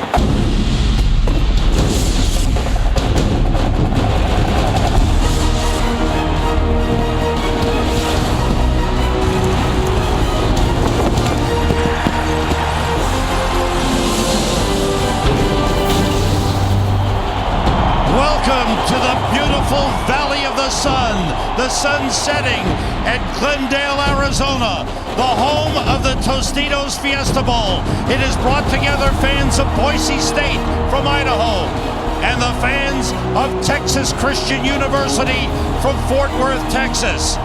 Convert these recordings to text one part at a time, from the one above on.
Welcome to the beautiful Valley of the sun setting at Glendale, Arizona, the home of the Tostitos Fiesta Bowl. It has brought together fans of Boise State from Idaho and the fans of Texas Christian University from Fort Worth, Texas.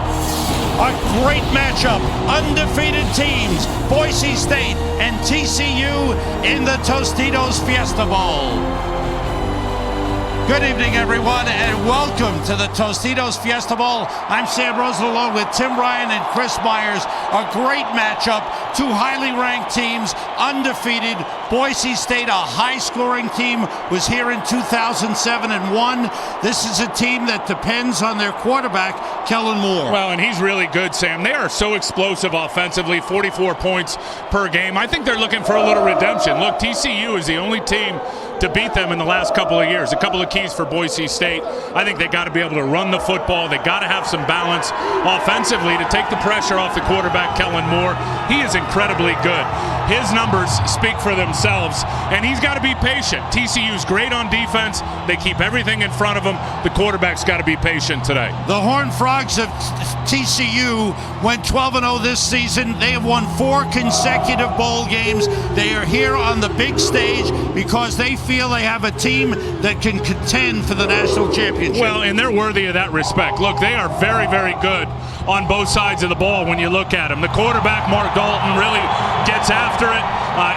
A great matchup, undefeated teams, Boise State and TCU in the Tostitos Fiesta Bowl. Good evening, everyone, and welcome to the Tostitos Fiesta Bowl. I'm Sam Rosen along with Tim Ryan and Chris Myers. A great matchup, two highly ranked teams, undefeated. Boise State, a high-scoring team, was here in 2007 and won. This is a team that depends on their quarterback, Kellen Moore. Well, and he's really good, Sam. They are so explosive offensively, 44 points per game. I think they're looking for a little redemption. Look, TCU is the only team to beat them in the last couple of years. A couple of keys for Boise State. I think they got to be able to run the football. They got to have some balance offensively to take the pressure off the quarterback, Kellen Moore. He is incredibly good. His numbers speak for themselves, and he's got to be patient. TCU's great on defense. They keep everything in front of them. The quarterback's got to be patient today. The Horned Frogs of TCU went 12-0 this season. They have won 4 consecutive bowl games. They are here on the big stage because they feel they have a team that can contend for the national championship. Well, and they're worthy of that respect. Look, they are very, very good on both sides of the ball when you look at them. The quarterback, Mark Dalton, really gets after it.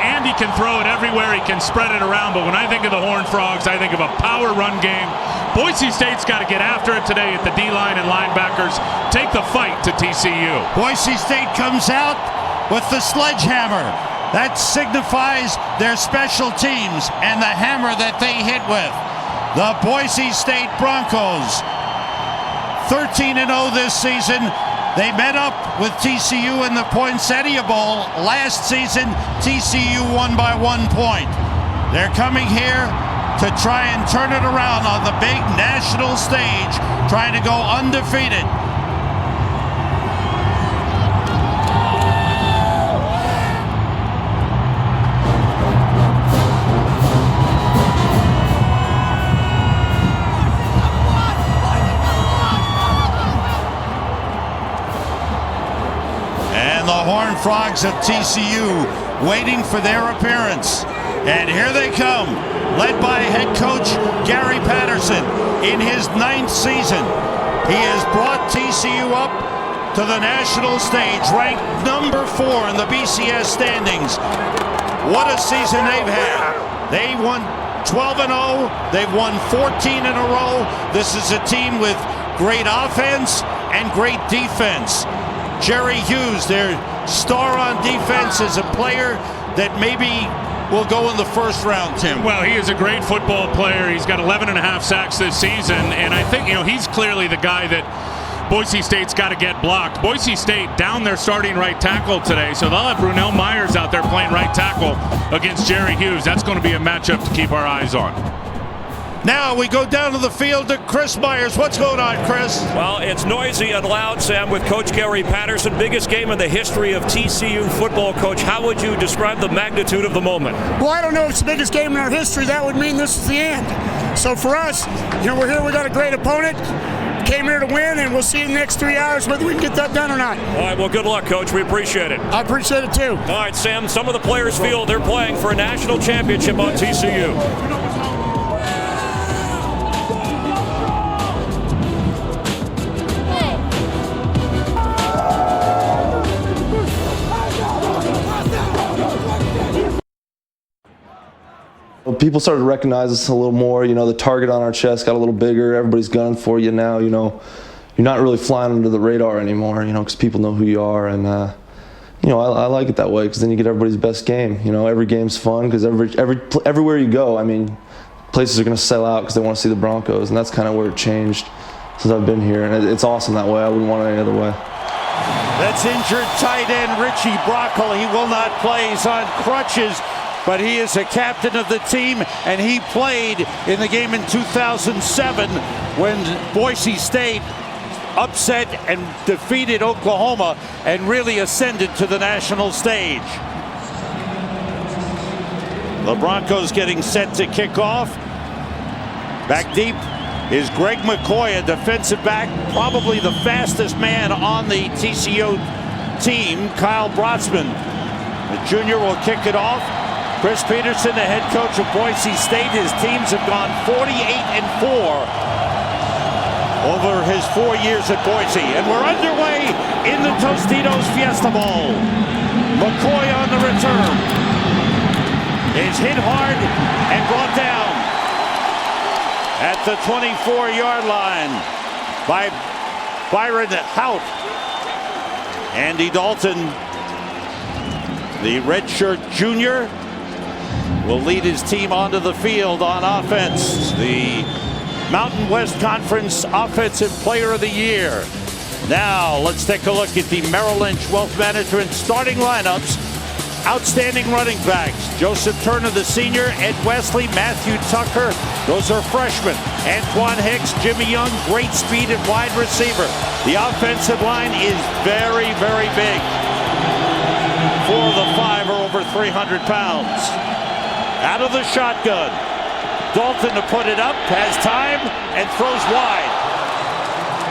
Andy can throw it everywhere. He can spread it around. But when I think of the Horned Frogs, I think of a power run game. Boise State's got to get after it today at the D-line and linebackers. Take the fight to TCU. Boise State comes out with the sledgehammer. That signifies their special teams and the hammer that they hit with. The Boise State Broncos, 13-0 this season. They met up with TCU in the Poinsettia Bowl. Last season, TCU won by 1 point. They're coming here to try and turn it around on the big national stage, trying to go undefeated. The Horned Frogs of TCU waiting for their appearance. And here they come, led by head coach Gary Patterson in his 9th season. He has brought TCU up to the national stage, ranked number 4 in the BCS standings. What a season they've had. They won 12-0. They've won 14 in a row. This is a team with great offense and great defense. Jerry Hughes, their star on defense, is a player that maybe will go in the first round, Tim. Well, he is a great football player. He's got 11.5 sacks this season, and I think, he's clearly the guy that Boise State's got to get blocked. Boise State down their starting right tackle today, so they'll have Brunell Myers out there playing right tackle against Jerry Hughes. That's going to be a matchup to keep our eyes on. Now we go down to the field to Chris Myers. What's going on, Chris? Well, it's noisy and loud, Sam, with Coach Gary Patterson. Biggest game in the history of TCU football. Coach, how would you describe the magnitude of the moment? Well, I don't know if it's the biggest game in our history. That would mean this is the end. So for us, we're here. We got a great opponent. Came here to win, and we'll see in the next 3 hours whether we can get that done or not. All right, well, good luck, Coach. We appreciate it. I appreciate it, too. All right, Sam, some of the players feel they're playing for a national championship on TCU. People started to recognize us a little more. The target on our chest got a little bigger. Everybody's gunning for you now. You're not really flying under the radar anymore. Because people know who you are, and I like it that way because then you get everybody's best game. Every game's fun because everywhere you go, places are going to sell out because they want to see the Broncos, and that's kind of where it changed since I've been here, and it's awesome that way. I wouldn't want it any other way. That's injured tight end Richie Brockle. He will not play. He's on crutches. but he is a captain of the team, and he played in the game in 2007 when Boise State upset and defeated Oklahoma and really ascended to the national stage. The Broncos getting set to kick off. Back deep is Greg McCoy, a defensive back, probably the fastest man on the TCU team. Kyle Brotzman, the junior, will kick it off. Chris Peterson, the head coach of Boise State, his teams have gone 48-4 over his 4 years at Boise. And we're underway in the Tostitos Fiesta Bowl. McCoy on the return is hit hard and brought down at the 24-yard line by Byron Hout. Andy Dalton, the redshirt junior, will lead his team onto the field on offense. The Mountain West Conference Offensive Player of the Year. Now let's take a look at the Merrill Lynch Wealth Management starting lineups. Outstanding running backs: Joseph Turner, the senior; Ed Wesley, Matthew Tucker, those are freshmen; Antoine Hicks, Jimmy Young, great speed at wide receiver. The offensive line is very, very big. 4 of the 5 are over 300 pounds. Out of the shotgun, Dalton to put it up, has time, and throws wide.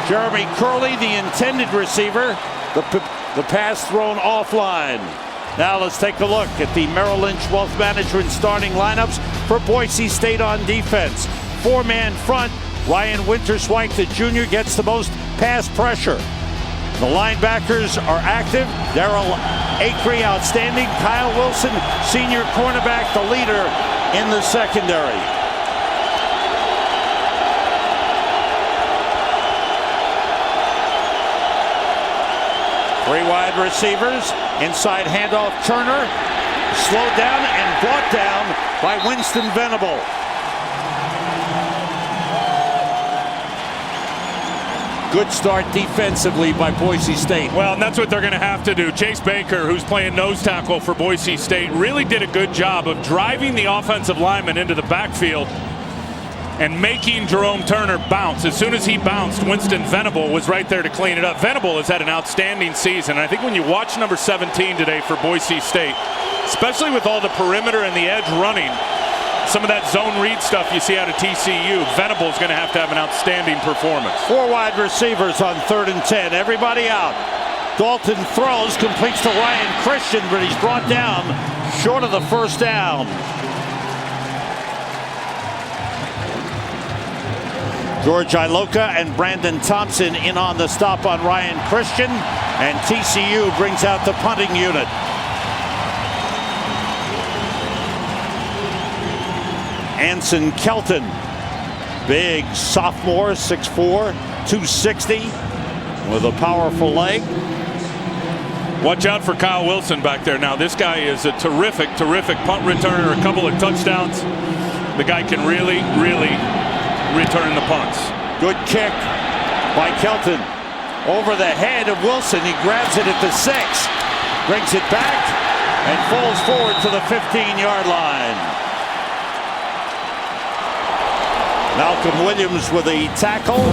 Jeremy Curley, the intended receiver, the pass thrown offline. Now let's take a look at the Merrill Lynch Wealth Management starting lineups for Boise State on defense. 4-man front, Ryan Winterswike, the junior, gets the most pass pressure. The linebackers are active. Daryl Acree, outstanding. Kyle Wilson, senior cornerback, the leader in the secondary. Three wide receivers. Inside handoff, Turner. Slowed down and brought down by Winston Venable. Good start defensively by Boise State. Well, and that's what they're going to have to do. Chase Baker, who's playing nose tackle for Boise State, really did a good job of driving the offensive lineman into the backfield and making Jerome Turner bounce. As soon as he bounced, Winston Venable was right there to clean it up. Venable has had an outstanding season. And I think when you watch number 17 today for Boise State, especially with all the perimeter and the edge running, some of that zone read stuff you see out of TCU, Venable is going to have an outstanding performance. 4 wide receivers on 3rd and 10. Everybody out. Dalton throws, completes to Ryan Christian, but he's brought down short of the first down. George Iloka and Brandon Thompson in on the stop on Ryan Christian, and TCU brings out the punting unit. Anson Kelton, big sophomore, 6'4", 260, with a powerful leg. Watch out for Kyle Wilson back there. Now, this guy is a terrific punt returner, a couple of touchdowns. The guy can really return the punts. Good kick by Kelton. Over the head of Wilson. He grabs it at the 6, brings it back, and falls forward to the 15-yard line. Malcolm Williams with a tackle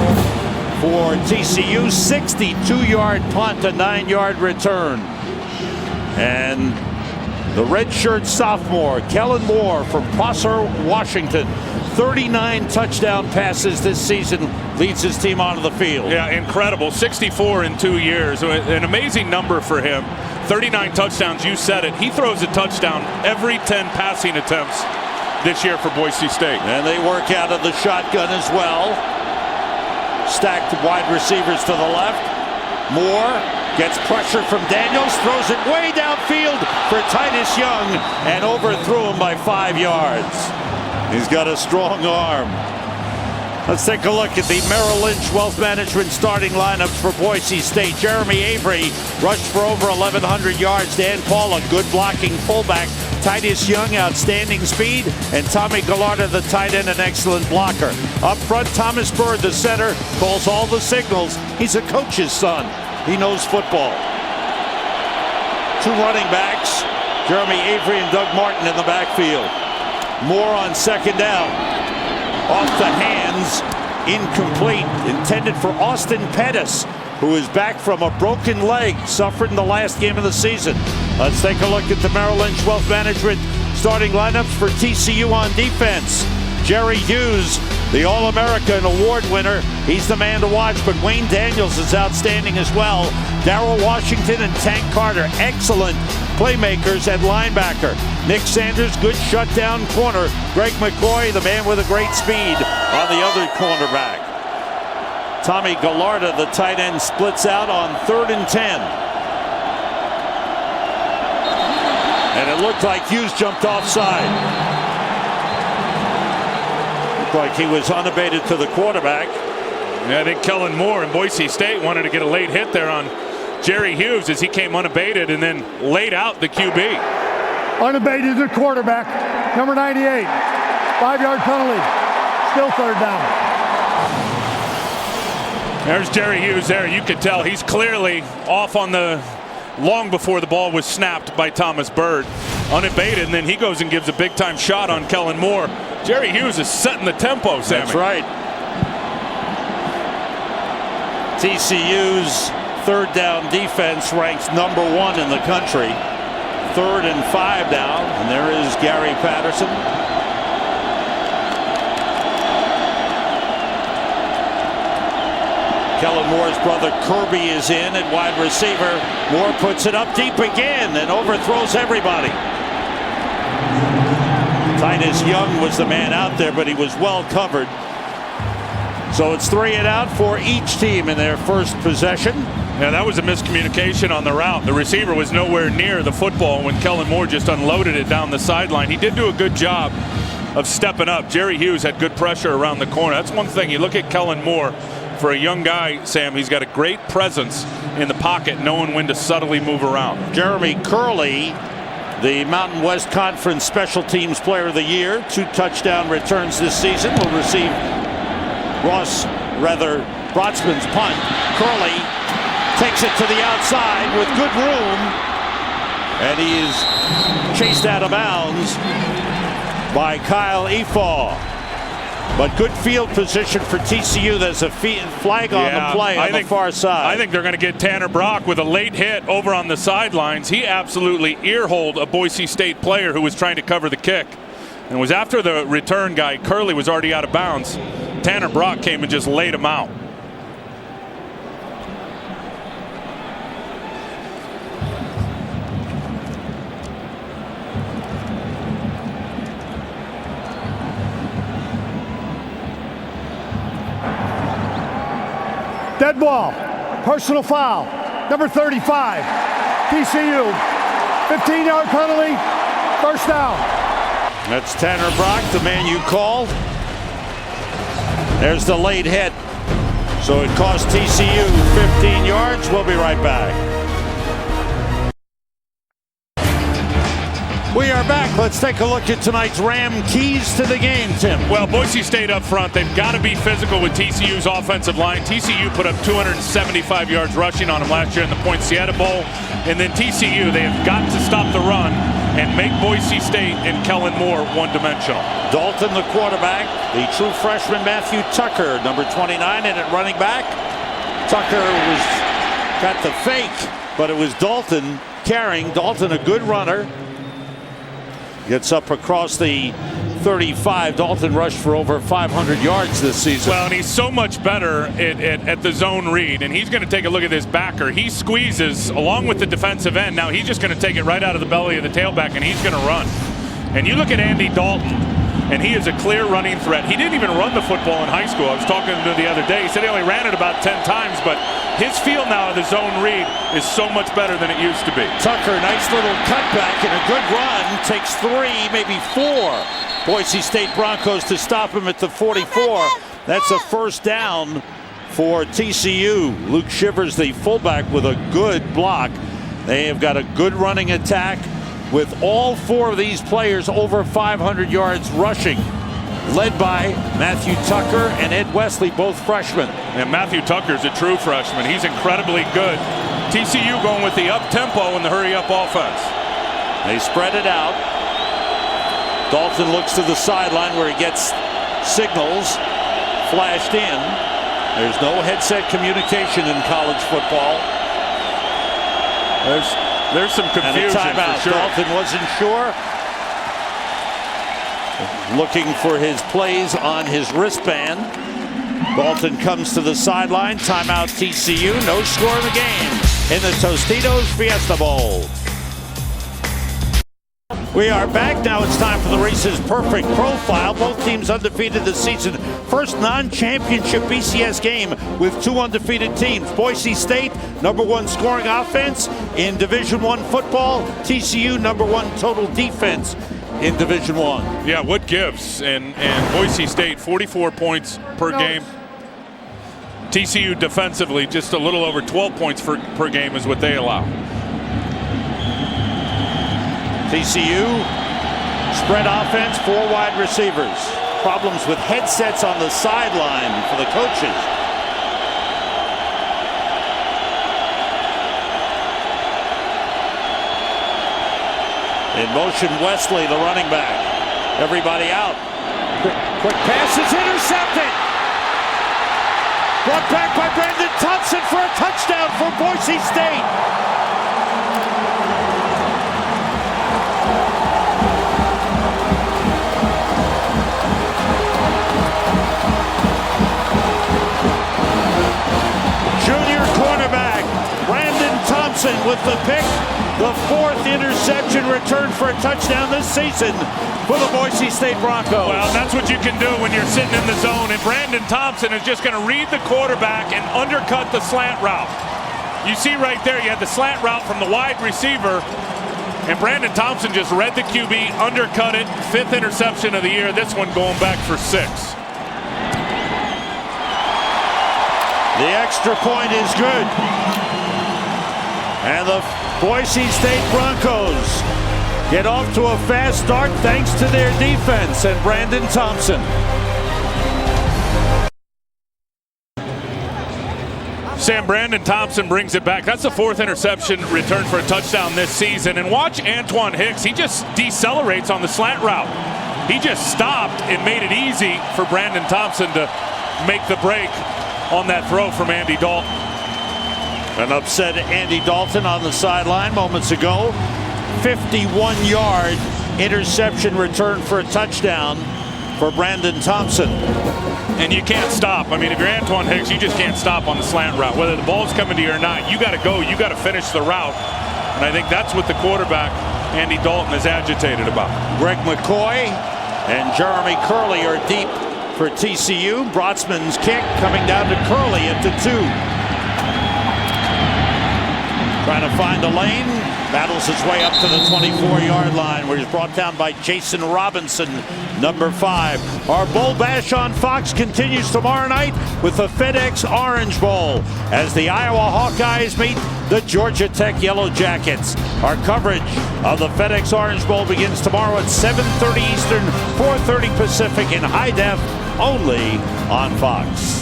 for TCU. 62-yard punt, a 9-yard return. And the redshirt sophomore, Kellen Moore from Prosser, Washington. 39 touchdown passes this season, leads his team onto the field. Yeah, incredible. 64 in 2 years. An amazing number for him. 39 touchdowns, you said it. He throws a touchdown every 10 passing attempts this year for Boise State. And they work out of the shotgun as well. Stacked wide receivers to the left. Moore gets pressure from Daniels, throws it way downfield for Titus Young, and overthrew him by 5 yards. He's got a strong arm. Let's take a look at the Merrill Lynch Wealth Management starting lineups for Boise State. Jeremy Avery rushed for over 1,100 yards. Dan Paul, a good blocking fullback. Titus Young, outstanding speed. And Tommy Gallardo, the tight end, an excellent blocker. Up front, Thomas Bird, the center, calls all the signals. He's a coach's son. He knows football. 2 running backs. Jeremy Avery and Doug Martin in the backfield. Moore on second down. Off the hands, incomplete. Intended for Austin Pettis, who is back from a broken leg, suffered in the last game of the season. Let's take a look at the Merrill Lynch Wealth Management starting lineups for TCU on defense. Jerry Hughes, the All-American award winner. He's the man to watch, but Wayne Daniels is outstanding as well. Darrell Washington and Tank Carter, excellent playmakers at linebacker. Nick Sanders, good shutdown corner. Greg McCoy, the man with a great speed on the other cornerback. Tommy Gallarda, the tight end, splits out on 3rd and 10. And it looked like Hughes jumped offside. Like he was unabated to the quarterback. Yeah, I think Kellen Moore in Boise State wanted to get a late hit there on Jerry Hughes as he came unabated and then laid out the QB. Unabated to the quarterback, number 98. 5-yard penalty. Still 3rd down. There's Jerry Hughes there. You could tell he's clearly off on the long before the ball was snapped by Thomas Byrd. Unabated, and then he goes and gives a big-time shot on Kellen Moore. Jerry Hughes is setting the tempo, Sammy. That's right. TCU's 3rd down defense ranks number 1 in the country. 3rd and 5 down, and there is Gary Patterson. Kellen Moore's brother Kirby is in at wide receiver. Moore puts it up deep again and overthrows everybody. Titus Young was the man out there, but he was well covered. So it's 3 and out for each team in their first possession. Yeah, that was a miscommunication on the route. The receiver was nowhere near the football when Kellen Moore just unloaded it down the sideline. He did do a good job of stepping up. Jerry Hughes had good pressure around the corner. That's one thing. You look at Kellen Moore, for a young guy, Sam, he's got a great presence in the pocket, knowing when to subtly move around. Jeremy Curley, the Mountain West Conference Special Teams Player of the Year, 2 touchdown returns this season, will receive Brotsman's punt. Curley takes it to the outside with good room, and he is chased out of bounds by Kyle Efaw. But good field position for TCU. There's a flag on the play on the far side. I think they're going to get Tanner Brock with a late hit over on the sidelines. He absolutely earholed a Boise State player who was trying to cover the kick. And it was after the return guy, Curley, was already out of bounds. Tanner Brock came and just laid him out. Dead ball. Personal foul. Number 35. TCU. 15-yard penalty. 1st down. That's Tanner Brock, the man you called. There's the late hit. So it cost TCU 15 yards. We'll be right back. We are back. Let's take a look at tonight's Ram keys to the game, Tim. Well, Boise State up front, they've got to be physical with TCU's offensive line. TCU put up 275 yards rushing on them last year in the Poinciana Bowl. And then TCU, they have got to stop the run and make Boise State and Kellen Moore one-dimensional. Dalton, the quarterback, the true freshman Matthew Tucker, number 29, in at running back. Tucker got the fake, but it was Dalton carrying. Dalton, a good runner. Gets up across the 35. Dalton rushed for over 500 yards this season. Well, and he's so much better at the zone read, and he's going to take a look at this backer. He squeezes along with the defensive end. Now he's just going to take it right out of the belly of the tailback, and he's going to run. And you look at Andy Dalton, and he is a clear running threat. He didn't even run the football in high school. I was talking to him the other day. He said he only ran it about 10 times, but his feel now of the zone read is so much better than it used to be. Tucker, nice little cutback and a good run. Takes 3, maybe 4. Boise State Broncos to stop him at the 44. That's a 1st down for TCU. Luke Shivers, the fullback, with a good block. They have got a good running attack with all 4 of these players over 500 yards rushing, led by Matthew Tucker and Ed Wesley, both freshmen. And Matthew Tucker's a true freshman. He's incredibly good. TCU going with the up-tempo and the hurry-up offense. They spread it out. Dalton looks to the sideline where he gets signals flashed in. There's no headset communication in college football. There's some confusion. And a timeout. For sure. Dalton wasn't sure. Looking for his plays on his wristband. Dalton comes to the sideline. Timeout TCU. No score in the game in the Tostitos Fiesta Bowl. We are back. Now it's time for the Reese's Perfect Profile. Both teams undefeated this season. First non-championship BCS game with two undefeated teams. Boise State, #1 scoring offense in Division I football. TCU, #1 total defense in Division I. Yeah, what gives? And Boise State, 44 points per game. TCU defensively, just a little over 12 points per game is what they allow. TCU, spread offense, 4 wide receivers. Problems with headsets on the sideline for the coaches. In motion, Wesley, the running back. Everybody out. Quick pass is intercepted. Brought back by Brandon Thompson for a touchdown for Boise State. Junior cornerback Brandon Thompson with the pick. The 4th interception returned for a touchdown this season for the Boise State Broncos. Well, that's what you can do when you're sitting in the zone. And Brandon Thompson is just going to read the quarterback and undercut the slant route. You see right there, you had the slant route from the wide receiver. And Brandon Thompson just read the QB, undercut it. 5th interception of the year. This one going back for 6. The extra point is good. And the Boise State Broncos get off to a fast start thanks to their defense and Brandon Thompson. Sam, Brandon Thompson brings it back. That's the 4th interception return for a touchdown this season. And watch Antoine Hicks. He just decelerates on the slant route. He just stopped and made it easy for Brandon Thompson to make the break on that throw from Andy Dalton. An upset Andy Dalton on the sideline moments ago. 51-yard interception return for a touchdown for Brandon Thompson. And you can't stop. I mean, if you're Antoine Hicks, you just can't stop on the slant route. Whether the ball's coming to you or not, you got to go. You got to finish the route. And I think that's what the quarterback, Andy Dalton, is agitated about. Greg McCoy and Jeremy Curley are deep for TCU. Brotzman's kick coming down to Curley at the 2. Trying to find a lane, battles his way up to the 24-yard line where he's brought down by Jason Robinson, #5. Our Bowl Bash on Fox continues tomorrow night with the FedEx Orange Bowl as the Iowa Hawkeyes meet the Georgia Tech Yellow Jackets. Our coverage of the FedEx Orange Bowl begins tomorrow at 7:30 Eastern, 4:30 Pacific in high def, only on Fox.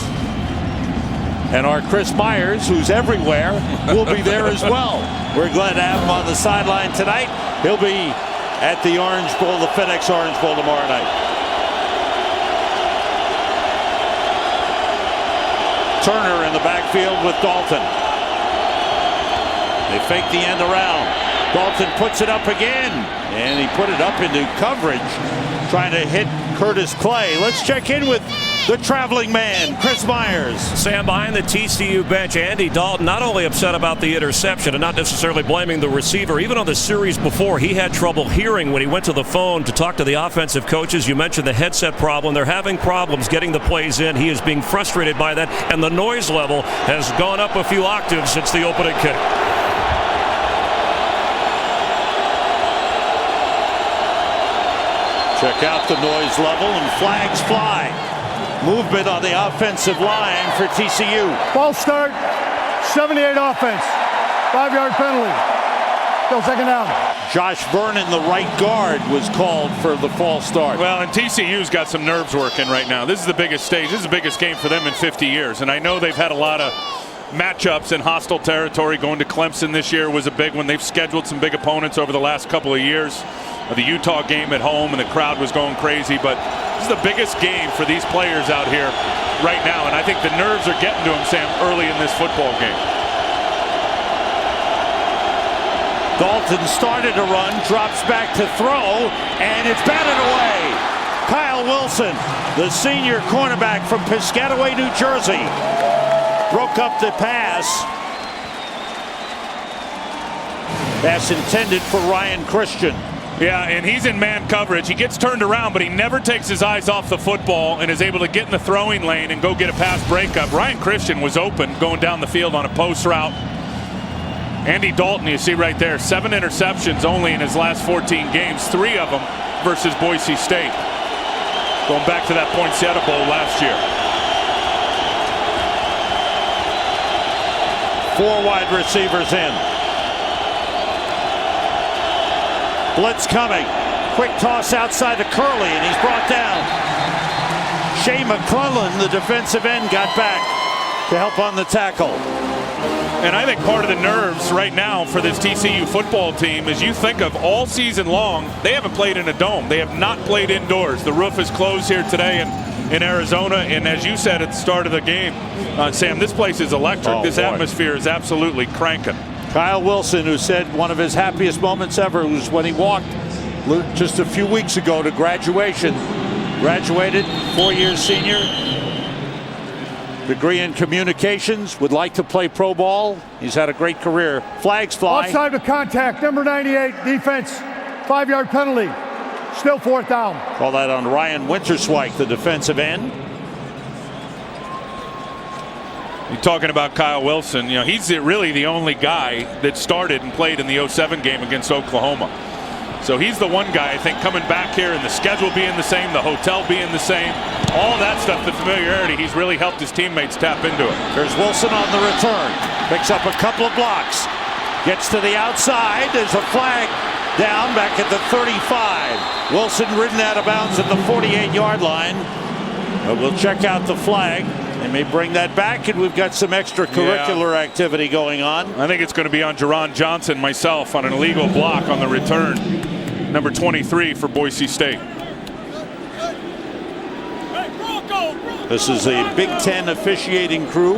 And our Chris Myers, who's everywhere, will be there as well. We're glad to have him on the sideline tonight. He'll be at the Orange Bowl, the FedEx Orange Bowl tomorrow night. Turner in the backfield with Dalton. They fake the end around. Dalton puts it up again, and he put it up into coverage, trying to hit Curtis Clay. Let's check in with the traveling man, Chris Myers. Sam, behind the TCU bench, Andy Dalton not only upset about the interception and not necessarily blaming the receiver. Even on the series before, he had trouble hearing when he went to the phone to talk to the offensive coaches. You mentioned the headset problem. They're having problems getting the plays in. He is being frustrated by that, and the noise level has gone up a few octaves since the opening kick. Check out the noise level, and flags fly. Movement on the offensive line for TCU. False start, 78 offense, 5-yard penalty. Still 2nd down. Josh Vernon, the right guard, was called for the false start. Well, and TCU's got some nerves working right now. This is the biggest stage. This is the biggest game for them in 50 years. And I know they've had a lot of matchups in hostile territory. Going to Clemson this year was a big one. They've scheduled some big opponents over the last couple of years. The Utah game at home, and the crowd was going crazy. But this is the biggest game for these players out here right now, and I think the nerves are getting to them, Sam, early in this football game. Dalton started to run, drops back to throw, and it's batted away. Kyle Wilson, the senior cornerback from Piscataway, New Jersey, broke up the pass. Pass intended for Ryan Christian. Yeah, and he's in man coverage. He gets turned around, but he never takes his eyes off the football and is able to get in the throwing lane and go get a pass breakup. Ryan Christian was open going down the field on a post route. Andy Dalton, you see right there, 7 interceptions only in his last 14 games, 3 of them versus Boise State. Going back to that Poinsettia Bowl last year. 4 wide receivers in. Blitz coming. Quick toss outside to Curley, and he's brought down. Shea McClellan, the defensive end, got back to help on the tackle. And I think part of the nerves right now for this TCU football team is you think of all season long, they haven't played in a dome. They have not played indoors. The roof is closed here today in Arizona. And as you said at the start of the game, Sam, this place is electric. Oh, this boy. atmosphere is absolutely cranking. Kyle Wilson, who said one of his happiest moments ever was when he walked just a few weeks ago to graduation. Graduated, 4-year senior. Degree in communications, would like to play pro ball. He's had a great career. Flags fly. Offside with contact, number 98, defense, 5-yard penalty. Still 4th down. Call that on Ryan Winterswike, the defensive end. You're talking about Kyle Wilson. You know, he's really the only guy that started and played in the 07 game against Oklahoma. So he's the one guy, I think, coming back here and the schedule being the same, the hotel being the same, all that stuff, the familiarity, he's really helped his teammates tap into it. There's Wilson on the return. Picks up a couple of blocks. Gets to the outside. There's a flag down back at the 35. Wilson ridden out of bounds at the 48-yard line. But we'll check out the flag. They may bring that back, and we've got some extracurricular activity going on. I think it's going to be on Jerron Johnson, myself, on an illegal block on the return. Number 23 for Boise State. This is a Big Ten officiating crew.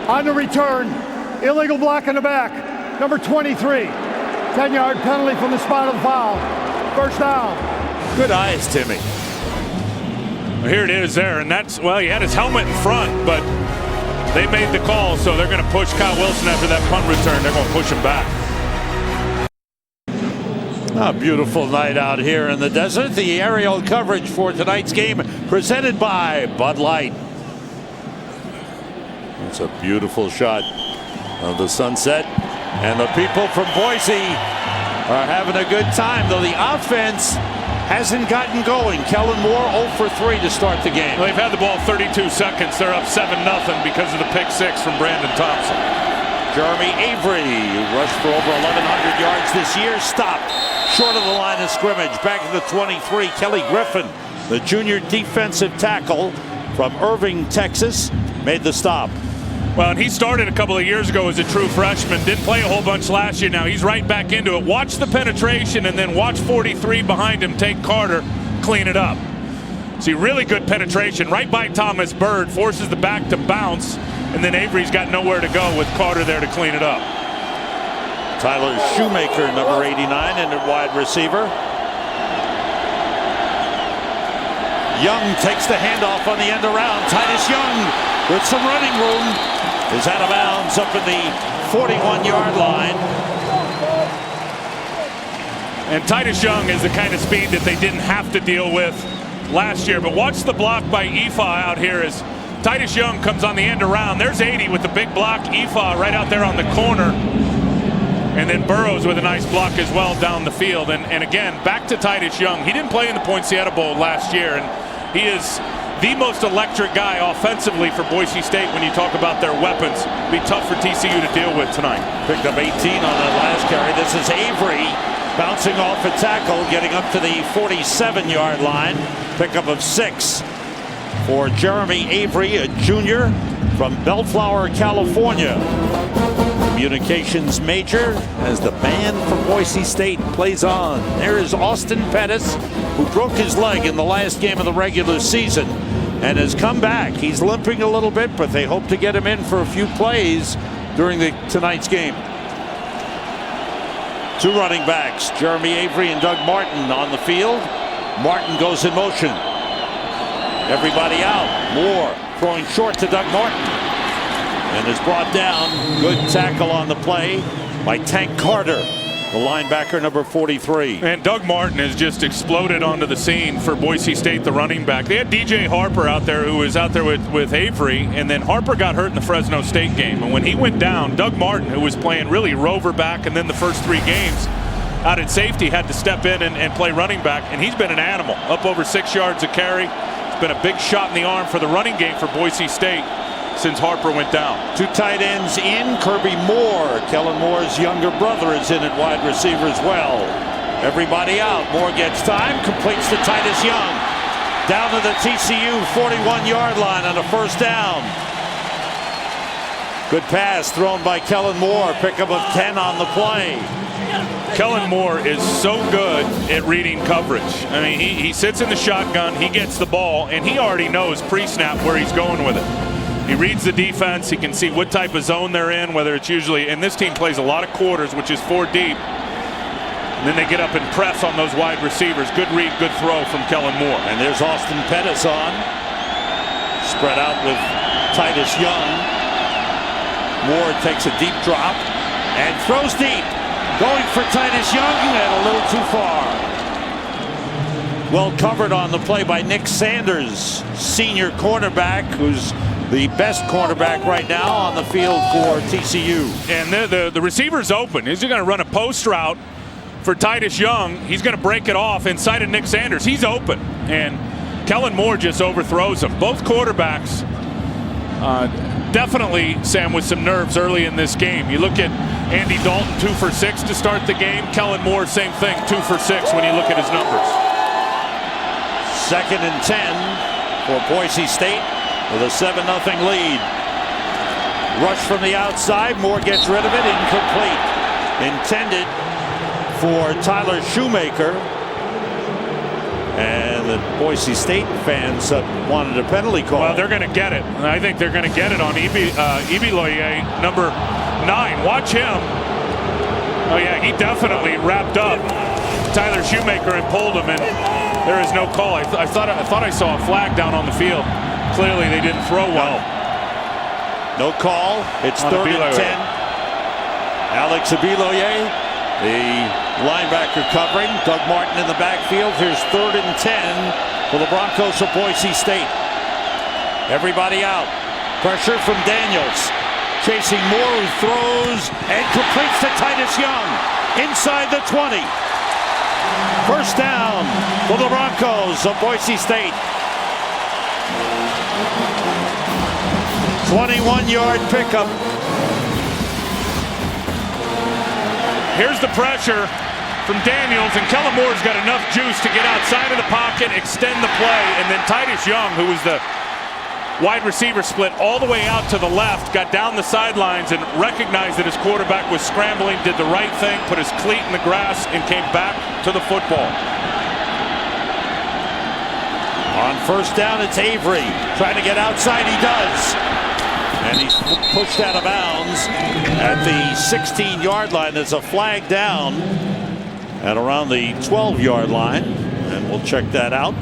On the return, illegal block in the back, number 23. 10-yard penalty from the spot of the foul. 1st down. Good eyes, Timmy. Here it is there, and that's, well, he had his helmet in front, but they made the call, so they're going to push Kyle Wilson after that punt return. They're going to push him back. A beautiful night out here in the desert. The aerial coverage for tonight's game presented by Bud Light. It's a beautiful shot of the sunset, and the people from Boise are having a good time, though the offense hasn't gotten going. Kellen Moore 0 for 3 to start the game. Well, they've had the ball 32 seconds. They're up 7-0 because of the pick 6 from Brandon Thompson. Jeremy Avery, who rushed for over 1,100 yards this year, stopped short of the line of scrimmage. Back at the 23, Kelly Griffin, the junior defensive tackle from Irving, Texas, made the stop. Well, and he started a couple of years ago as a true freshman. Didn't play a whole bunch last year. Now he's right back into it. Watch the penetration and then watch 43 behind him take Carter, clean it up. See, really good penetration right by Thomas Bird, forces the back to bounce, and then Avery's got nowhere to go with Carter there to clean it up. Tyler Shoemaker, number 89, and a wide receiver. Young takes the handoff on the end around. Titus Young with some running room is out of bounds up in the 41-yard line. And Titus Young is the kind of speed that they didn't have to deal with last year. But watch the block by Ifa out here as Titus Young comes on the end around. There's 80 with the big block. Ifa right out there on the corner. And then Burrows with a nice block as well down the field. And again, back to Titus Young. He didn't play in the Poinsettia Bowl last year, and he is the most electric guy offensively for Boise State when you talk about their weapons. Be tough for TCU to deal with tonight. Picked up 18 on that last carry. This is Avery bouncing off a tackle, getting up to the 47-yard line. Pickup of 6 for Jeremy Avery, a junior from Bellflower, California. Communications major as the band from Boise State plays on. There is Austin Pettis, who broke his leg in the last game of the regular season and has come back. He's limping a little bit, but they hope to get him in for a few plays during tonight's game. Two running backs, Jeremy Avery and Doug Martin, on the field. Martin goes in motion. Everybody out. Moore throwing short to Doug Martin. And is brought down. Good tackle on the play by Tank Carter, the linebacker, number 43. And Doug Martin has just exploded onto the scene for Boise State, the running back. They had DJ Harper out there, who was out there with Avery, and then Harper got hurt in the Fresno State game. And when he went down, Doug Martin, who was playing really rover back and then the first 3 games out at safety, had to step in and play running back. And he's been an animal, up over 6 yards a carry. It's been a big shot in the arm for the running game for Boise State since Harper went down. 2 tight ends in. Kirby Moore, Kellen Moore's younger brother, is in at wide receiver as well. Everybody out. Moore gets time, completes to Titus Young. Down to the TCU 41-yard line on a first down. Good pass thrown by Kellen Moore. Pickup of 10 on the play. Kellen Moore is so good at reading coverage. I mean, he sits in the shotgun, he gets the ball, and he already knows pre-snap where he's going with it. He reads the defense. He can see what type of zone they're in, whether it's usually, and this team plays a lot of quarters, which is 4 deep. And then they get up and press on those wide receivers. Good read, good throw from Kellen Moore. And there's Austin Pettis on. Spread out with Titus Young. Moore takes a deep drop and throws deep. Going for Titus Young and a little too far. Well covered on the play by Nick Sanders, senior cornerback, who's the best cornerback right now on the field for TCU. And the receiver's open. He's going to run a post route for Titus Young. He's going to break it off inside of Nick Sanders. He's open. And Kellen Moore just overthrows him. Both quarterbacks definitely, Sam, with some nerves early in this game. You look at Andy Dalton, 2 for 6 to start the game. Kellen Moore, same thing, 2 for 6 when you look at his numbers. 2nd and 10 for Boise State with a 7-0 lead. Rush from the outside. Moore gets rid of it. Incomplete. Intended for Tyler Shoemaker. And the Boise State fans wanted a penalty call. Well, they're going to get it. I think they're going to get it on Ibiloye, number 9. Watch him. Oh, yeah, he definitely wrapped up Tyler Shoemaker and pulled him, and there is no call. I thought I saw a flag down on the field. Clearly, they didn't throw one. No call. It's 3rd and 10. Alex Ibiloye, the linebacker covering. Doug Martin in the backfield. Here's 3rd and 10 for the Broncos of Boise State. Everybody out. Pressure from Daniels. Chasing Moore, who throws and completes to Titus Young inside the 20. First down for the Broncos of Boise State. 21-yard pickup. Here's the pressure from Daniels, and Kellen Moore's got enough juice to get outside of the pocket, extend the play, and then Titus Young, who was the wide receiver split all the way out to the left, got down the sidelines and recognized that his quarterback was scrambling, did the right thing, put his cleat in the grass, and came back to the football. On first down, it's Avery trying to get outside. He does. And he's pushed out of bounds at the 16-yard line. There's a flag down at around the 12-yard line, and we'll check that out.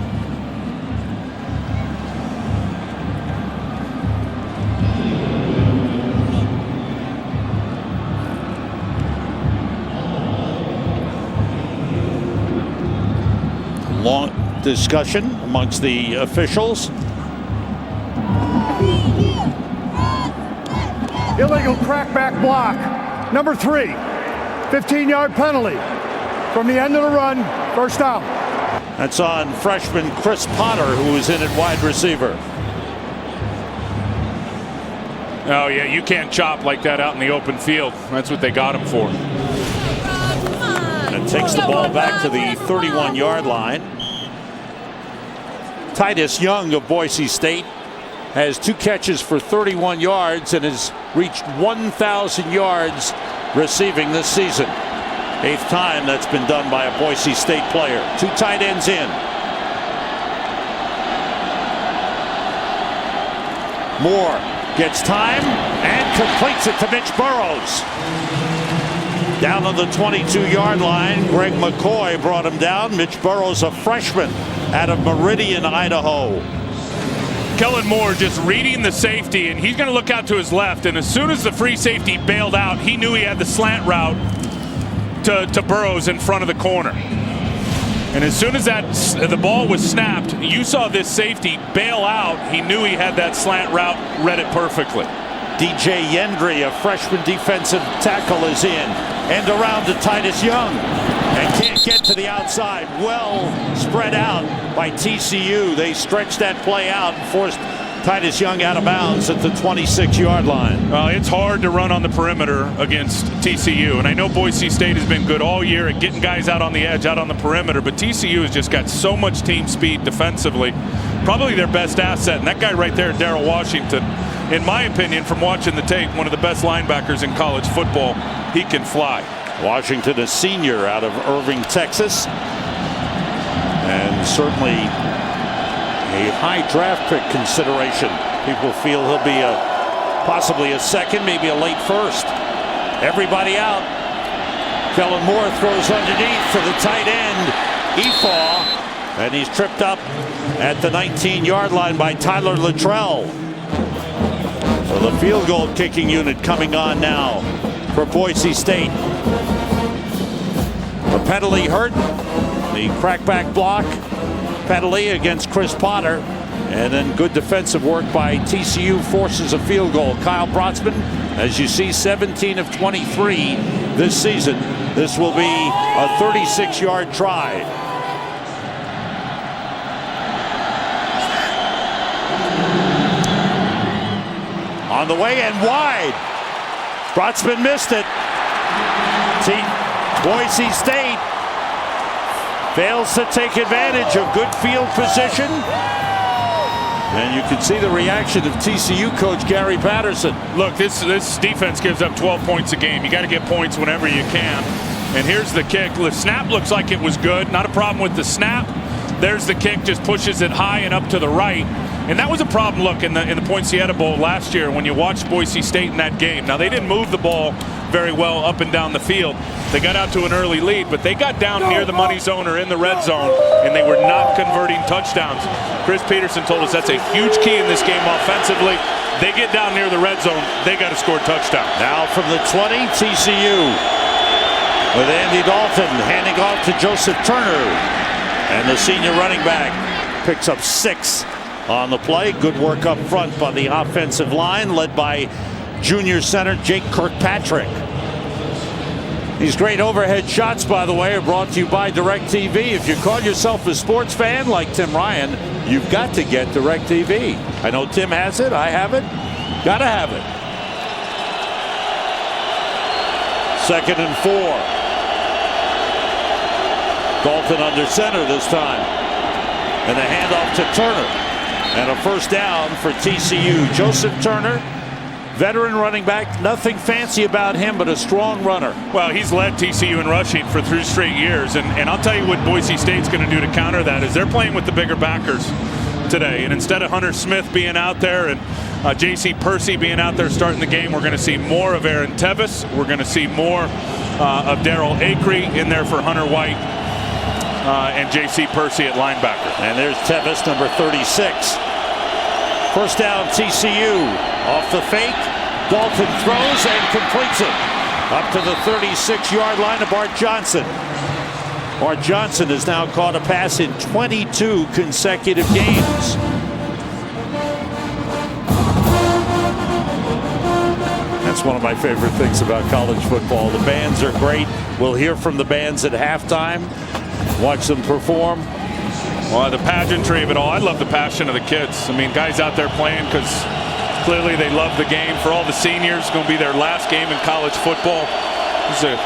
Long discussion amongst the officials. Illegal crackback block. Number 3. 15-yard penalty. From the end of the run, first down. That's on freshman Chris Potter, who is in at wide receiver. Oh, yeah, you can't chop like that out in the open field. That's what they got him for. And takes the ball back to the 31-yard line. Titus Young of Boise State has 2 catches for 31 yards and has reached 1,000 yards receiving this season. 8th time that's been done by a Boise State player. 2 tight ends in. Moore gets time and completes it to Mitch Burrows. Down on the 22-yard line, Greg McCoy brought him down. Mitch Burrows, a freshman out of Meridian, Idaho. Kellen Moore just reading the safety, and he's going to look out to his left, and as soon as the free safety bailed out, he knew he had the slant route to Burrows in front of the corner. And as soon as the ball was snapped, you saw this safety bail out. He knew he had that slant route, read it perfectly. DJ Yendry, a freshman defensive tackle, is in. And around to Titus Young. And can't get to the outside. Well spread out by TCU. They stretched that play out and forced Titus Young out of bounds at the 26-yard line. It's hard to run on the perimeter against TCU. And I know Boise State has been good all year at getting guys out on the edge, out on the perimeter. But TCU has just got so much team speed defensively. Probably their best asset. And that guy right there, Darrell Washington, in my opinion, from watching the tape, one of the best linebackers in college football. He can fly. Washington, a senior out of Irving, Texas. And certainly a high draft pick consideration. People feel he'll be possibly a second, maybe a late first. Everybody out. Kellen Moore throws underneath for the tight end, Efaw, and he's tripped up at the 19-yard line by Tyler Luttrell. So the field goal kicking unit coming on now for Boise State. The penalty hurt. The crackback block penalty against Chris Potter. And then good defensive work by TCU forces a field goal. Kyle Brotzman, as you see, 17 of 23 this season. This will be a 36-yard try. On the way and wide. Brotzman missed it. Boise State fails to take advantage of good field position. And you can see the reaction of TCU coach Gary Patterson. Look, this defense gives up 12 points a game. You got to get points whenever you can. And here's the kick. The snap looks like it was good. Not a problem with the snap. There's the kick, just pushes it high and up to the right. And that was a problem, look, in the Poinciana Bowl last year when you watched Boise State in that game. Now, they didn't move the ball very well up and down the field. They got out to an early lead, but they got down near the money zone or in the red zone, and they were not converting touchdowns. Chris Peterson told us that's a huge key in this game offensively. They get down near the red zone, they got to score touchdowns. Now from the 20, TCU with Andy Dalton handing off to Joseph Turner. And the senior running back picks up 6 on the play. Good work up front by the offensive line, led by junior center Jake Kirkpatrick. These great overhead shots, by the way, are brought to you by DirecTV. If you call yourself a sports fan like Tim Ryan, you've got to get DirecTV. I know Tim has it. I have it. Got to have it. 2nd and 4. Dalton under center this time. And a handoff to Turner. And a first down for TCU. Joseph Turner, veteran running back. Nothing fancy about him, but a strong runner. Well, he's led TCU in rushing for 3 straight years. And I'll tell you what Boise State's going to do to counter that is they're playing with the bigger backers today. And instead of Hunter Smith being out there and J.C. Percy being out there starting the game, we're going to see more of Aaron Tevis. We're going to see more of Daryl Acree in there for Hunter White. And J.C. Percy at linebacker. And there's Tevis, number 36. First down, TCU. Off the fake. Dalton throws and completes it. Up to the 36-yard line of Bart Johnson. Bart Johnson has now caught a pass in 22 consecutive games. That's one of my favorite things about college football. The bands are great. We'll hear from the bands at halftime. Watch them perform. Well, the pageantry of it all. I love the passion of the kids. I mean, guys out there playing because clearly they love the game. For all the seniors, it's going to be their last game in college football. It's a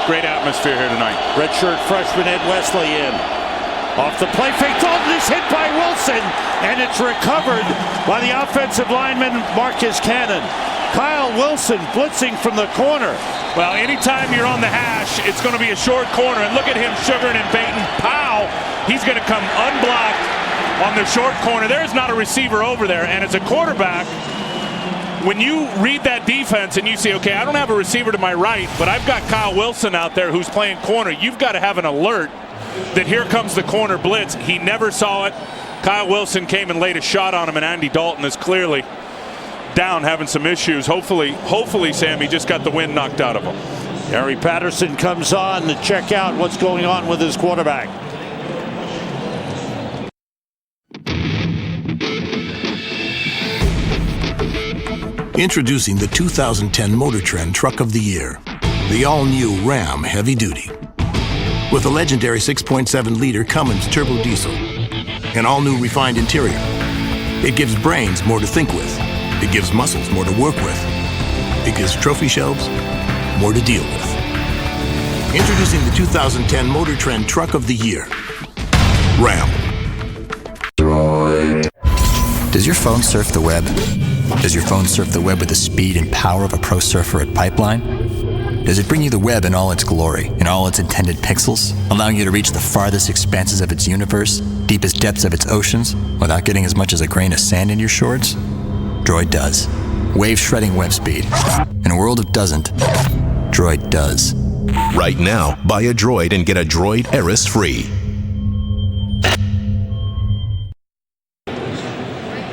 great atmosphere here tonight. Redshirt freshman Ed Wesley in. Off the play fake. Dalton is hit by Wilson, and it's recovered by the offensive lineman Marcus Cannon. Kyle Wilson blitzing from the corner. Well, anytime you're on the hash, it's going to be a short corner, and look at him sugaring and baiting. Powell, he's going to come unblocked on the short corner. There's not a receiver over there, and as a quarterback, when you read that defense and you say, okay, I don't have a receiver to my right, but I've got Kyle Wilson out there who's playing corner, you've got to have an alert that here comes the corner blitz. He never saw it. Kyle Wilson came and laid a shot on him, and Andy Dalton is clearly down, having some issues. Hopefully, Sam, he just got the wind knocked out of him. Gary Patterson comes on to check out what's going on with his quarterback. Introducing the 2010 Motor Trend Truck of the Year, the all-new Ram Heavy Duty. With a legendary 6.7-liter Cummins turbo diesel, an all-new refined interior, it gives brains more to think with. It gives muscles more to work with. It gives trophy shelves more to deal with. Introducing the 2010 Motor Trend Truck of the Year, Ram. Does your phone surf the web? Does your phone surf the web with the speed and power of a pro surfer at Pipeline? Does it bring you the web in all its glory, in all its intended pixels, allowing you to reach the farthest expanses of its universe, deepest depths of its oceans, without getting as much as a grain of sand in your shorts? Droid does. Wave-shredding web speed. In a world of doesn't, Droid does. Right now, buy a Droid and get a Droid Eris free.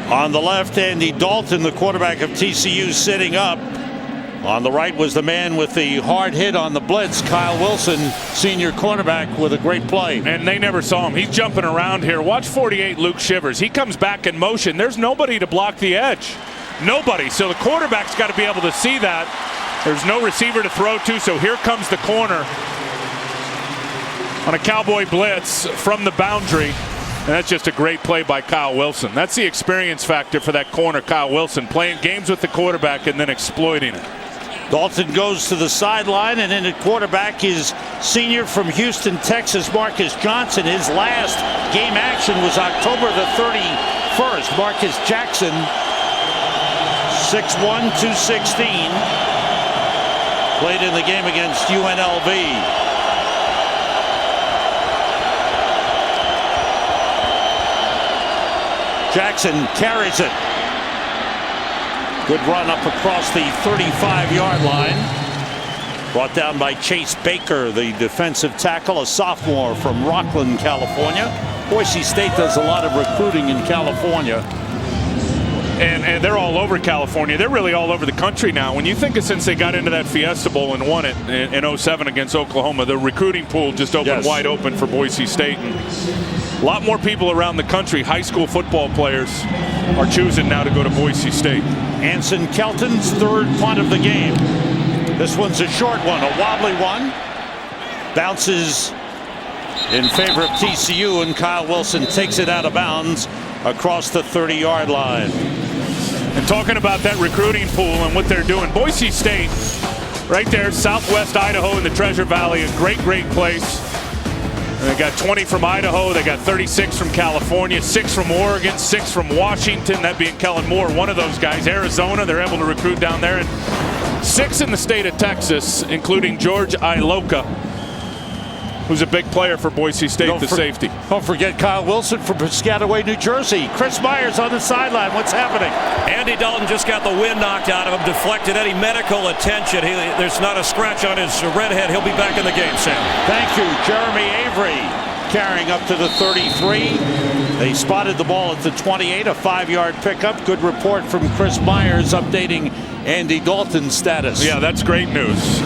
On the left, Andy Dalton, the quarterback of TCU, sitting up. On the right was the man with the hard hit on the blitz, Kyle Wilson, senior cornerback, with a great play. And they never saw him. He's jumping around here. Watch 48 Luke Shivers. He comes back in motion. There's nobody to block the edge. Nobody. So the quarterback's got to be able to see that. There's no receiver to throw to, so here comes the corner on a Cowboy blitz from the boundary. And that's just a great play by Kyle Wilson. That's the experience factor for that corner, Kyle Wilson, playing games with the quarterback and then exploiting it. Dalton goes to the sideline, and in at quarterback is senior from Houston, Texas, Marcus Johnson. His last game action was October the 31st. Marcus Jackson, 6'1", 216, played in the game against UNLV. Jackson carries it. Good run up across the 35-yard line. Brought down by Chase Baker, the defensive tackle, a sophomore from Rockland, California. Boise State does a lot of recruiting in California. And they're all over California. They're really all over the country now. When you think of since they got into that Fiesta Bowl and won it in 07 against Oklahoma, the recruiting pool just opened wide open for Boise State. And a lot more people around the country, high school football players, are choosing now to go to Boise State. Anson Kelton's third punt of the game. This one's a short one, a wobbly one. Bounces in favor of TCU, and Kyle Wilson takes it out of bounds across the 30-yard line. And talking about that recruiting pool and what they're doing, Boise State, right there, southwest Idaho in the Treasure Valley, a great, great place. And they got 20 from Idaho, they got 36 from California, 6 from Oregon, 6 from Washington, that being Kellen Moore, one of those guys. Arizona, they're able to recruit down there. And 6 in the state of Texas, including George Iloka, who's a big player for Boise State, the safety. Don't forget Kyle Wilson from Piscataway, New Jersey. Chris Myers on the sideline. What's happening? Andy Dalton just got the wind knocked out of him, deflected any medical attention. There's not a scratch on his red head. He'll be back in the game, Sam. Thank you. Jeremy Avery carrying up to the 33. They spotted the ball at the 28, a 5-yard pickup. Good report from Chris Myers updating Andy Dalton's status. Yeah, that's great news.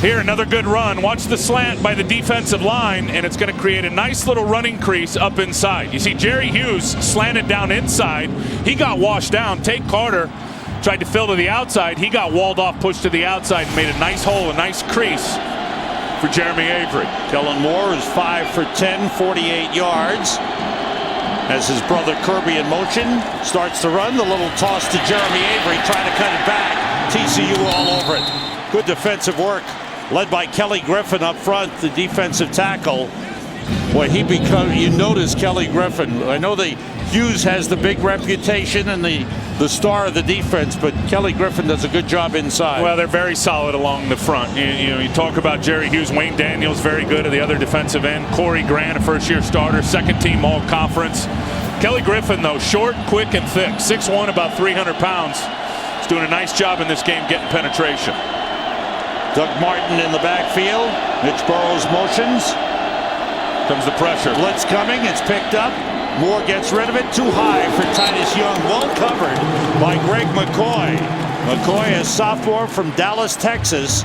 Here, another good run. Watch the slant by the defensive line, and it's going to create a nice little running crease up inside. You see Jerry Hughes slanted down inside. He got washed down. Tate Carter tried to fill to the outside. He got walled off, pushed to the outside, and made a nice hole, a nice crease for Jeremy Avery. Kellen Moore is 5 for 10, 48 yards. As his brother Kirby in motion, starts to run. The little toss to Jeremy Avery, trying to cut it back. TCU all over it. Good defensive work, led by Kelly Griffin up front, the defensive tackle. Boy, he becomes, you notice Kelly Griffin. I know Hughes has the big reputation and the star of the defense, but Kelly Griffin does a good job inside. Well, they're very solid along the front. You talk about Jerry Hughes, Wayne Daniels, very good at the other defensive end. Corey Grant, a first-year starter, second-team all-conference. Kelly Griffin, though, short, quick, and thick. 6'1", about 300 pounds. He's doing a nice job in this game getting penetration. Doug Martin in the backfield. Mitch Burrows motions. Comes the pressure. Blitz coming. It's picked up. Moore gets rid of it. Too high for Titus Young. Well covered by Greg McCoy. McCoy, a sophomore from Dallas, Texas,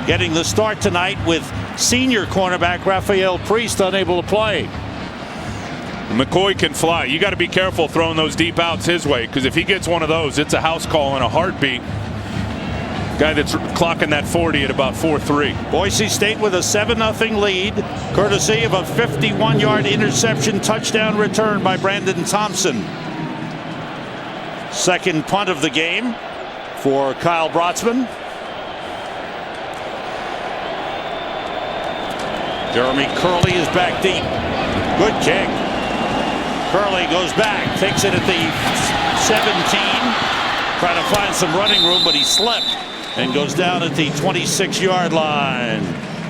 getting the start tonight with senior cornerback Rafael Priest unable to play. McCoy can fly. You got to be careful throwing those deep outs his way, because if he gets one of those, it's a house call in a heartbeat. Guy that's clocking that 40 at about 4.3. Boise State with a 7-0 lead, courtesy of a 51-yard interception touchdown return by Brandon Thompson. Second punt of the game for Kyle Brotzman. Jeremy Curley is back deep. Good kick. Curley goes back, takes it at the 17. Trying to find some running room, but he slipped and goes down at the 26-yard line.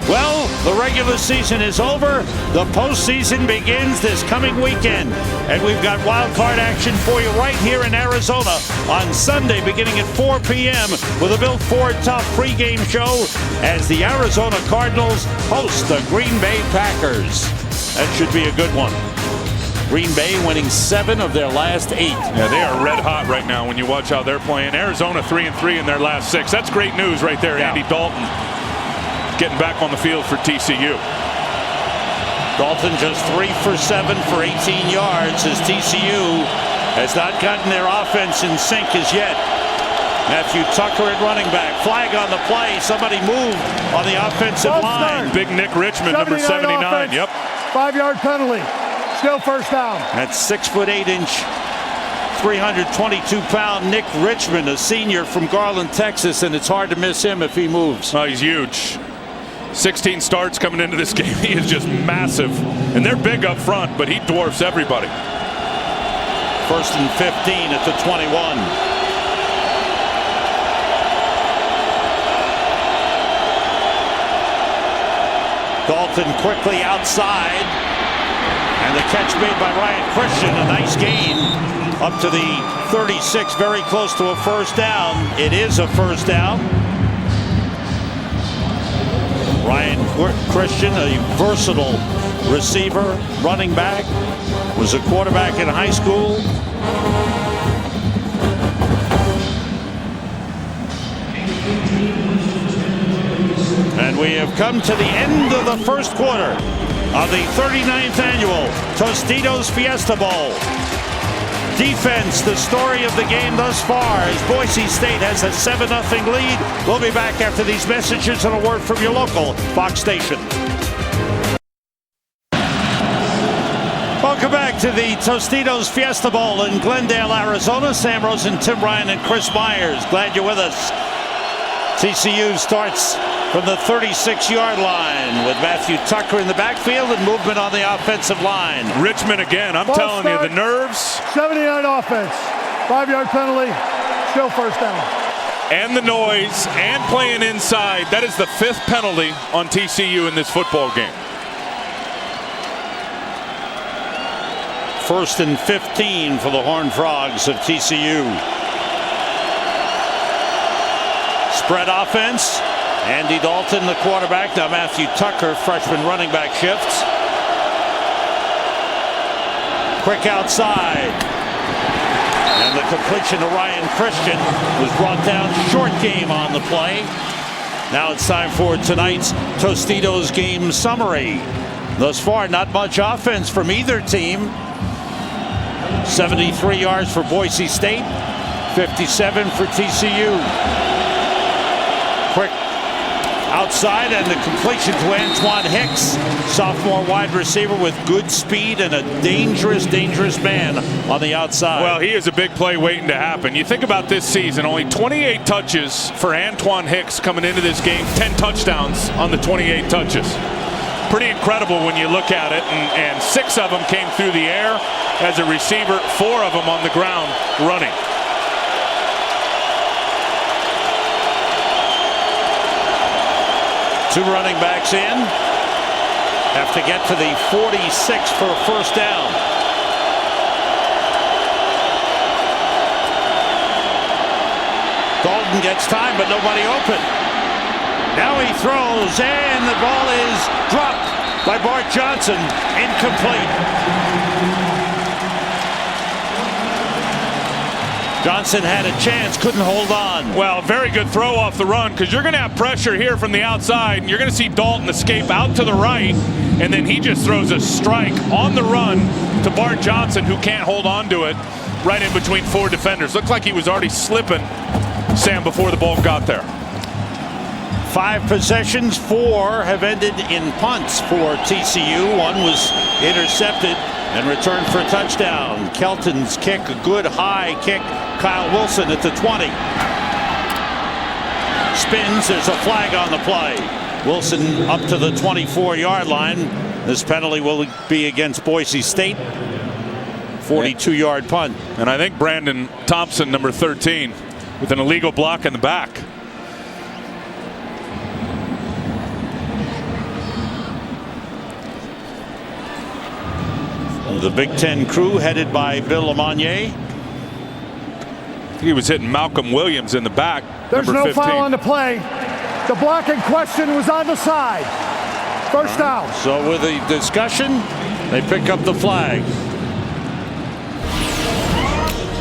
Well, the regular season is over. The postseason begins this coming weekend. And we've got wild card action for you right here in Arizona on Sunday beginning at 4 p.m. with a Bill Ford Tough pregame show as the Arizona Cardinals host the Green Bay Packers. That should be a good one. Green Bay winning 7 of their last 8. Yeah, they are red hot right now when you watch how they're playing. Arizona 3-3 in their last 6. That's great news right there. Yeah. Andy Dalton getting back on the field for TCU. Dalton just 3 for 7 for 18 yards as TCU has not gotten their offense in sync as yet. Matthew Tucker at running back. Flag on the play. Somebody moved on the offensive line. Big Nick Richmond, number 79. Offense. Yep. 5-yard penalty. Still first down. That's 6'8", 322-pound Nick Richmond, a senior from Garland, Texas, and it's hard to miss him if he moves. Oh, he's huge. 16 starts coming into this game. He is just massive. And they're big up front, but he dwarfs everybody. 1st and 15 at the 21. Dalton quickly outside. And the catch made by Ryan Christian, a nice gain up to the 36, very close to a first down. It is a first down. Ryan Christian, a versatile receiver, running back, was a quarterback in high school. And we have come to the end of the first quarter of the 39th annual Tostitos Fiesta Bowl. Defense, the story of the game thus far, as Boise State has a 7-0 lead. We'll be back after these messages and a word from your local Fox station. Welcome back to the Tostitos Fiesta Bowl in Glendale, Arizona. Sam Rosen, Tim Ryan, and Chris Myers. Glad you're with us. TCU starts from the 36-yard line with Matthew Tucker in the backfield and movement on the offensive line. Richmond again. I'm telling you, the nerves. 70-yard offense. 5-yard penalty. Still first down. And the noise and playing inside. That is the 5th penalty on TCU in this football game. 1st and 15 for the Horned Frogs of TCU. Spread offense. Andy Dalton, the quarterback. Now Matthew Tucker, freshman running back, shifts. Quick outside. And the completion to Ryan Christian was brought down. Short game on the play. Now it's time for tonight's Tostitos game summary. Thus far, not much offense from either team. 73 yards for Boise State, 57 for TCU. Quick outside and the completion to Antoine Hicks, sophomore wide receiver with good speed and a dangerous man on the outside. Well, he is a big play waiting to happen. You think about this season, only 28 touches for Antoine Hicks coming into this game, 10 touchdowns on the 28 touches. Pretty incredible when you look at it, and 6 of them came through the air as a receiver, 4 of them on the ground running. Two running backs in. Have to get to the 46 for a first down. Dalton gets time, but nobody open. Now he throws, and the ball is dropped by Bart Johnson. Incomplete. Johnson had a chance, couldn't hold on. Well, very good throw off the run, because you're going to have pressure here from the outside, and you're going to see Dalton escape out to the right, and then he just throws a strike on the run to Bart Johnson, who can't hold on to it, right in between 4 defenders. Looked like he was already slipping, Sam, before the ball got there. 5 possessions, 4 have ended in punts for TCU. 1 was intercepted and returned for a touchdown. Kelton's kick, a good high kick. Kyle Wilson at the 20. Spins, there's a flag on the play. Wilson up to the 24-yard line. This penalty will be against Boise State. 42-yard punt. And I think Brandon Thompson, number 13, with an illegal block in the back. The Big Ten crew headed by Bill Lamagnier. He was hitting Malcolm Williams in the back. There's number no 15. foul on the play. The block in question was on the side. First down. So with the discussion, they pick up the flag.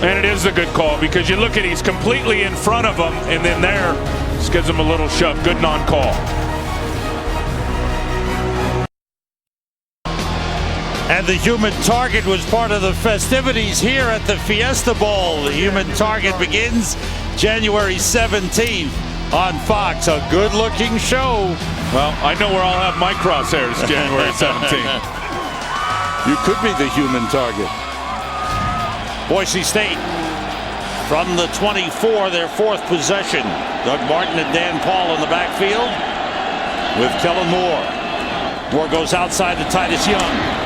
And it is a good call, because you look at, he's completely in front of him, and then there just gives him a little shove. Good non-call. And the human target was part of the festivities here at the Fiesta Bowl. The human target begins January 17th on Fox. A good-looking show. Well, I know where I'll have my crosshairs January 17th. You could be the human target. Boise State from the 24, their 4th possession. Doug Martin and Dan Paul in the backfield with Kellen Moore. Moore goes outside to Titus Young.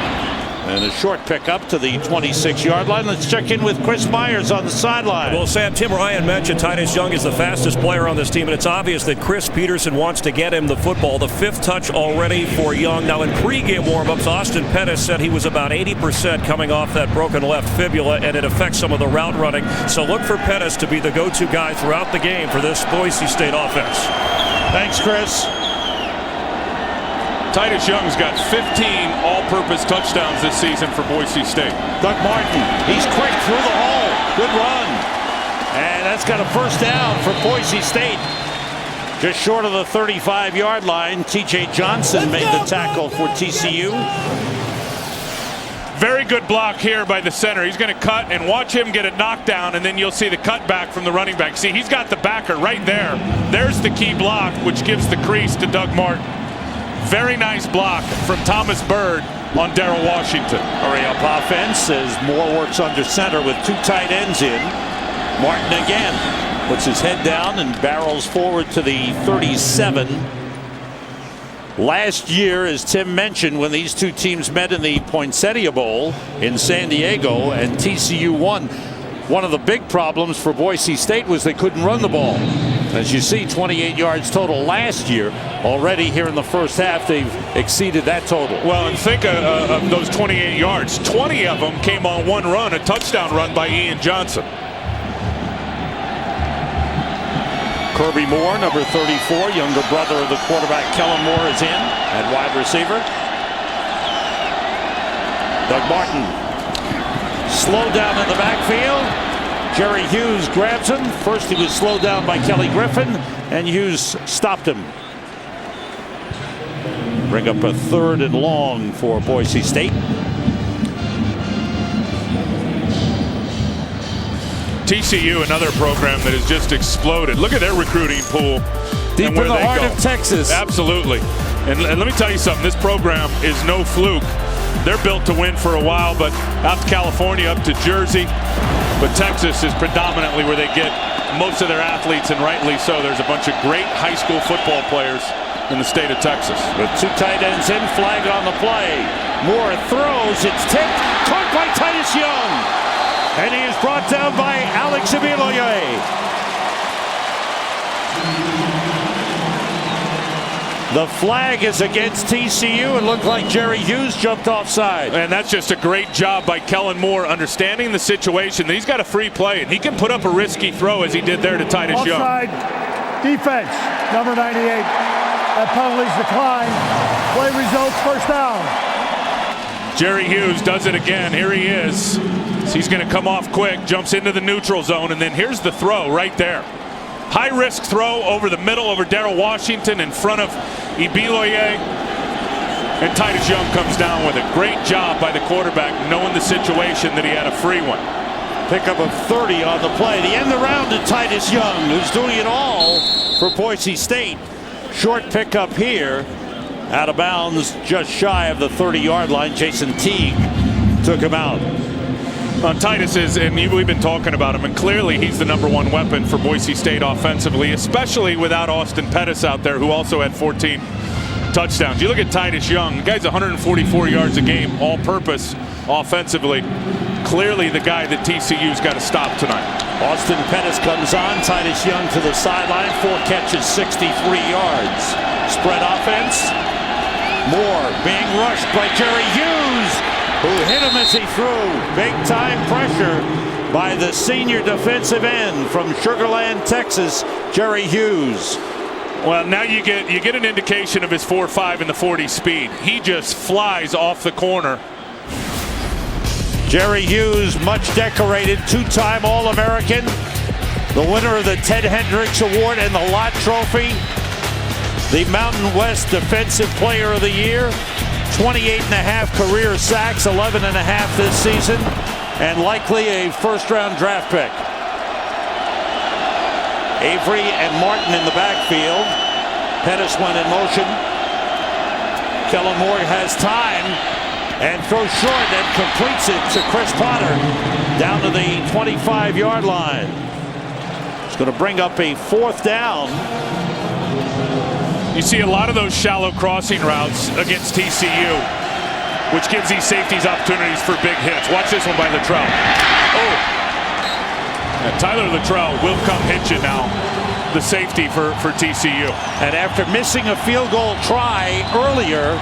And a short pickup to the 26-yard line. Let's check in with Chris Myers on the sideline. Well, Sam, Tim Ryan mentioned Titus Young is the fastest player on this team, and it's obvious that Chris Peterson wants to get him the football. The 5th touch already for Young. Now, in pregame warmups, Austin Pettis said he was about 80% coming off that broken left fibula, and it affects some of the route running. So look for Pettis to be the go-to guy throughout the game for this Boise State offense. Thanks, Chris. Titus Young's got 15 all-purpose touchdowns this season for Boise State. Doug Martin, he's quick through the hole. Good run. And that's got a first down for Boise State. Just short of the 35-yard line. TJ Johnson made the tackle for TCU. Very good block here by the center. He's going to cut, and watch him get a knockdown, and then you'll see the cutback from the running back. See, he's got the backer right there. There's the key block, which gives the crease to Doug Martin. Very nice block from Thomas Bird on Darrell Washington. Hurry up offense as Moore works under center with 2 tight ends in. Martin again puts his head down and barrels forward to the 37. Last year, as Tim mentioned, when these 2 teams met in the Poinsettia Bowl in San Diego and TCU won, one of the big problems for Boise State was they couldn't run the ball. As you see, 28 yards total last year. Already here in the first half, they've exceeded that total. Well, and think of those 28 yards. 20 of them came on one run, a touchdown run by Ian Johnson. Kirby Moore, number 34, younger brother of the quarterback Kellen Moore, is in at wide receiver. Doug Martin slowed down in the backfield. Jerry Hughes grabs him. First he was slowed down by Kelly Griffin, and Hughes stopped him. Bring up a 3rd and long for Boise State. TCU, another program that has just exploded. Look at their recruiting pool. Deep in the heart of Texas. Absolutely. And let me tell you something, this program is no fluke. They're built to win for a while, but out to California, up to Jersey. But Texas is predominantly where they get most of their athletes, and rightly so. There's a bunch of great high school football players in the state of Texas. With two tight ends in, flag on the play. Moore throws, it's tipped, caught by Titus Young. And he is brought down by Alex Abiloye. The flag is against TCU. It looked like Jerry Hughes jumped offside. And that's just a great job by Kellen Moore, understanding the situation. He's got a free play, and he can put up a risky throw as he did there to Titus Young. Offside defense, number 98. That penalty's declined. Play results, first down. Jerry Hughes does it again. Here he is. So he's going to come off quick, jumps into the neutral zone, and then here's the throw right there. High risk throw over the middle over Darrell Washington in front of Abiloye. And Titus Young comes down with it. Great job by the quarterback, knowing the situation that he had a free one. Pickup of 30 on the play. The end around to Titus Young, who's doing it all for Boise State. Short pickup here. Out of bounds, just shy of the 30-yard line. Jason Teague took him out. Titus is, and we've been talking about him, and clearly he's the #1 weapon for Boise State offensively, especially without Austin Pettis out there, who also had 14 touchdowns. You look at Titus Young, the guy's 144 yards a game, all-purpose offensively. Clearly the guy that TCU's got to stop tonight. Austin Pettis comes on, Titus Young to the sideline, 4 catches, 63 yards. Spread offense. Moore being rushed by Jerry Hughes, who hit him as he threw. Big time pressure by the senior defensive end from Sugar Land, Texas, Jerry Hughes. Well, now you get an indication of his 4.5 and the 40 speed. He just flies off the corner. Jerry Hughes, much decorated, 2-time All-American, the winner of the Ted Hendricks Award and the Lott Trophy, the Mountain West Defensive Player of the Year, 28.5 career sacks, 11.5 this season, and likely a first-round draft pick. Avery and Martin in the backfield. Pettis went in motion. Kellen Moore has time and throws short and completes it to Chris Potter down to the 25-yard line. It's going to bring up a 4th down. You see a lot of those shallow crossing routes against TCU, which gives these safeties opportunities for big hits. Watch this one by Luttrell. Oh! And Tyler Luttrell will come hit you now, the safety for TCU. And after missing a field goal try earlier,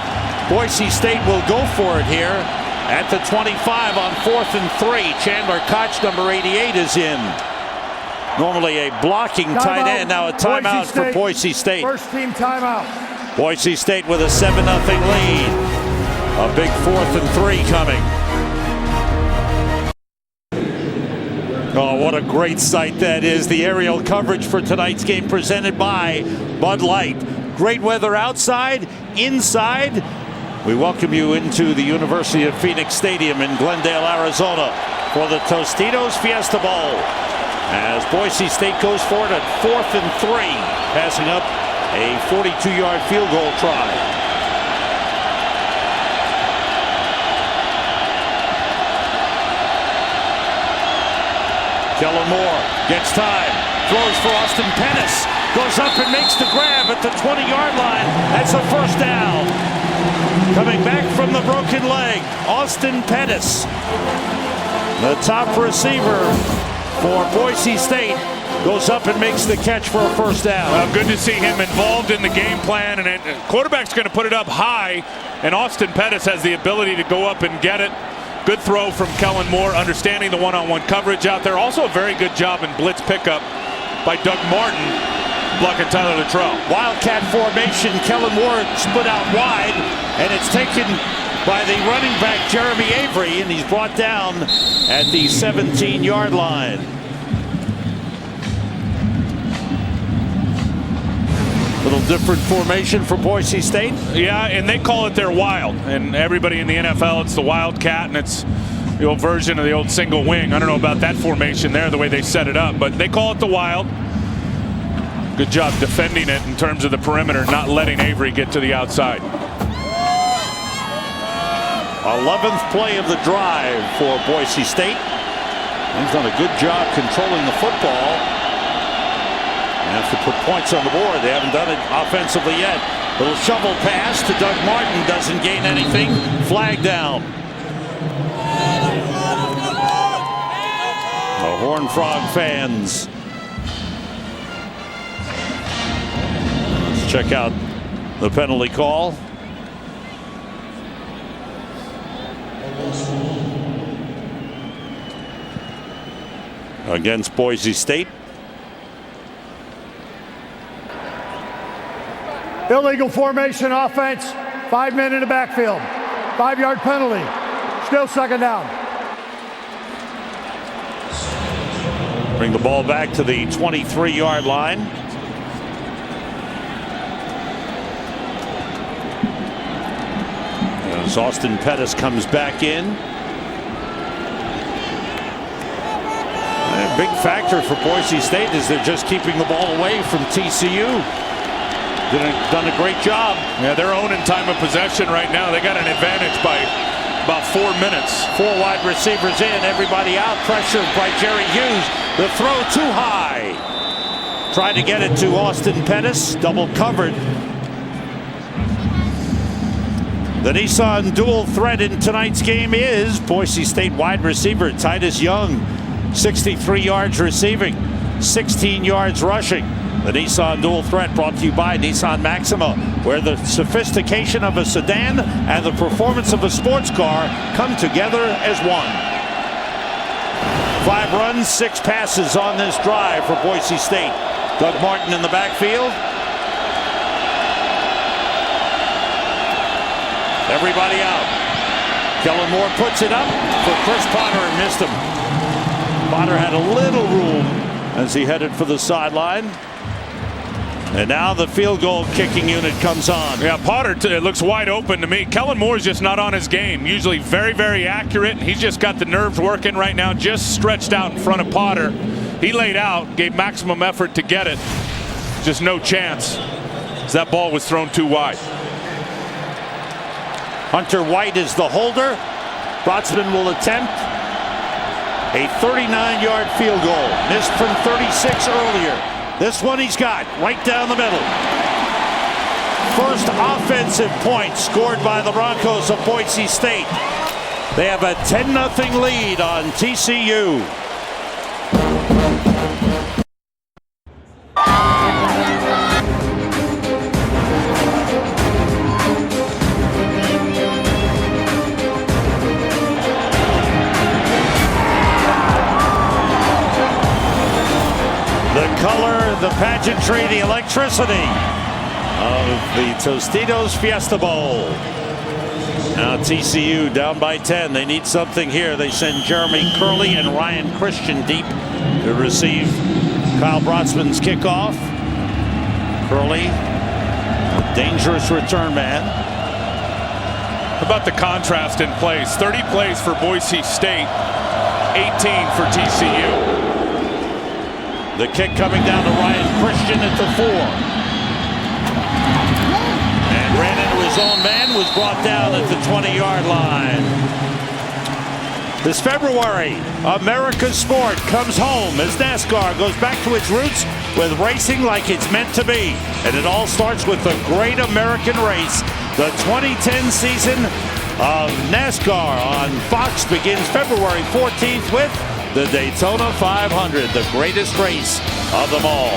Boise State will go for it here at the 25 on 4th and 3. Chandler Koch, number 88, is in. Normally a blocking tight end, now a timeout for Boise State. First team timeout. Boise State with a 7-0 lead. A big 4th and 3 coming. Oh, what a great sight that is. The aerial coverage for tonight's game presented by Bud Light. Great weather outside, inside. We welcome you into the University of Phoenix Stadium in Glendale, Arizona for the Tostitos Fiesta Bowl. As Boise State goes forward at 4th and 3, passing up a 42-yard field goal try. Kellen Moore gets time, throws for Austin Pettis, goes up and makes the grab at the 20-yard line. That's a first down. Coming back from the broken leg, Austin Pettis, the top receiver for Boise State, goes up and makes the catch for a first down. Well, good to see him involved in the game plan, and quarterback's going to put it up high, and Austin Pettis has the ability to go up and get it. Good throw from Kellen Moore, understanding the one-on-one coverage out there. Also a very good job in blitz pickup by Doug Martin, blocking Tyler Luttrell. Wildcat formation, Kellen Moore split out wide, and it's taken by the running back Jeremy Avery, and he's brought down at the 17-yard line. Little different formation for Boise State. Yeah, and they call it their wild, and everybody in the NFL, it's the Wildcat, and it's the old version of the old single wing. I don't know about that formation there, the way they set it up, but they call it the wild. Good job defending it in terms of the perimeter, not letting Avery get to the outside. 11th play of the drive for Boise State. He's done a good job controlling the football. They have to put points on the board. They haven't done it offensively yet. Little shovel pass to Doug Martin, doesn't gain anything. Flag down. The Horned Frog fans. Let's check out the penalty call. Against Boise State. Illegal formation offense. 5 men in the backfield. 5-yard penalty. Still second down. Bring the ball back to the 23-yard line. As Austin Pettis comes back in. A big factor for Boise State is they're just keeping the ball away from TCU. Done a great job. Yeah, they're owning time of possession right now. They got an advantage by about 4 minutes. 4 wide receivers in, everybody out. Pressured by Jerry Hughes. The throw too high. Tried to get it to Austin Pettis. Double covered. The Nissan dual threat in tonight's game is Boise State wide receiver Titus Young. 63 yards receiving, 16 yards rushing. The Nissan dual threat brought to you by Nissan Maxima, where the sophistication of a sedan and the performance of a sports car come together as one. 5 runs, 6 passes on this drive for Boise State. Doug Martin in the backfield. Everybody out. Kellen Moore puts it up for Chris Potter and missed him. Potter had a little room as he headed for the sideline. And now the field goal kicking unit comes on. Yeah, Potter it looks wide open to me. Kellen Moore's just not on his game. Usually very, very accurate. He's just got the nerves working right now, just stretched out in front of Potter. He laid out, gave maximum effort to get it. Just no chance, as that ball was thrown too wide. Hunter White is the holder. Brotzman will attempt a 39-yard field goal. Missed from 36 earlier. This one he's got right down the middle. First offensive point scored by the Broncos of Boise State. They have a 10-0 lead on TCU. The pageantry, the electricity of the Tostitos Fiesta Bowl. Now TCU down by 10. They need something here. They send Jeremy Curley and Ryan Christian deep to receive Kyle Brotzman's kickoff. Curley, a dangerous return man. How about the contrast in plays? 30 plays for Boise State, 18 for TCU. The kick coming down to Ryan Christian at the 4. And ran into his own man, was brought down at the 20-yard line. This February, America's sport comes home as NASCAR goes back to its roots with racing like it's meant to be. And it all starts with the Great American Race. The 2010 season of NASCAR on Fox begins February 14th with the Daytona 500, the greatest race of them all.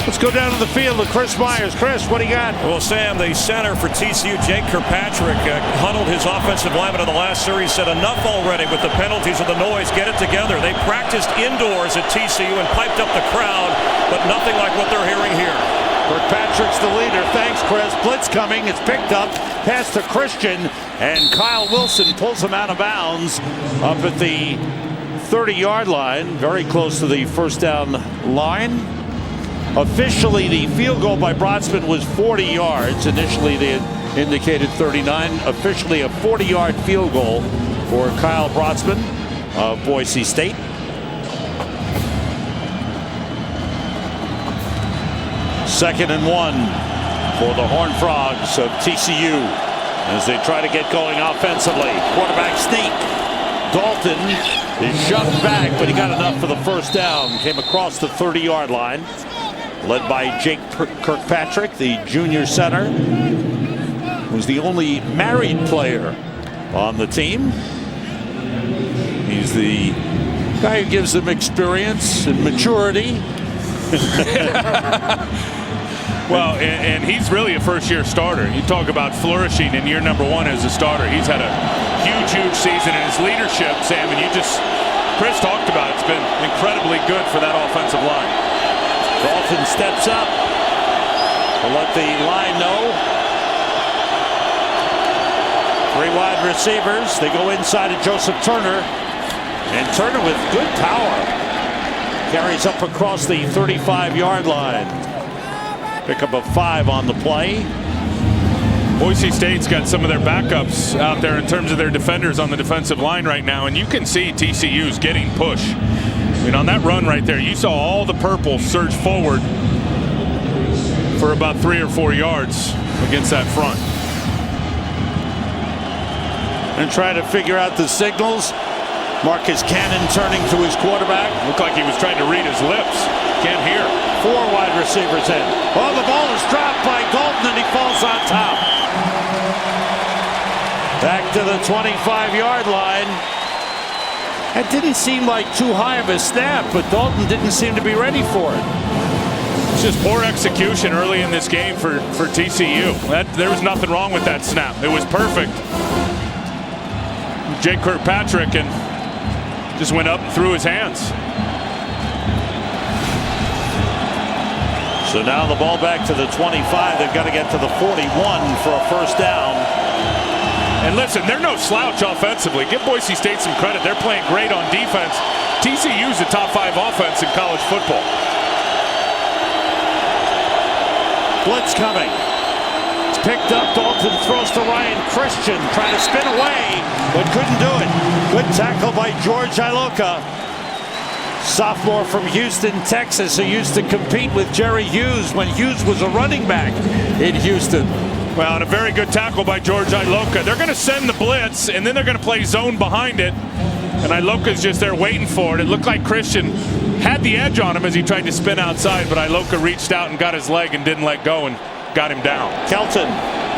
Let's go down to the field with Chris Myers. Chris, what do you got? Well, Sam, the center for TCU, Jake Kirkpatrick, huddled his offensive lineman in the last series, said enough already with the penalties and the noise, get it together. They practiced indoors at TCU and piped up the crowd, but nothing like what they're hearing here. Kirkpatrick's the leader. Thanks, Chris. Blitz coming. It's picked up. Pass to Christian. And Kyle Wilson pulls him out of bounds up at the 30-yard line. Very close to the first down line. Officially, the field goal by Brotzman was 40 yards. Initially, they had indicated 39. Officially, a 40-yard field goal for Kyle Brotzman of Boise State. Second and 1 for the Horned Frogs of TCU as they try to get going offensively. Quarterback sneak. Dalton is shoved back, but he got enough for the first down. Came across the 30-yard line. led by Jake Kirkpatrick, the junior center, who's the only married player on the team. He's the guy who gives them experience and maturity. Well, and he's really a first-year starter. You talk about flourishing in year number 1 as a starter. He's had a huge season in his leadership, Sam, and Chris talked about it. It's been incredibly good for that offensive line. Dalton steps up to let the line know. 3 wide receivers. They go inside of Joseph Turner. And Turner with good power. Carries up across the 35-yard line. Pickup of 5 on the play. Boise State's got some of their backups out there in terms of their defenders on the defensive line right now, and you can see TCU's getting push. I mean, on that run right there, you saw all the purple surge forward for about 3 or 4 yards against that front. And trying to figure out the signals. Marcus Cannon turning to his quarterback. Looked like he was trying to read his lips. Can't hear. 4 wide receivers in. Oh, the ball is dropped by Dalton and he falls on top. Back to the 25-yard line. That didn't seem like too high of a snap, but Dalton didn't seem to be ready for it. It's just poor execution early in this game for TCU. There was nothing wrong with that snap. It was perfect. Jake Kirkpatrick and just went up and threw his hands. So now the ball back to the 25. They've got to get to the 41 for a first down. And listen, they're no slouch offensively. Give Boise State some credit. They're playing great on defense. TCU's a top 5 offense in college football. Blitz coming. It's picked up. Dalton throws to Ryan Christian. Trying to spin away, but couldn't do it. Good tackle by George Iloka. Sophomore from Houston, Texas, who used to compete with Jerry Hughes when Hughes was a running back in Houston. Well, and a very good tackle by George Iloka. They're going to send the blitz, and then they're going to play zone behind it. And Iloka's just there waiting for it. It looked like Christian had the edge on him as he tried to spin outside, but Iloka reached out and got his leg and didn't let go and got him down. Kelton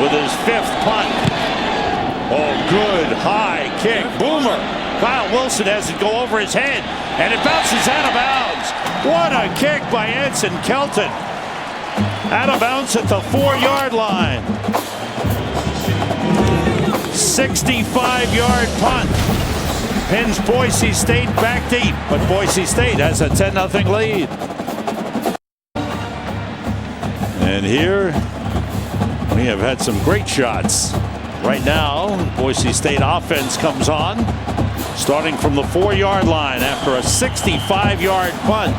with his 5th punt. Oh, good high kick. Boomer. Kyle Wilson has it go over his head, and it bounces out of bounds. What a kick by Edson Kelton. Out of bounds at the 4-yard line. 65-yard punt. Pins Boise State back deep, but Boise State has a 10-0 lead. And here we have had some great shots. Right now, Boise State offense comes on, starting from the 4-yard line after a 65-yard punt.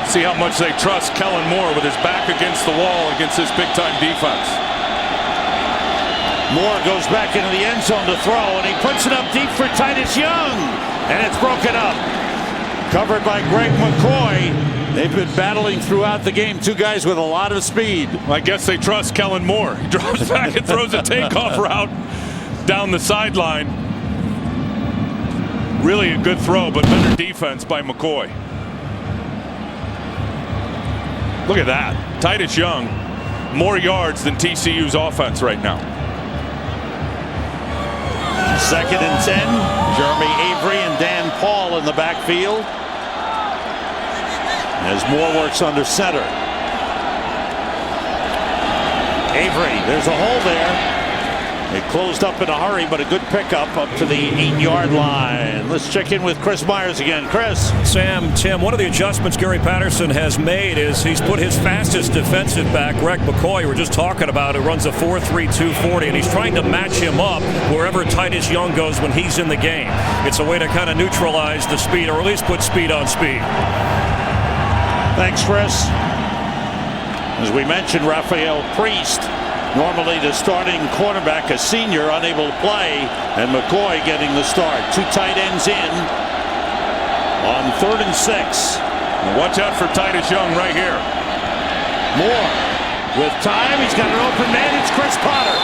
See how much they trust Kellen Moore with his back against the wall against this big-time defense. Moore goes back into the end zone to throw, and he puts it up deep for Titus Young, and it's broken up. Covered by Greg McCoy. They've been battling throughout the game. 2 guys with a lot of speed. I guess they trust Kellen Moore. He drops back and throws a takeoff route down the sideline. Really a good throw, but better defense by McCoy. Look at that. Titus Young, more yards than TCU's offense right now. 2nd and 10. Jeremy Avery and Dan Paul in the backfield. As Moore works under center. Avery, there's a hole there. It closed up in a hurry, but a good pickup up to the 8-yard line. Let's check in with Chris Myers again. Chris. Sam, Tim, one of the adjustments Gary Patterson has made is he's put his fastest defensive back, Greg McCoy, we're just talking about, who runs a 4.3 240, and he's trying to match him up wherever Titus Young goes when he's in the game. It's a way to kind of neutralize the speed, or at least put speed on speed. Thanks, Chris. As we mentioned, Rafael Priest, normally the starting quarterback, a senior, unable to play, and McCoy getting the start. 2 tight ends in on 3rd and 6. Watch out for Titus Young right here. Moore with time. He's got an open man. It's Chris Potter.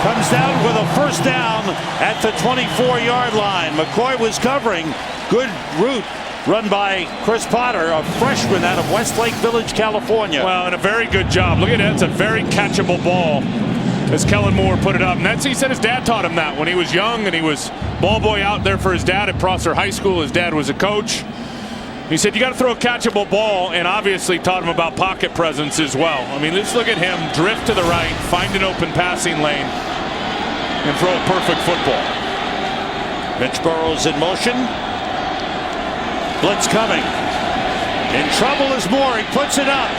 Comes down with a first down at the 24-yard line. McCoy was covering. Good route run by Chris Potter, a freshman out of Westlake Village, California. Well, and a very good job. Look at that. It's a very catchable ball as Kellen Moore put it up. And he said his dad taught him that when he was young, and he was ball boy out there for his dad at Prosser High School. His dad was a coach. He said you got to throw a catchable ball, and obviously taught him about pocket presence as well. I mean, let's look at him drift to the right, find an open passing lane, and throw a perfect football. Mitch Burrows in motion. Blitz coming. In trouble is Moore. He puts it up.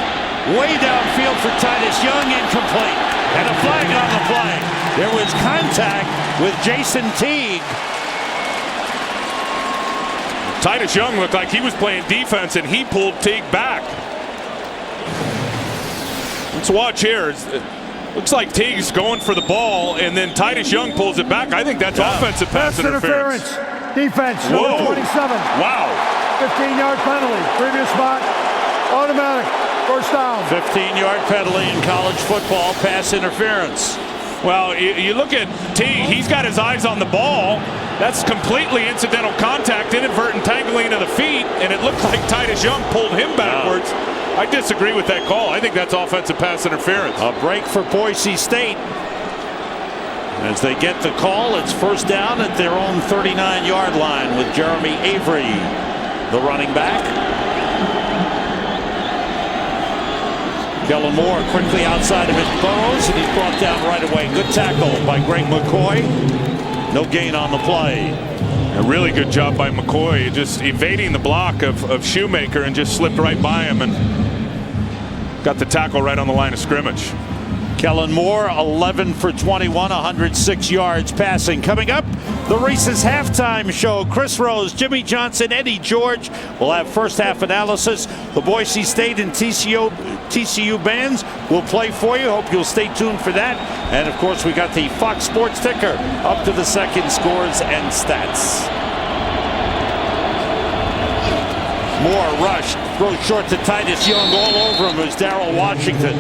Way downfield for Titus Young, incomplete. And a flag on the play. There was contact with Jason Teague. Titus Young looked like he was playing defense, and he pulled Teague back. Let's watch here. It looks like Teague's going for the ball, and then Titus Young pulls it back. I think that's offensive pass interference. Defense, number 27. Wow. 15-yard penalty. Previous spot, automatic. First down. 15-yard penalty in college football, pass interference. Well, you look at Teague, he's got his eyes on the ball. That's completely incidental contact, inadvertent tangling of the feet, and it looked like Titus Young pulled him backwards. Wow. I disagree with that call. I think that's offensive pass interference. A break for Boise State. As they get the call, it's first down at their own 39-yard line with Jeremy Avery, the running back. Kellen Moore quickly outside of his Burrows, and he's brought down right away. Good tackle by Greg McCoy. No gain on the play. A really good job by McCoy, just evading the block of Shoemaker and just slipped right by him and got the tackle right on the line of scrimmage. Kellen Moore, 11 for 21, 106 yards passing. Coming up, the Reese's halftime show. Chris Rose, Jimmy Johnson, Eddie George will have first half analysis. The Boise State and TCU bands will play for you. Hope you'll stay tuned for that. And of course, we got the Fox Sports ticker up to the second, scores and stats. Moore rushed, throws short to Titus Young. All over him is Darrell Washington.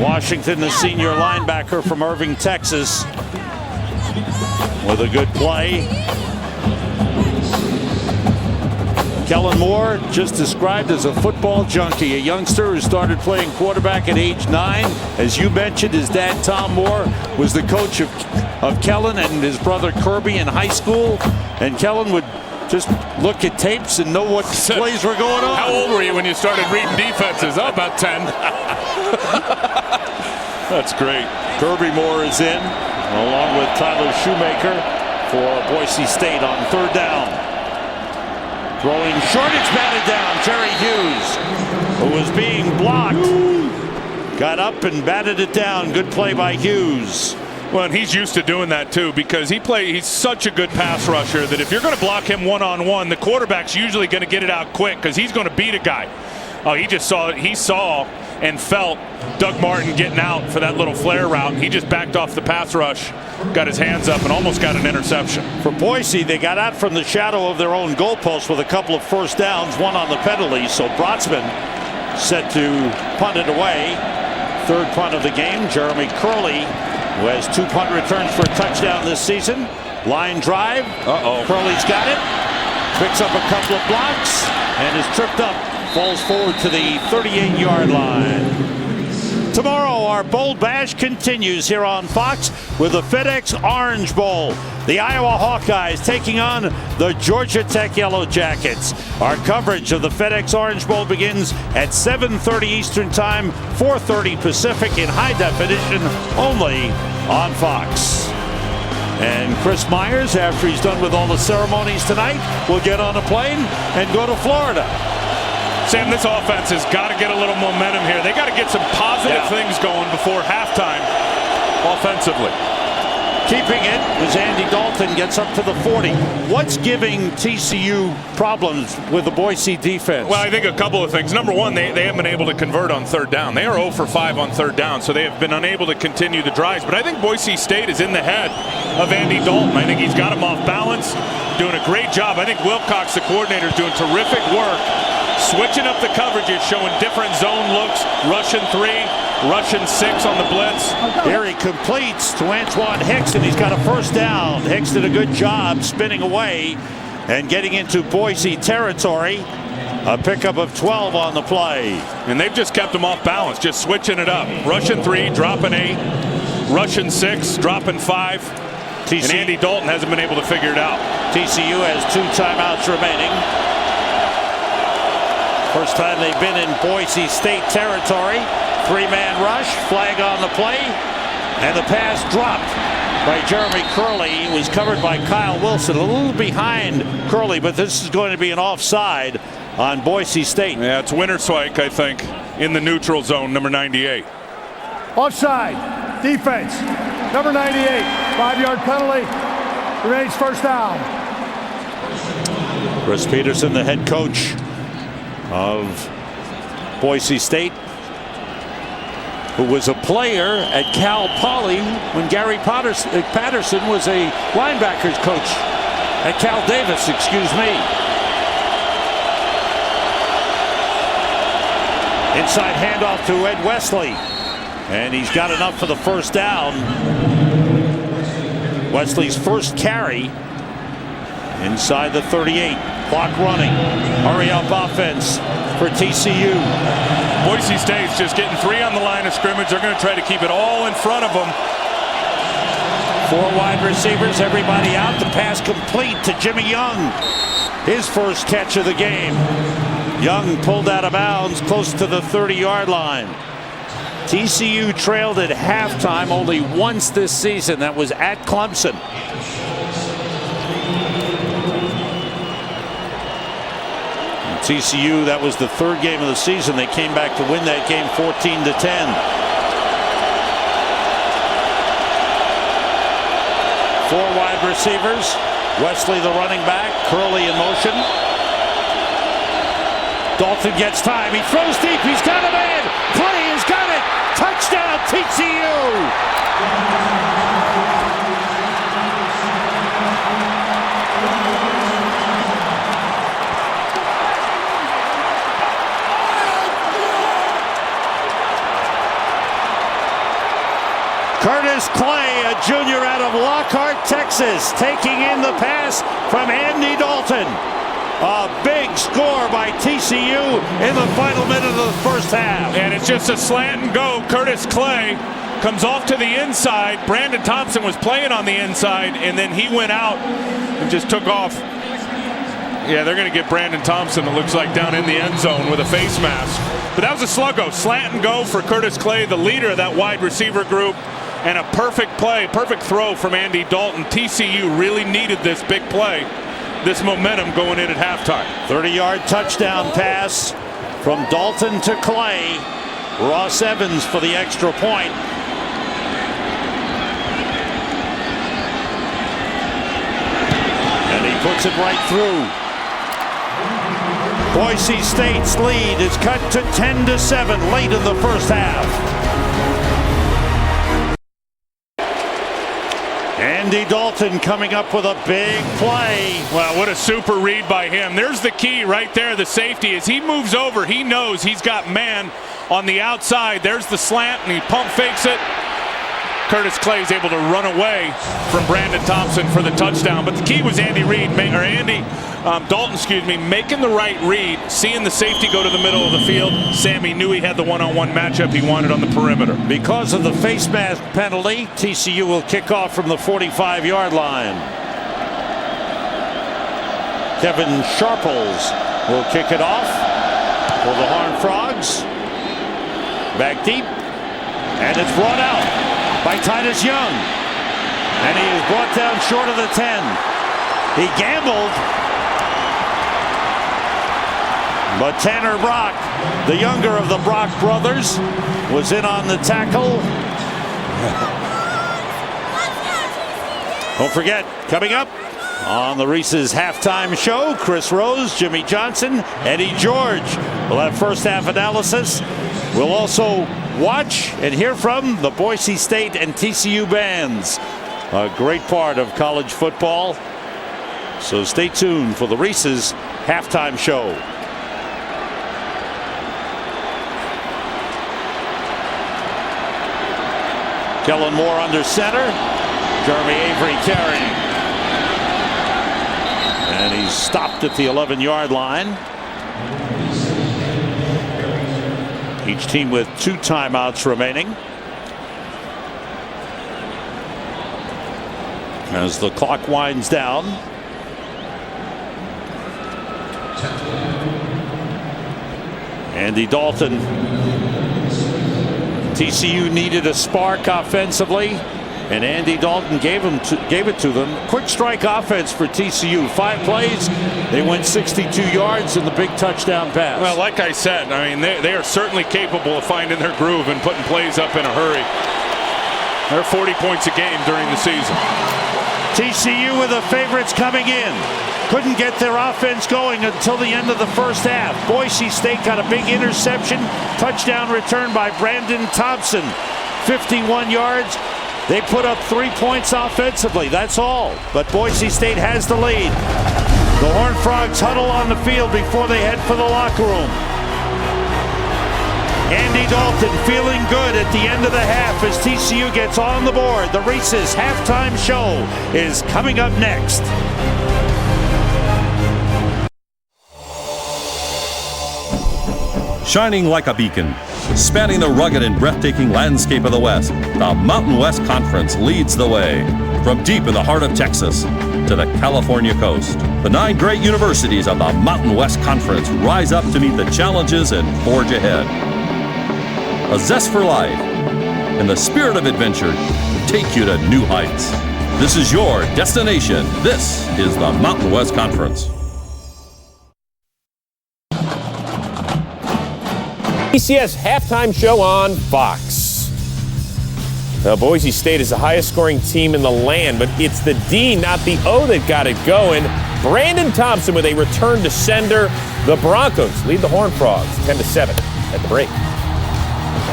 Washington, the senior linebacker from Irving, Texas, with a good play. Kellen Moore, just described as a football junkie, a youngster who started playing quarterback at age 9. As you mentioned, his dad, Tom Moore, was the coach of Kellen and his brother Kirby in high school. And Kellen would just look at tapes and know what plays were going on. How old were you when you started reading defenses? Oh, about 10. That's great. Kirby Moore is in, along with Tyler Shoemaker for Boise State on third down. Throwing short, it's batted down. Jerry Hughes, who was being blocked, got up and batted it down. Good play by Hughes. Well, and he's used to doing that too, because he's such a good pass rusher that if you're going to block him one-on-one, the quarterback's usually going to get it out quick because he's going to beat a guy. Oh, he saw and felt Doug Martin getting out for that little flare route. He just backed off the pass rush, got his hands up, and almost got an interception. For Boise, they got out from the shadow of their own goalpost with a couple of first downs, one on the penalty. So Brotzman set to punt it away. Third punt of the game, Jeremy Curley, who has 2 punt returns for a touchdown this season. Line drive. Curley's got it. Picks up a couple of blocks and is tripped up. Falls forward to the 38-yard line. Tomorrow, our Bowl Bash continues here on Fox with the FedEx Orange Bowl. The Iowa Hawkeyes taking on the Georgia Tech Yellow Jackets. Our coverage of the FedEx Orange Bowl begins at 7:30 Eastern Time, 4:30 Pacific in high definition, only on Fox. And Chris Myers, after he's done with all the ceremonies tonight, will get on a plane and go to Florida. Sam, this offense has got to get a little momentum here. They got to get some positive things going before halftime offensively. Keeping it as Andy Dalton gets up to the 40. What's giving TCU problems with the Boise defense? Well, I think a couple of things. Number one, they haven't been able to convert on third down. They are 0 for 5 on third down, so they have been unable to continue the drives. But I think Boise State is in the head of Andy Dalton. I think he's got him off balance, doing a great job. I think Wilcox, the coordinator, is doing terrific work. Switching up the coverages, showing different zone looks, Russian 3, Russian 6 on the blitz. Here he completes to Antoine Hicks, and he's got a first down. Hicks did a good job spinning away and getting into Boise territory. A pickup of 12 on the play. And they've just kept them off balance, just switching it up. Rushing 3, dropping 8, rushing 6, dropping 5. And Andy Dalton hasn't been able to figure it out. TCU has 2 timeouts remaining. First time they've been in Boise State territory. 3-man rush, flag on the play, and the pass dropped by Jeremy Curley. He was covered by Kyle Wilson, a little behind Curley, but this is going to be an offside on Boise State. Yeah, it's Winterswijk, I think, in the neutral zone, number 98. Offside. Defense. Number 98. 5-yard penalty. Remains first down. Chris Peterson, the head coach of Boise State, who was a player at Cal Poly when Gary Patterson was a linebackers coach at Cal Davis, excuse me. Inside handoff to Ed Wesley, and he's got enough for the first down. Wesley's first carry inside the 38. Clock running. Hurry up offense for TCU. Boise State's just getting 3 on the line of scrimmage. They're going to try to keep it all in front of them. 4 wide receivers, everybody out. The pass complete to Jimmy Young. His first catch of the game. Young pulled out of bounds close to the 30-yard line. TCU trailed at halftime only once this season. That was at Clemson. And TCU, that was the 3rd game of the season. They came back to win that game 14-10. 4 wide receivers. Wesley, the running back. Curley in motion. Dalton gets time. He throws deep. He's got a man. Clay has got it. Touchdown, TCU. Curtis Clay, a junior out of Lockhart, Texas, taking in the pass from Andy Dalton. A big score by TCU in the final minute of the first half. And it's just a slant and go. Curtis Clay comes off to the inside. Brandon Thompson was playing on the inside, and then he went out and just took off. Yeah, they're going to get Brandon Thompson, it looks like, down in the end zone with a face mask. But that was a sluggo. Slant and go for Curtis Clay, the leader of that wide receiver group. And a perfect play, perfect throw from Andy Dalton. TCU really needed this big play. This momentum going in at halftime. 30-yard touchdown pass from Dalton to Clay. Ross Evans for the extra point. And he puts it right through. Boise State's lead is cut to 10-7 late in the first half. Andy Dalton coming up with a big play. Wow, what a super read by him. There's the key right there, the safety. As he moves over, he knows he's got man on the outside. There's the slant, and he pump fakes it. Curtis Clay is able to run away from Brandon Thompson for the touchdown. But the key was Andy Dalton, making the right read, seeing the safety go to the middle of the field. Sammy knew he had the one-on-one matchup he wanted on the perimeter. Because of the face mask penalty, TCU will kick off from the 45-yard line. Kevin Sharples will kick it off for the Horned Frogs. Back deep, and it's brought out by Titus Young. And he is brought down short of the 10. He gambled. But Tanner Brock, the younger of the Brock brothers, was in on the tackle. Don't forget, coming up on the Reese's halftime show, Chris Rose, Jimmy Johnson, Eddie George will have first half analysis. We'll also watch and hear from the Boise State and TCU bands. A great part of college football. So stay tuned for the Reese's halftime show. Kellen Moore under center. Jeremy Avery carrying. And He's stopped at the 11-yard line. Each team with 2 timeouts remaining. As the clock winds down. Andy Dalton. TCU needed a spark offensively, and Andy Dalton gave it to them. Quick strike offense for TCU. 5 plays, they went 62 yards in the big touchdown pass. Well, like I said, I mean, they are certainly capable of finding their groove and putting plays up in a hurry. They're 40 points a game during the season. TCU with the favorites coming in. Couldn't get their offense going until the end of the first half. Boise State got a big interception. Touchdown return by Brandon Thompson. 51 yards. They put up 3 points offensively. That's all. But Boise State has the lead. The Horned Frogs huddle on the field before they head for the locker room. Andy Dalton feeling good at the end of the half as TCU gets on the board. The Reese's halftime show is coming up next. Shining like a beacon, spanning the rugged and breathtaking landscape of the West, the Mountain West Conference leads the way. From deep in the heart of Texas to the California coast, the 9 great universities of the Mountain West Conference rise up to meet the challenges and forge ahead. A zest for life and the spirit of adventure to take you to new heights. This is your destination. This is the Mountain West Conference. BCS halftime show on Fox. Now, Boise State is the highest scoring team in the land, but it's the D, not the O, that got it going. Brandon Thompson with a return to sender. The Broncos lead the Horned Frogs 10-7 at the break.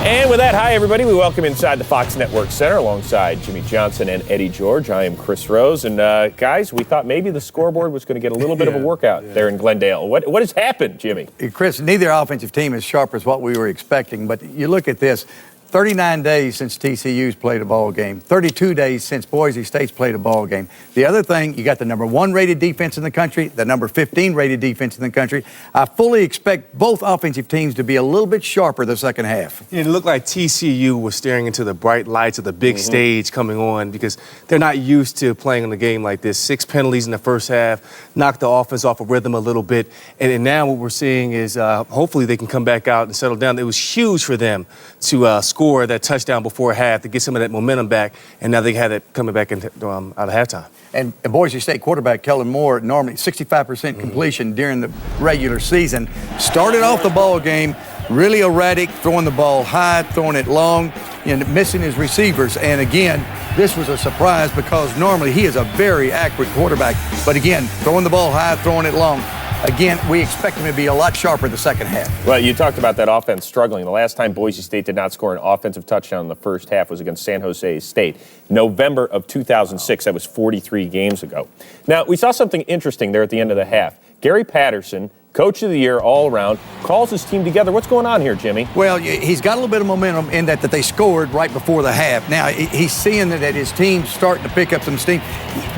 And with that, hi everybody. We welcome inside the Fox Network Center alongside Jimmy Johnson and Eddie George. I am Chris Rose. And guys, we thought maybe the scoreboard was going to get a little bit of a workout there in Glendale. What has happened, Jimmy? Chris, neither offensive team is sharp as what we were expecting. But you look at this. 39 days since TCU's played a ball game. 32 days since Boise State's played a ball game. The other thing, you got the number 1 rated defense in the country, the number 15 rated defense in the country. I fully expect both offensive teams to be a little bit sharper the second half. It looked like TCU was staring into the bright lights of the big stage coming on because they're not used to playing in a game like this. 6 penalties in the first half, knocked the offense off of rhythm a little bit. And now what we're seeing is hopefully they can come back out and settle down. It was huge for them to score that touchdown before half to get some of that momentum back, and now they had it coming back out of halftime. And Boise State quarterback Kellen Moore, normally 65% completion during the regular season, started off the ball game really erratic, throwing the ball high, throwing it long, and missing his receivers. And again, this was a surprise because normally he is a very accurate quarterback. But again, throwing the ball high, throwing it long. Again, we expect him to be a lot sharper the second half. Well, you talked about that offense struggling. The last time Boise State did not score an offensive touchdown in the first half was against San Jose State. November of 2006. That was 43 games ago. Now, we saw something interesting there at the end of the half. Gary Patterson, Coach of the Year all around, calls his team together. What's going on here, Jimmy? Well, he's got a little bit of momentum in that they scored right before the half. Now, he's seeing that his team's starting to pick up some steam.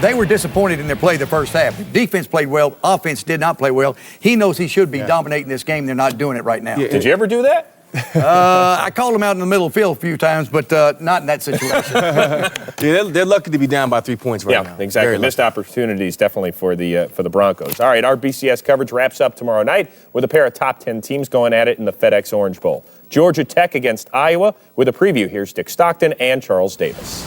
They were disappointed in their play the first half. Defense played well. Offense did not play well. He knows he should be dominating this game. They're not doing it right now. Did you ever do that? I called him out in the middle of the field a few times, but not in that situation. They're lucky to be down by 3 points right now. Yeah, exactly. Missed opportunities definitely for the Broncos. All right, our BCS coverage wraps up tomorrow night with a pair of top 10 teams going at it in the FedEx Orange Bowl. Georgia Tech against Iowa. With a preview, here's Dick Stockton and Charles Davis.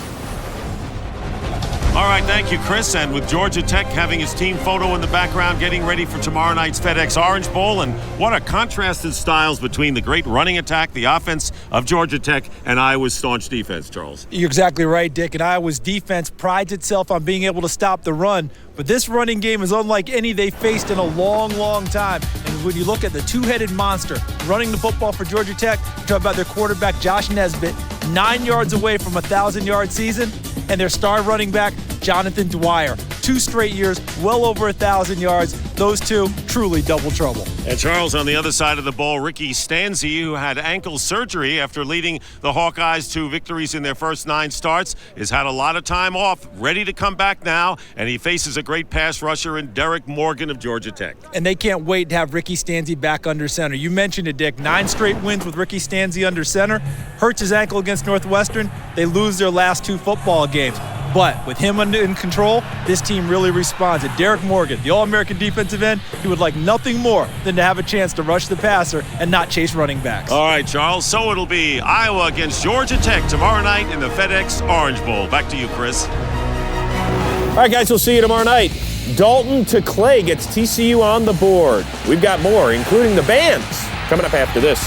All right, thank you, Chris. And with Georgia Tech having his team photo in the background, getting ready for tomorrow night's FedEx Orange Bowl, and what a contrasted styles between the great running attack, the offense of Georgia Tech, and Iowa's staunch defense, Charles. You're exactly right, Dick. And Iowa's defense prides itself on being able to stop the run. But this running game is unlike any they faced in a long, long time. And when you look at the two-headed monster running the football for Georgia Tech, you talk about their quarterback, Josh Nesbitt, 9 yards away from a 1,000-yard season, and their star running back, Jonathan Dwyer, 2 straight years, well over 1,000 yards. Those two, truly double trouble. And Charles, on the other side of the ball, Ricky Stanzi, who had ankle surgery after leading the Hawkeyes to victories in their first 9 starts, has had a lot of time off, ready to come back now, and he faces a great pass rusher in Derek Morgan of Georgia Tech. And they can't wait to have Ricky Stanzi back under center. You mentioned it, Dick. 9 straight wins with Ricky Stanzi under center. Hurts his ankle against Northwestern. They lose their last 2 football games. But with him in control, this team really responds. And Derek Morgan, the All-American defensive end, he would like nothing more than to have a chance to rush the passer and not chase running backs. All right, Charles. So it'll be Iowa against Georgia Tech tomorrow night in the FedEx Orange Bowl. Back to you, Chris. All right, guys, we'll see you tomorrow night. Dalton to Clay gets TCU on the board. We've got more, including the bands, coming up after this.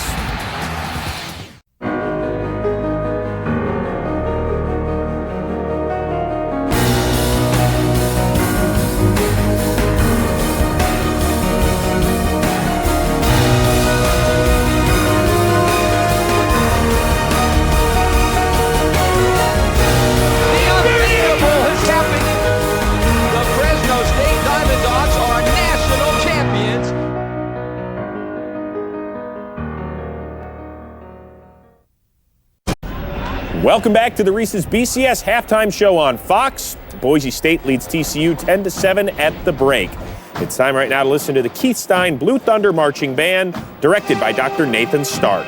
Welcome back to the Reese's BCS halftime show on Fox. Boise State leads TCU 10-7 at the break. It's time right now to listen to the Keith Stein Blue Thunder Marching Band, directed by Dr. Nathan Stark.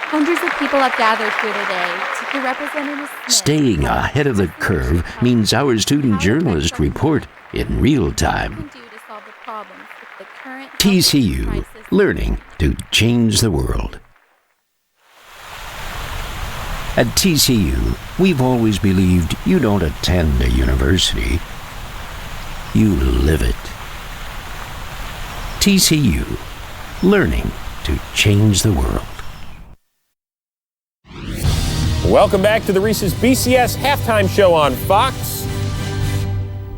Hundreds of people have gathered here today to hear Representative Smith. Staying ahead of the curve means our student journalists report in real time. TCU, learning to change the world. At TCU, we've always believed you don't attend a university, you live it. TCU, learning to change the world. Welcome back to the Reese's BCS halftime show on Fox.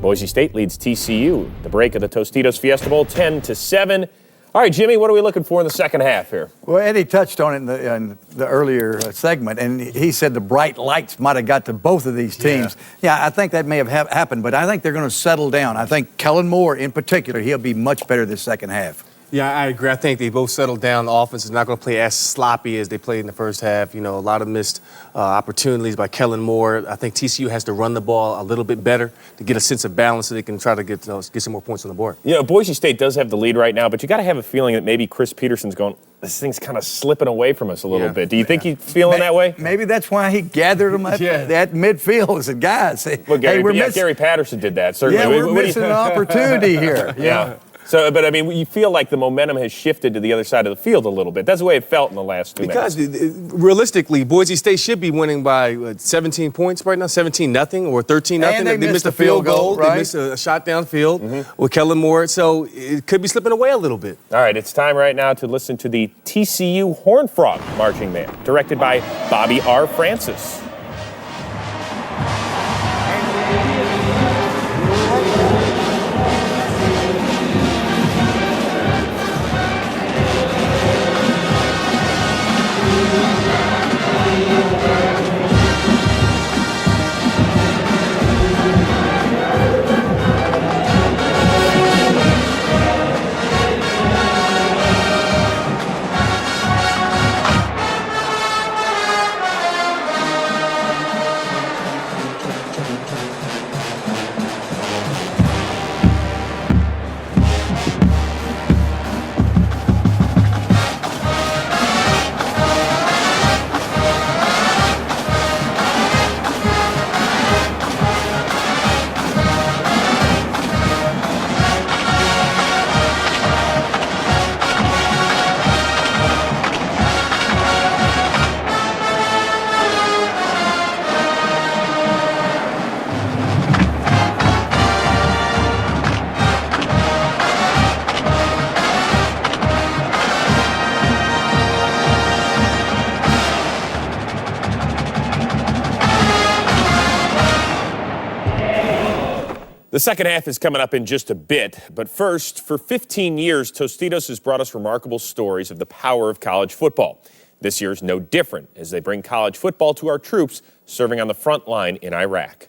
Boise State leads TCU. The break of the Tostitos Fiesta Bowl 10-7. All right, Jimmy, what are we looking for in the second half here? Well, Eddie touched on it in the earlier segment, and he said the bright lights might have got to both of these teams. Yeah, I think that may have happened, but I think they're going to settle down. I think Kellen Moore, in particular, he'll be much better this second half. Yeah, I agree. I think they both settled down. The offense is not going to play as sloppy as they played in the first half. You know, a lot of missed opportunities by Kellen Moore. I think TCU has to run the ball a little bit better to get a sense of balance so they can try to get some more points on the board. You know, Boise State does have the lead right now, but you got to have a feeling that maybe Chris Peterson's going, this thing's kind of slipping away from us a little bit. Do you think he's feeling that way? Maybe that's why he gathered them at midfield and said, guys, well, Gary Patterson did that, certainly. Yeah, we're missing an opportunity here. Yeah. So, but I mean, you feel like the momentum has shifted to the other side of the field a little bit. That's the way it felt in the last 2 minutes. Because realistically, Boise State should be winning by 17 points right now, 17-0 or 13-0. And they missed a field goal, right? They missed a shot downfield with Kellen Moore. So it could be slipping away a little bit. All right, it's time right now to listen to the TCU Horned Frog Marching Band, directed by Bobby R. Francis. The second half is coming up in just a bit, but first, for 15 years, Tostitos has brought us remarkable stories of the power of college football. This year's no different as they bring college football to our troops serving on the front line in Iraq.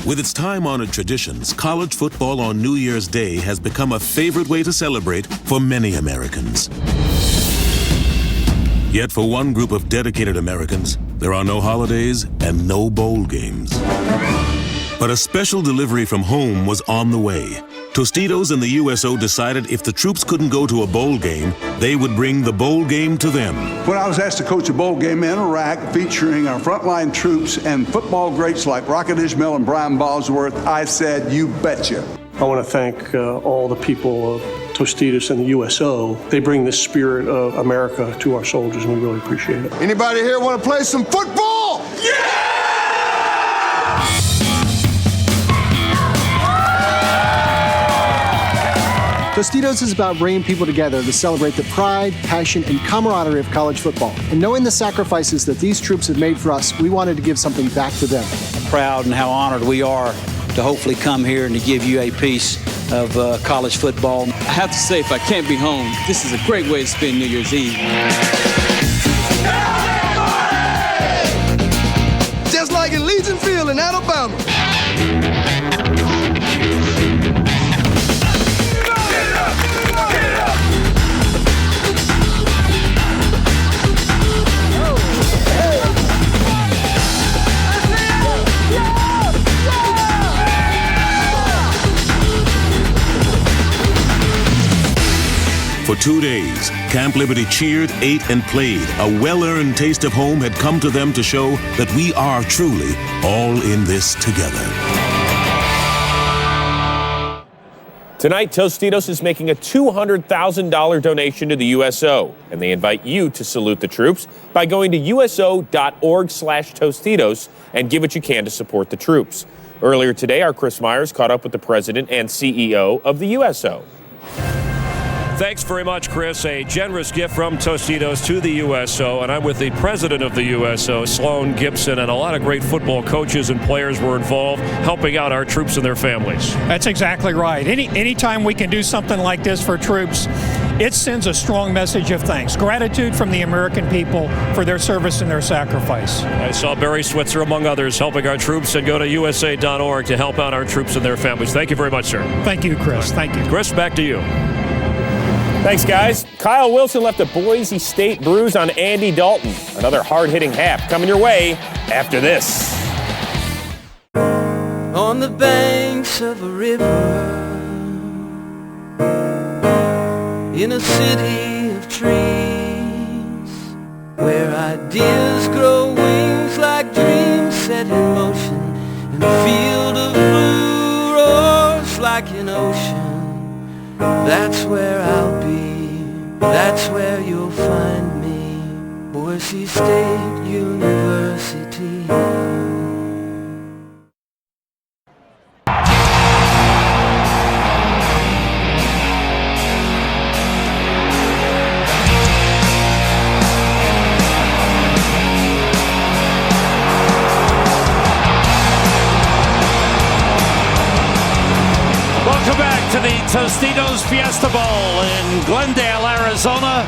With its time-honored traditions, college football on New Year's Day has become a favorite way to celebrate for many Americans. Yet for one group of dedicated Americans, there are no holidays and no bowl games. But a special delivery from home was on the way. Tostitos and the USO decided if the troops couldn't go to a bowl game, they would bring the bowl game to them. When I was asked to coach a bowl game in Iraq featuring our frontline troops and football greats like Rocket Ismail and Brian Bosworth, I said, you betcha. I want to thank all the people of Tostitos and the USO. They bring the spirit of America to our soldiers, and we really appreciate it. Anybody here want to play some football? Yeah! Tostitos is about bringing people together to celebrate the pride, passion, and camaraderie of college football. And knowing the sacrifices that these troops have made for us, we wanted to give something back to them. Proud and how honored we are to hopefully come here and to give you a piece of college football. I have to say, if I can't be home, this is a great way to spend New Year's Eve. Just like in Legion Field in Alabama. For 2 days, Camp Liberty cheered, ate, and played. A well-earned taste of home had come to them to show that we are truly all in this together. Tonight, Tostitos is making a $200,000 donation to the USO, and they invite you to salute the troops by going to uso.org/Tostitos and give what you can to support the troops. Earlier today, our Chris Myers caught up with the president and CEO of the USO. Thanks very much, Chris. A generous gift from Tostitos to the USO, and I'm with the president of the USO, Sloan Gibson, and a lot of great football coaches and players were involved helping out our troops and their families. That's exactly right. Anytime we can do something like this for troops, it sends a strong message of thanks, gratitude from the American people for their service and their sacrifice. I saw Barry Switzer, among others, helping our troops, and go to USA.org to help out our troops and their families. Thank you very much, sir. Thank you, Chris. Thank you. Chris, back to you. Thanks, guys. Kyle Wilson left a Boise State bruise on Andy Dalton. Another hard-hitting half coming your way after this. On the banks of a river, in a city of trees, where ideas grow wings like dreams set in motion, and a field of blue roars like an ocean. That's where I'll be, that's where you'll find me, Boise State University. Welcome back to the Tostitos Fiesta Bowl in Glendale, Arizona.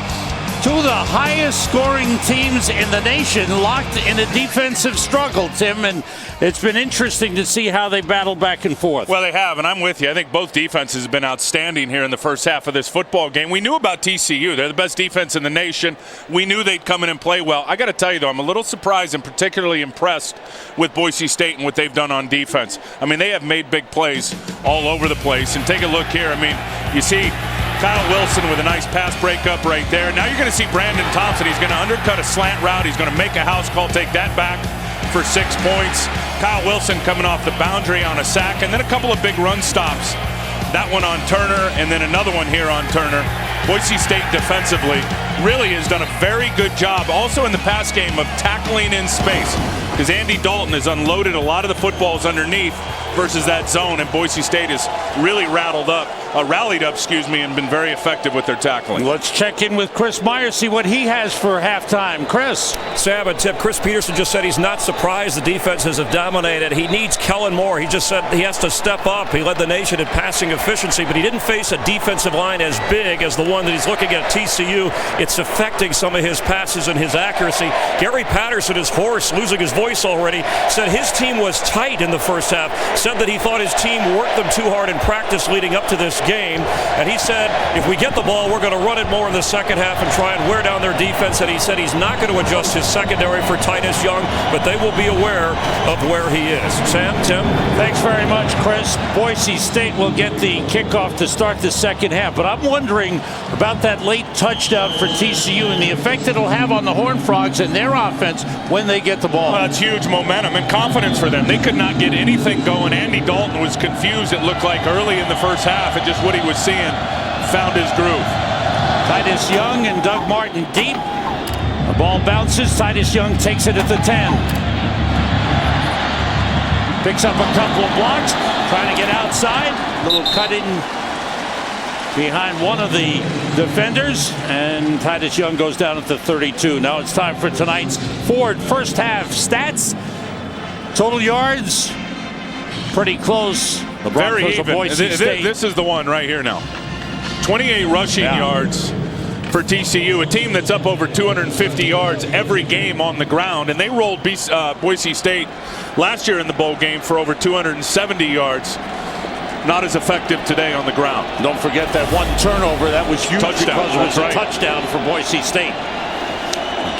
Two of the highest scoring teams in the nation locked in a defensive struggle, Tim, and it's been interesting to see how they battle back and forth. Well, they have, and I'm with you. I think both defenses have been outstanding here in the first half of this football game. We knew about TCU. They're the best defense in the nation. We knew they'd come in and play well. I got to tell you, though, I'm a little surprised and particularly impressed with Boise State and what they've done on defense. I mean, they have made big plays all over the place. And take a look here. I mean, you see Kyle Wilson with a nice pass breakup right there. Now you're going to see Brandon Thompson. He's going to undercut a slant route. He's going to make a house call, take that back for 6 points. Kyle Wilson coming off the boundary on a sack, and then a couple of big run stops. That one on Turner, and then another one here on Turner. Boise State defensively really has done a very good job also in the pass game of tackling in space, because Andy Dalton has unloaded a lot of the footballs underneath versus that zone, and Boise State has really rallied up, and been very effective with their tackling. Let's check in with Chris Myers, see what he has for halftime. Chris. Sam and Tip, Chris Peterson just said he's not surprised the defenses have dominated. He needs Kellen Moore. He just said he has to step up. He led the nation in passing efficiency, but he didn't face a defensive line as big as the one that he's looking at TCU. It's affecting some of his passes and his accuracy. Gary Patterson is hoarse, losing his voice already, said his team was tight in the first half, said that he thought his team worked them too hard in practice leading up to this game, and he said if we get the ball, we're going to run it more in the second half and try and wear down their defense, and he said he's not going to adjust his secondary for Titus Young, but they will be aware of where he is. Sam, Tim? Thanks very much, Chris. Boise State will get the kickoff to start the second half, but I'm wondering about that late touchdown for TCU and the effect it'll have on the Horned Frogs and their offense when they get the ball. Well, it's huge momentum and confidence for them. They could not get anything going. Andy Dalton was confused, it looked like, early in the first half, and just what he was seeing, found his groove. Titus Young and Doug Martin deep. The ball bounces. Titus Young takes it at the 10. Picks up a couple of blocks, trying to get outside. Little cut in behind one of the defenders, and Titus Young goes down at the 32. Now it's time for tonight's Ford first half stats. Total yards, pretty close. The Broncos Very of even. Boise State. This is the one right here now. 28 rushing yards for TCU, a team that's up over 250 yards every game on the ground, and they rolled Boise State last year in the bowl game for over 270 yards. Not as effective today on the ground. Don't forget that one turnover. That was huge Touchdown. because it was a touchdown for Boise State.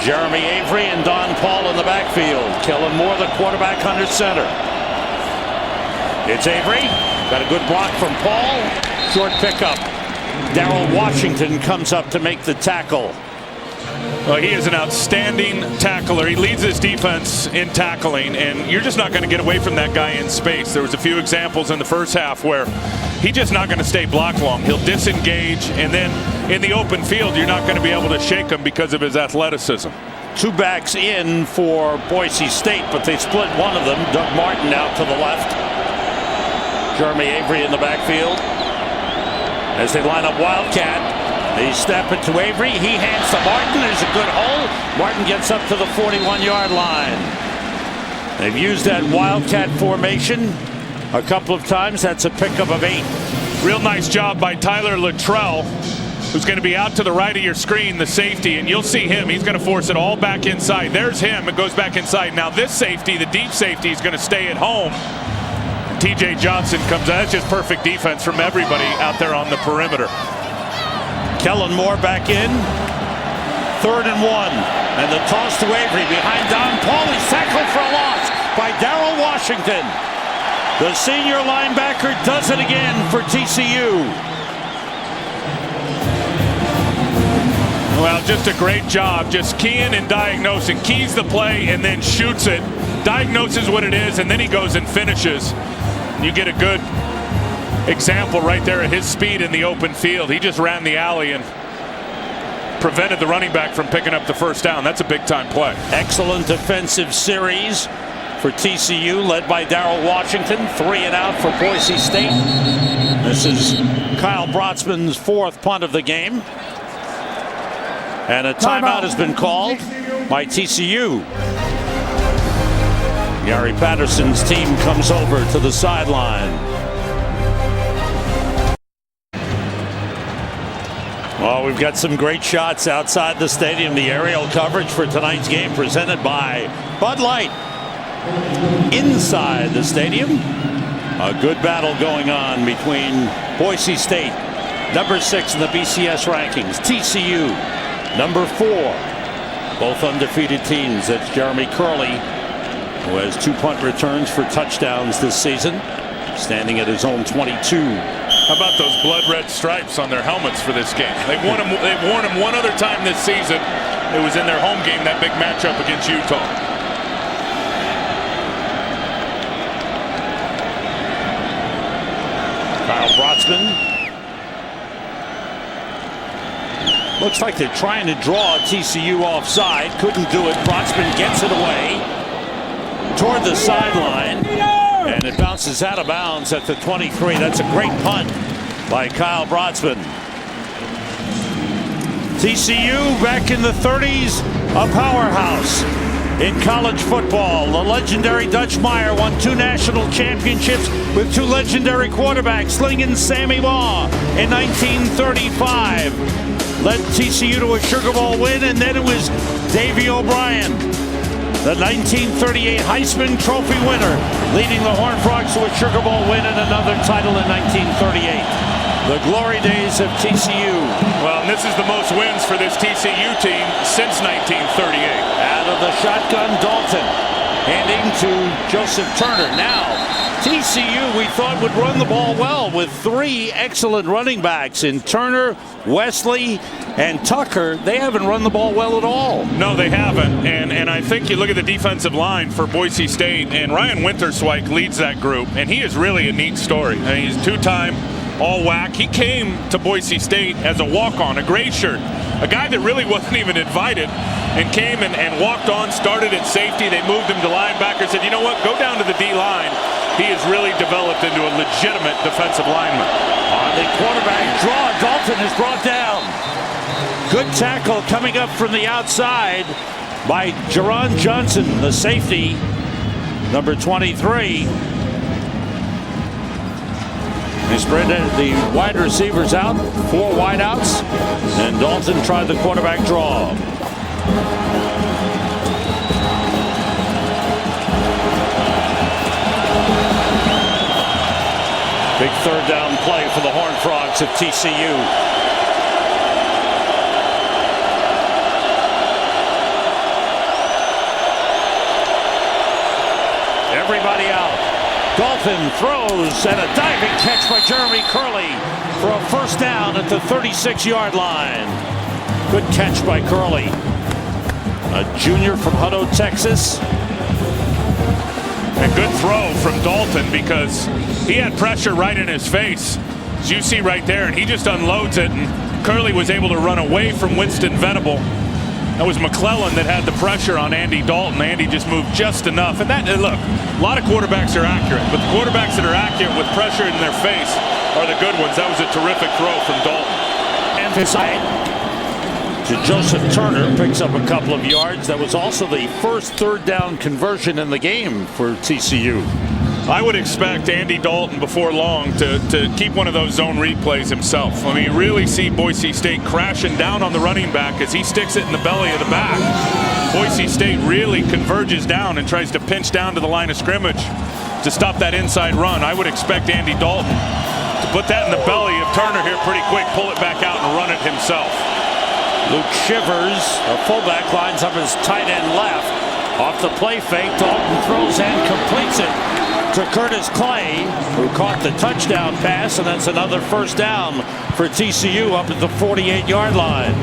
Jeremy Avery and Don Paul in the backfield. Kellen Moore, the quarterback, under center. It's Avery. Got a good block from Paul. Short pickup. Darrell Washington comes up to make the tackle. Well, he is an outstanding tackler. He leads his defense in tackling, and you're just not going to get away from that guy in space. There was a few examples in the first half where he's just not going to stay blocked long. He'll disengage, and then in the open field, you're not going to be able to shake him because of his athleticism. Two backs in for Boise State, but they split one of them. Doug Martin out to the left. Jeremy Avery in the backfield. As they line up Wildcat, they snap it to Avery. He hands to Martin. There's a good hole. Martin gets up to the 41-yard line. They've used that Wildcat formation a couple of times. That's a pickup of 8. Real nice job by Tyler Luttrell, who's going to be out to the right of your screen, the safety, and you'll see him. He's going to force it all back inside. There's him. It goes back inside. Now this safety, the deep safety, is going to stay at home. TJ Johnson comes out. That's just perfect defense from everybody out there on the perimeter. Kellen Moore back in. 3rd and 1. And the toss to Avery behind Don Paul. He's tackled for a loss by Darrell Washington. The senior linebacker does it again for TCU. Well, just a great job, just keying and diagnosing. Keys the play and then shoots it. Diagnoses what it is, and then he goes and finishes. You get a good example right there at his speed in the open field. He just ran the alley and prevented the running back from picking up the first down. That's a big-time play. Excellent defensive series for TCU, led by Darrell Washington. 3 and out for Boise State. This is Kyle Brotzman's 4th punt of the game. And a timeout has been called by TCU. Gary Patterson's team comes over to the sideline. Well, we've got some great shots outside the stadium. The aerial coverage for tonight's game presented by Bud Light. Inside the stadium, a good battle going on between Boise State, number 6 in the BCS rankings, TCU, number 4. Both undefeated teams. That's Jeremy Curley, who has 2 punt returns for touchdowns this season, standing at his own 22. How about those blood red stripes on their helmets for this game? They've worn them one other time this season. It was in their home game, that big matchup against Utah. Kyle Brotzman Looks like they're trying to draw TCU offside. Couldn't do it. Brotsman gets it away toward the sideline, and it bounces out of bounds at the 23. That's a great punt by Kyle Brotsman. TCU back in the 30s, a powerhouse in college football. The legendary Dutch Meyer won 2 national championships with 2 legendary quarterbacks, Sling and Sammy Baugh in 1935. Led TCU to a Sugar Bowl win, and then it was Davey O'Brien, the 1938 Heisman Trophy winner, leading the Horned Frogs to a Sugar Bowl win and another title in 1938. The glory days of TCU. Well, and this is the most wins for this TCU team since 1938. Out of the shotgun, Dalton handing to Joseph Turner. Now, TCU, we thought, would run the ball well with 3 excellent running backs in Turner, Wesley, and Tucker. They haven't run the ball well at all. No, they haven't. And I think you look at the defensive line for Boise State, and Ryan Winterswijk leads that group, and he is really a neat story. I mean, he's 2-time All-WAC. He came to Boise State as a walk-on, a gray shirt, a guy that really wasn't even invited, and came and walked on, started at safety. They moved him to linebacker, said, you know what, go down to the D-line. He has really developed into a legitimate defensive lineman. On the quarterback draw, Dalton is brought down. Good tackle coming up from the outside by Jerron Johnson, the safety, number 23. They spread the wide receivers out, 4 wideouts, and Dalton tried the quarterback draw. Big 3rd down play for the Horned Frogs of TCU. Everybody out. Dalton throws, and a diving catch by Jeremy Curley for a 1st down at the 36-yard line. Good catch by Curley, a junior from Hutto, Texas. A good throw from Dalton because he had pressure right in his face, as you see right there, and he just unloads it, and Curley was able to run away from Winston Venable. That was McClellan that had the pressure on Andy Dalton. Andy just moved just enough. And that, look, a lot of quarterbacks are accurate, but the quarterbacks that are accurate with pressure in their face are the good ones. That was a terrific throw from Dalton. And to Joseph Turner, picks up a couple of yards. That was also the first 3rd down conversion in the game for TCU. I would expect Andy Dalton before long to keep one of those zone read plays himself. I mean, you really see Boise State crashing down on the running back as he sticks it in the belly of the back. Boise State really converges down and tries to pinch down to the line of scrimmage to stop that inside run. I would expect Andy Dalton to put that in the belly of Turner here pretty quick, pull it back out and run it himself. Luke Shivers, a fullback, lines up his tight end left. Off the play fake, Dalton throws and completes it to Curtis Clay, who caught the touchdown pass, and that's another 1st down for TCU up at the 48-yard line.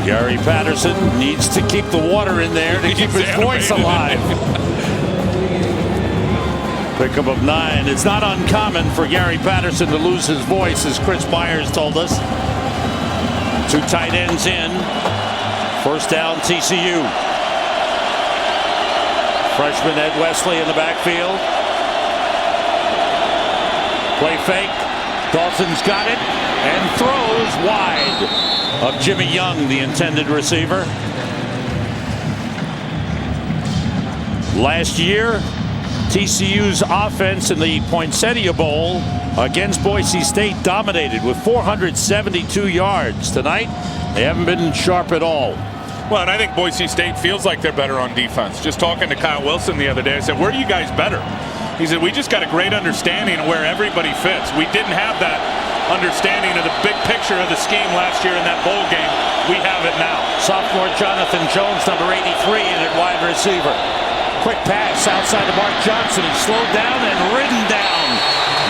Gary Patterson needs to keep the water in there to keep his voice alive. Pickup of 9. It's not uncommon for Gary Patterson to lose his voice, as Chris Myers told us. 2 tight ends in. 1st down, TCU. Freshman Ed Wesley in the backfield. Play fake. Dalton's got it and throws wide of Jimmy Young, the intended receiver. Last year, TCU's offense in the Poinsettia Bowl against Boise State dominated with 472 yards. Tonight, they haven't been sharp at all. Well, and I think Boise State feels like they're better on defense. Just talking to Kyle Wilson the other day, I said, where are you guys better? He said, we just got a great understanding of where everybody fits. We didn't have that understanding of the big picture of the scheme last year in that bowl game. We have it now. Sophomore Jonathan Jones, number 83, in at wide receiver. Quick pass outside to Mark Johnson. He's slowed down and ridden down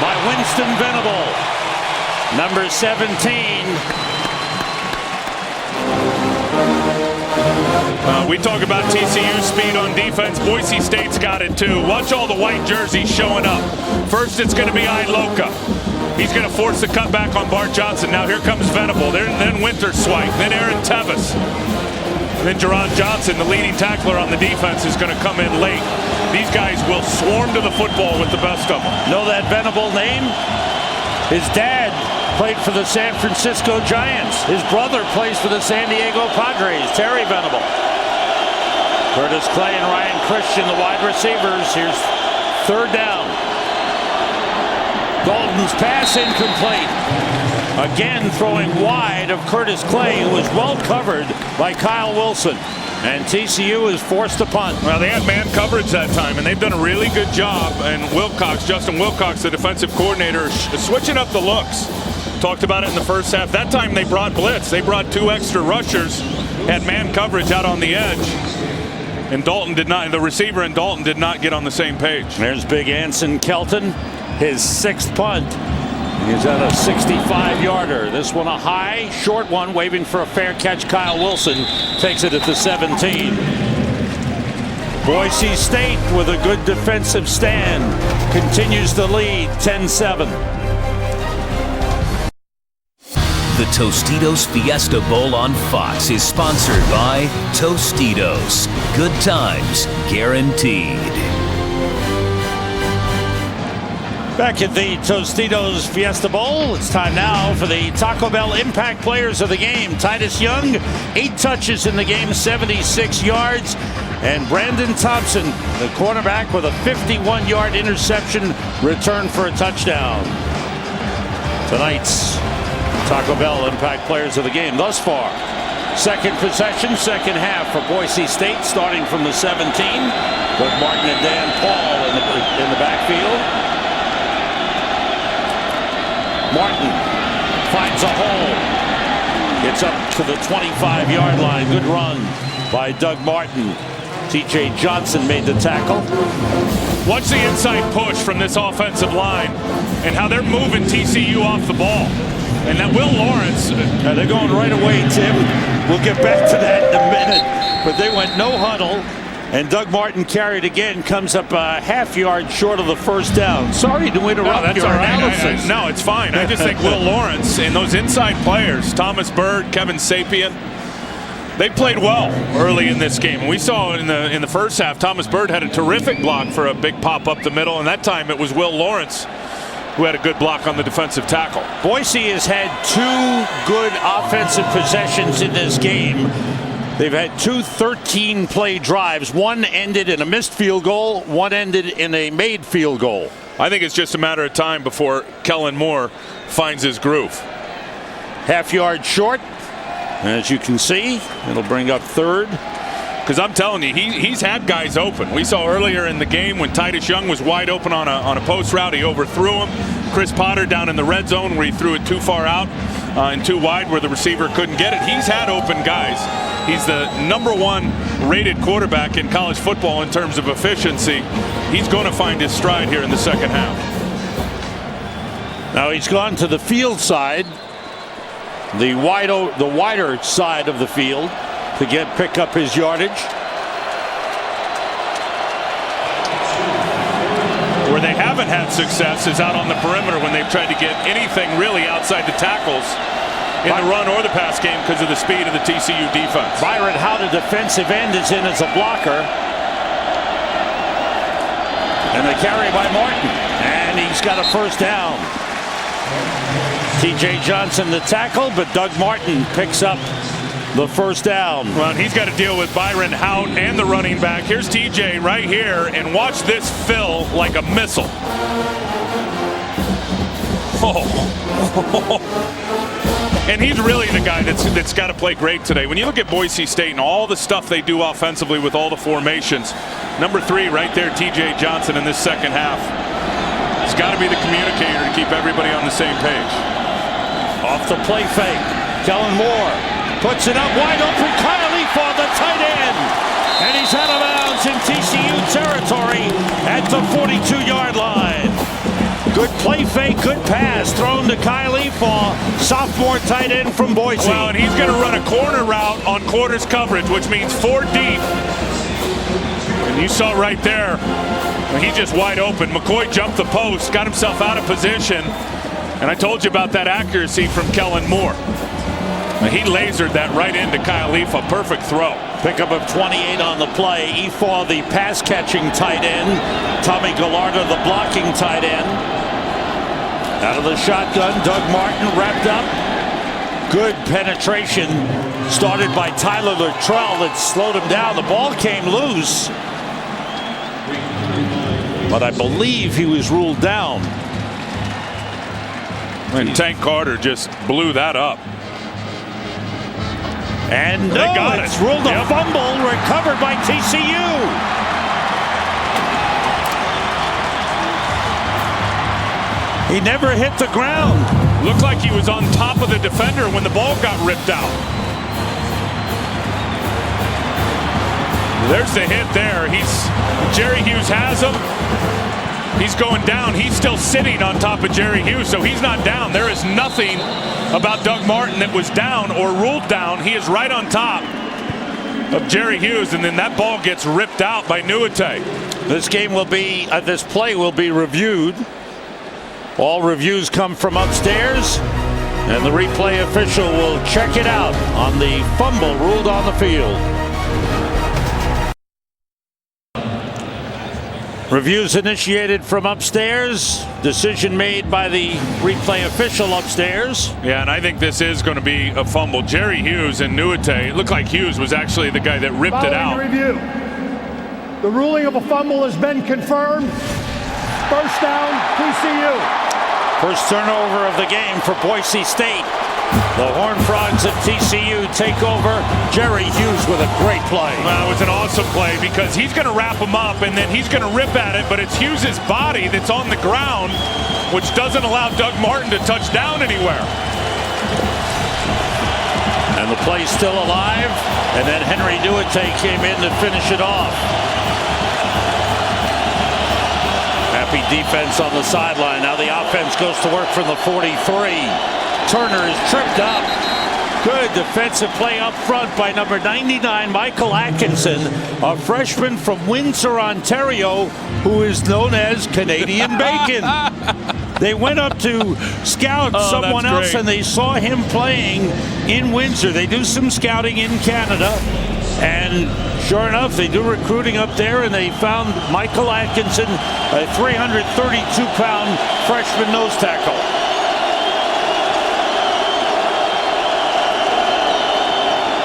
by Winston Venable, number 17. We talk about TCU speed on defense. Boise State's got it too. Watch all the white jerseys showing up. First, it's going to be Iloka. He's going to force the cutback on Bart Johnson. Now here comes Venable. Then Winter Swipe. Then Aaron Tevis. Then Jerron Johnson, the leading tackler on the defense, is going to come in late. These guys will swarm to the football with the best of them. Know that Venable name? His dad played for the San Francisco Giants. His brother plays for the San Diego Padres, Terry Venable. Curtis Clay and Ryan Christian, the wide receivers. Here's third down. Dalton's pass incomplete. Again throwing wide of Curtis Clay, who was well covered by Kyle Wilson. And TCU is forced to punt. Well, they had man coverage that time, and they've done a really good job. And Justin Wilcox, the defensive coordinator, switching up the looks. Talked about it in the first half. That time they brought blitz. They brought 2 extra rushers, had man coverage out on the edge. And Dalton did not, the receiver and Dalton did not get on the same page. There's big Anson Kelton, his 6th punt. He's at a 65-yarder. This one a high, short one, waving for a fair catch. Kyle Wilson takes it at the 17. Boise State with a good defensive stand continues to lead 10-7. The Tostitos Fiesta Bowl on Fox is sponsored by Tostitos. Good times guaranteed. Back at the Tostitos Fiesta Bowl, it's time now for the Taco Bell Impact Players of the Game. Titus Young, 8 touches in the game, 76 yards. And Brandon Thompson, the cornerback, with a 51-yard interception return for a touchdown. Tonight's Taco Bell Impact Players of the Game thus far. Second possession, second half for Boise State, starting from the 17. Doug Martin and Dan Paul in the backfield. Martin finds a hole. Gets up to the 25-yard line. Good run by Doug Martin. TJ Johnson made the tackle. Watch the inside push from this offensive line and how they're moving TCU off the ball. And that Will Lawrence. They're going right away, Tim. We'll get back to that in a minute. But they went no huddle. And Doug Martin carried again, comes up a half-yard short of the first down. Sorry to interrupt your analysis. No, it's fine. I just think Will Lawrence and those inside players, Thomas Byrd, Kevin Sapien, they played well early in this game. We saw in the first half, Thomas Byrd had a terrific block for a big pop up the middle, and that time it was Will Lawrence who had a good block on the defensive tackle. Boise has had 2 good offensive possessions in this game. They've had 2 13-play drives. One ended in a missed field goal. One ended in a made field goal. I think it's just a matter of time before Kellen Moore finds his groove. Half-yard short. As you can see, it'll bring up third. Because I'm telling you, he's had guys open. We saw earlier in the game when Titus Young was wide open on a post route, he overthrew him. Chris Potter down in the red zone where he threw it too far out and too wide where the receiver couldn't get it. He's had open guys. He's the #1 rated quarterback in college football in terms of efficiency. He's going to find his stride here in the second half. Now he's gone to the field side, the wider side of the field, to pick up his yardage. Where they haven't had success is out on the perimeter when they've tried to get anything really outside the tackles in the run or the pass game because of the speed of the TCU defense. Byron Howe, the defensive end, is in as a blocker. And the carry by Martin. And he's got a first down. TJ Johnson the tackle, but Doug Martin picks up the first down. Well, and he's got to deal with Byron Hout and the running back. Here's TJ right here, and watch this fill like a missile. And he's really the guy that's got to play great today. When you look at Boise State and all the stuff they do offensively with all the formations, #3 right there, TJ Johnson in this second half. He's got to be the communicator to keep everybody on the same page. Off the play fake, Kellen Moore puts it up wide open. Kyle Leafaw, the tight end. And he's out of bounds in TCU territory at the 42-yard line. Good play fake, good pass thrown to Kyle Leafaw, sophomore tight end from Boise. Well, and he's going to run a corner route on quarters coverage, which means 4 deep. And you saw right there, he just wide open. McCoy jumped the post, got himself out of position, And I told you about that accuracy from Kellen Moore. He lasered that right into Kyle Ifa. Perfect throw. Pickup of 28 on the play. Ifa, the pass-catching tight end. Tommy Gallardo, the blocking tight end. Out of the shotgun, Doug Martin wrapped up. Good penetration started by Tyler Luttrell that slowed him down. The ball came loose, but I believe he was ruled down. And Tank Carter just blew that up. And they got it's ruled a fumble, recovered by TCU. He never hit the ground. Looked like he was on top of the defender when the ball got ripped out. There's the hit there. Jerry Hughes has him. He's going down. He's still sitting on top of Jerry Hughes, so he's not down. There is nothing about Doug Martin that was down or ruled down. He is right on top of Jerry Hughes, and then that ball gets ripped out by Nuate. This game will be, this play will be reviewed. All reviews come from upstairs, and the replay official will check it out on the fumble ruled on the field. Reviews initiated from upstairs. Decision made by the replay official upstairs. Yeah, and I think this is going to be a fumble. Jerry Hughes and Nuate, it looked like Hughes was actually the guy that ripped it out. Review. The ruling of a fumble has been confirmed. First down, TCU. First turnover of the game for Boise State. The Horned Frogs of TCU take over. Jerry Hughes with a great play. Well, it was an awesome play because he's going to wrap him up and then he's going to rip at it, but it's Hughes' body that's on the ground, which doesn't allow Doug Martin to touch down anywhere. And the play's still alive, and then Henry Nuate came in to finish it off. Happy defense on the sideline. Now the offense goes to work from the 43. Turner is tripped up. Good defensive play up front by number 99, Michael Atkinson, a freshman from Windsor, Ontario, who is known as Canadian Bacon. They went up to scout someone else, and they saw him playing in Windsor. They do some scouting in Canada, and sure enough, they do recruiting up there, and they found Michael Atkinson, a 332-pound freshman nose tackle.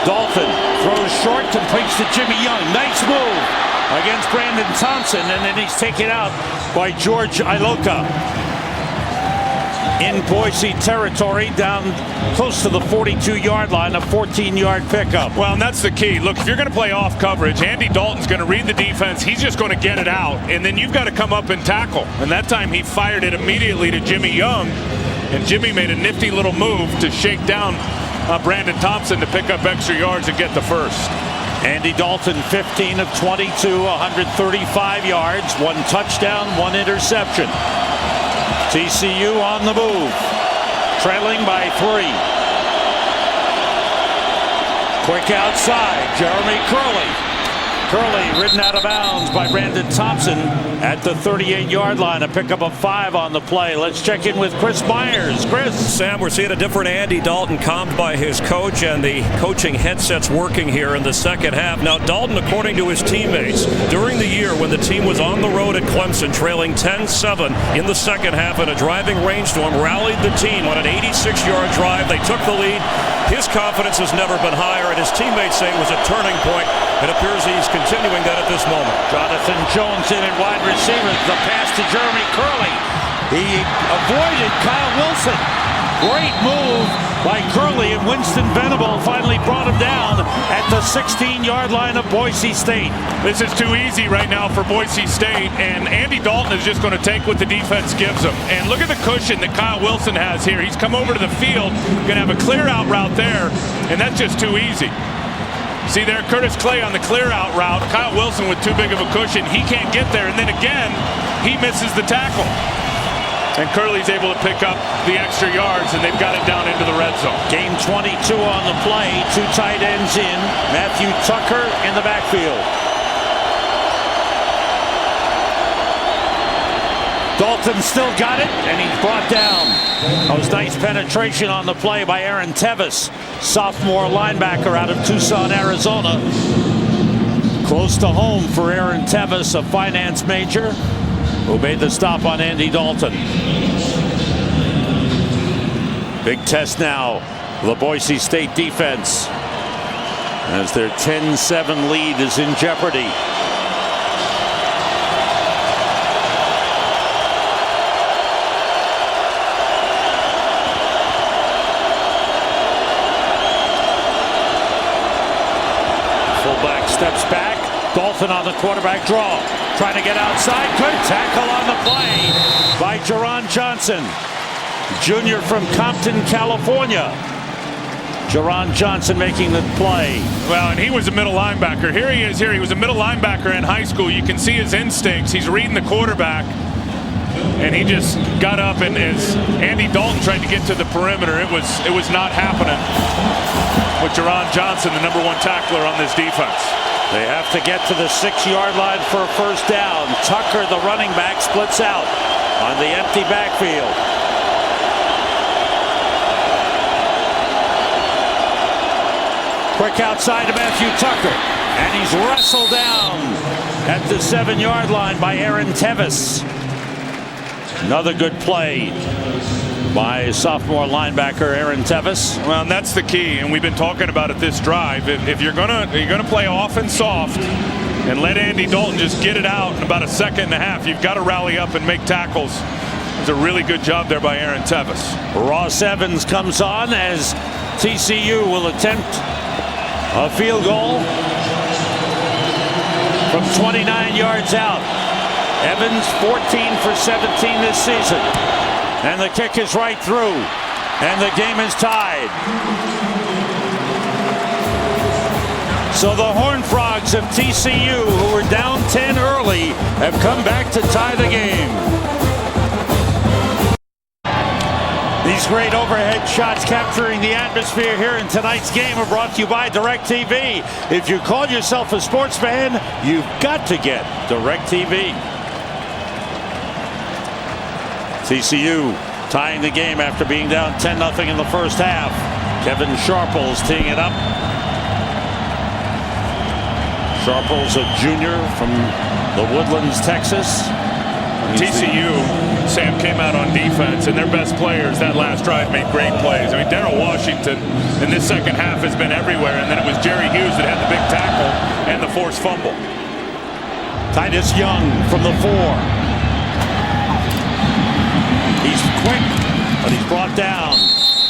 Dalton throws short, completes to Jimmy Young. Nice move against Brandon Thompson, and then he's taken out by George Iloka. In Boise territory, down close to the 42-yard line, a 14-yard pickup. Well, and that's the key. Look, if you're going to play off coverage, Andy Dalton's going to read the defense. He's just going to get it out, and then you've got to come up and tackle. And that time he fired it immediately to Jimmy Young, and Jimmy made a nifty little move to shake down Brandon Thompson to pick up extra yards and get the first. Andy Dalton, 15 of 22, 135 yards, 1 touchdown, 1 interception. TCU on the move, trailing by 3. Quick outside, Jeremy Curley. Curley ridden out of bounds by Brandon Thompson at the 38-yard line. A pickup of 5 on the play. Let's check in with Chris Myers. Chris. Sam, we're seeing a different Andy Dalton, calmed by his coach, and the coaching headsets working here in the second half. Now, Dalton, according to his teammates, during the year when the team was on the road at Clemson, trailing 10-7 in the second half in a driving rainstorm, rallied the team on an 86-yard drive. They took the lead. His confidence has never been higher, and his teammates say it was a turning point. It appears he's continuing that at this moment. Jonathan Jones in at wide receiver. The pass to Jeremy Curley. He avoided Kyle Wilson. Great move by Curley, and Winston Venable finally brought him down at the 16-yard line of Boise State. This is too easy right now for Boise State, and Andy Dalton is just going to take what the defense gives him. And look at the cushion that Kyle Wilson has here. He's come over to the field, going to have a clear-out route there, and that's just too easy. See there, Curtis Clay on the clear-out route. Kyle Wilson with too big of a cushion. He can't get there, and then again, he misses the tackle. And Curley's able to pick up the extra yards, and they've got it down into the red zone. Game 22 on the play. 2 tight ends in. Matthew Tucker in the backfield. Dalton still got it, and he's brought down. That was nice penetration on the play by Aaron Tevis, sophomore linebacker out of Tucson, Arizona. Close to home for Aaron Tevis, a finance major who made the stop on Andy Dalton. Big test now, the Boise State defense, as their 10-7 lead is in jeopardy. Fullback steps back. Dalton on the quarterback draw. Trying to get outside. Good tackle on the play by Jerron Johnson. Junior from Compton, California. Jerron Johnson making the play. Well, and he was a middle linebacker. Here he is here. He was a middle linebacker in high school. You can see his instincts. He's reading the quarterback. And he just got up, and as Andy Dalton tried to get to the perimeter, it was not happening with Jerron Johnson, the #1 tackler on this defense. They have to get to the 6-yard line for a first down. Tucker, the running back, splits out on the empty backfield. Quick outside to Matthew Tucker, and he's wrestled down at the 7-yard line by Aaron Tevis. Another good play by sophomore linebacker Aaron Tevis. Well, and that's the key, and we've been talking about it this drive. If you're gonna play off and soft and let Andy Dalton just get it out in about a second and a half, you've got to rally up and make tackles. It's a really good job there by Aaron Tevis. Ross Evans comes on as TCU will attempt a field goal from 29 yards out. Evans 14 for 17 this season. And the kick is right through. And the game is tied. So the Horned Frogs of TCU, who were down 10 early, have come back to tie the game. These great overhead shots capturing the atmosphere here in tonight's game are brought to you by DirecTV. If you call yourself a sports fan, you've got to get DirecTV. TCU tying the game after being down 10-0 in the first half. Kevin Sharples teeing it up. Sharples, a junior from the Woodlands, Texas. TCU, Sam, came out on defense, and their best players that last drive made great plays. I mean, Darrell Washington in this second half has been everywhere, and then it was Jerry Hughes that had the big tackle and the forced fumble. Titus Young from the 4. He's quick, but he's brought down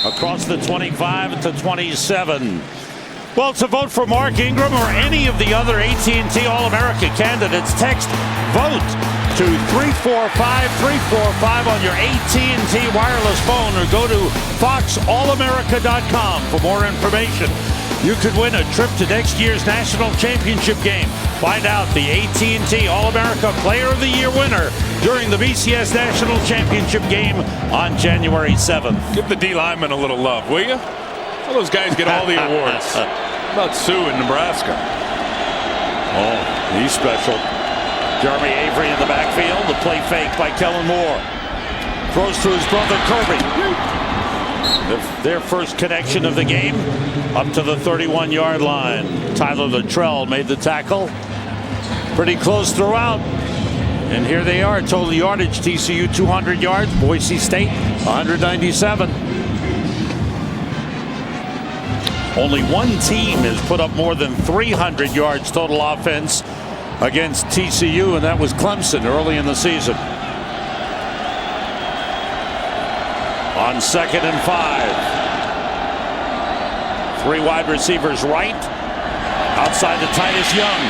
across the 25 to 27. Well, to vote for Mark Ingram or any of the other AT&T All-America candidates, text VOTE to 345-345 on your AT&T wireless phone, or go to foxallamerica.com for more information. You could win a trip to next year's national championship game. Find out the AT&T All-America Player of the Year winner during the BCS National Championship game on January 7th. Give the D linemen a little love, will you? All those guys get all the awards. How about Sue in Nebraska? Oh, he's special. Jeremy Avery in the backfield. The play fake by Kellen Moore. Throws to his brother Kirby. Their first connection of the game up to the 31-yard line. Tyler Luttrell made the tackle. Pretty close throughout. And here they are. Total yardage, TCU 200 yards. Boise State 197. Only one team has put up more than 300 yards total offense against TCU, and that was Clemson early in the season. On 2nd and 5. 3 wide receivers right. Outside to Titus Young.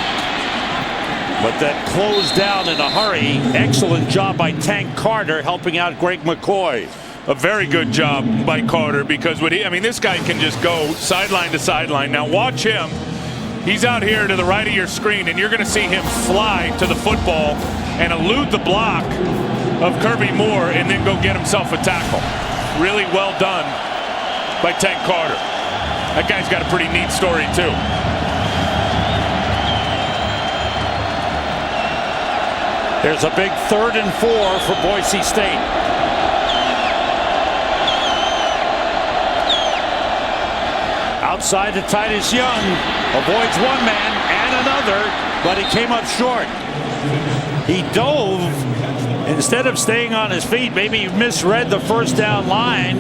But that closed down in a hurry. Excellent job by Tank Carter helping out Greg McCoy. A very good job by Carter, because this guy can just go sideline to sideline. Now watch him. He's out here to the right of your screen, and you're going to see him fly to the football and elude the block of Kirby Moore and then go get himself a tackle. Really well done by Tank Carter. That guy's got a pretty neat story too. There's a big 3rd and 4 for Boise State. Outside to Titus Young. Avoids one man and another, but he came up short. He dove. Instead of staying on his feet, maybe he misread the first down line,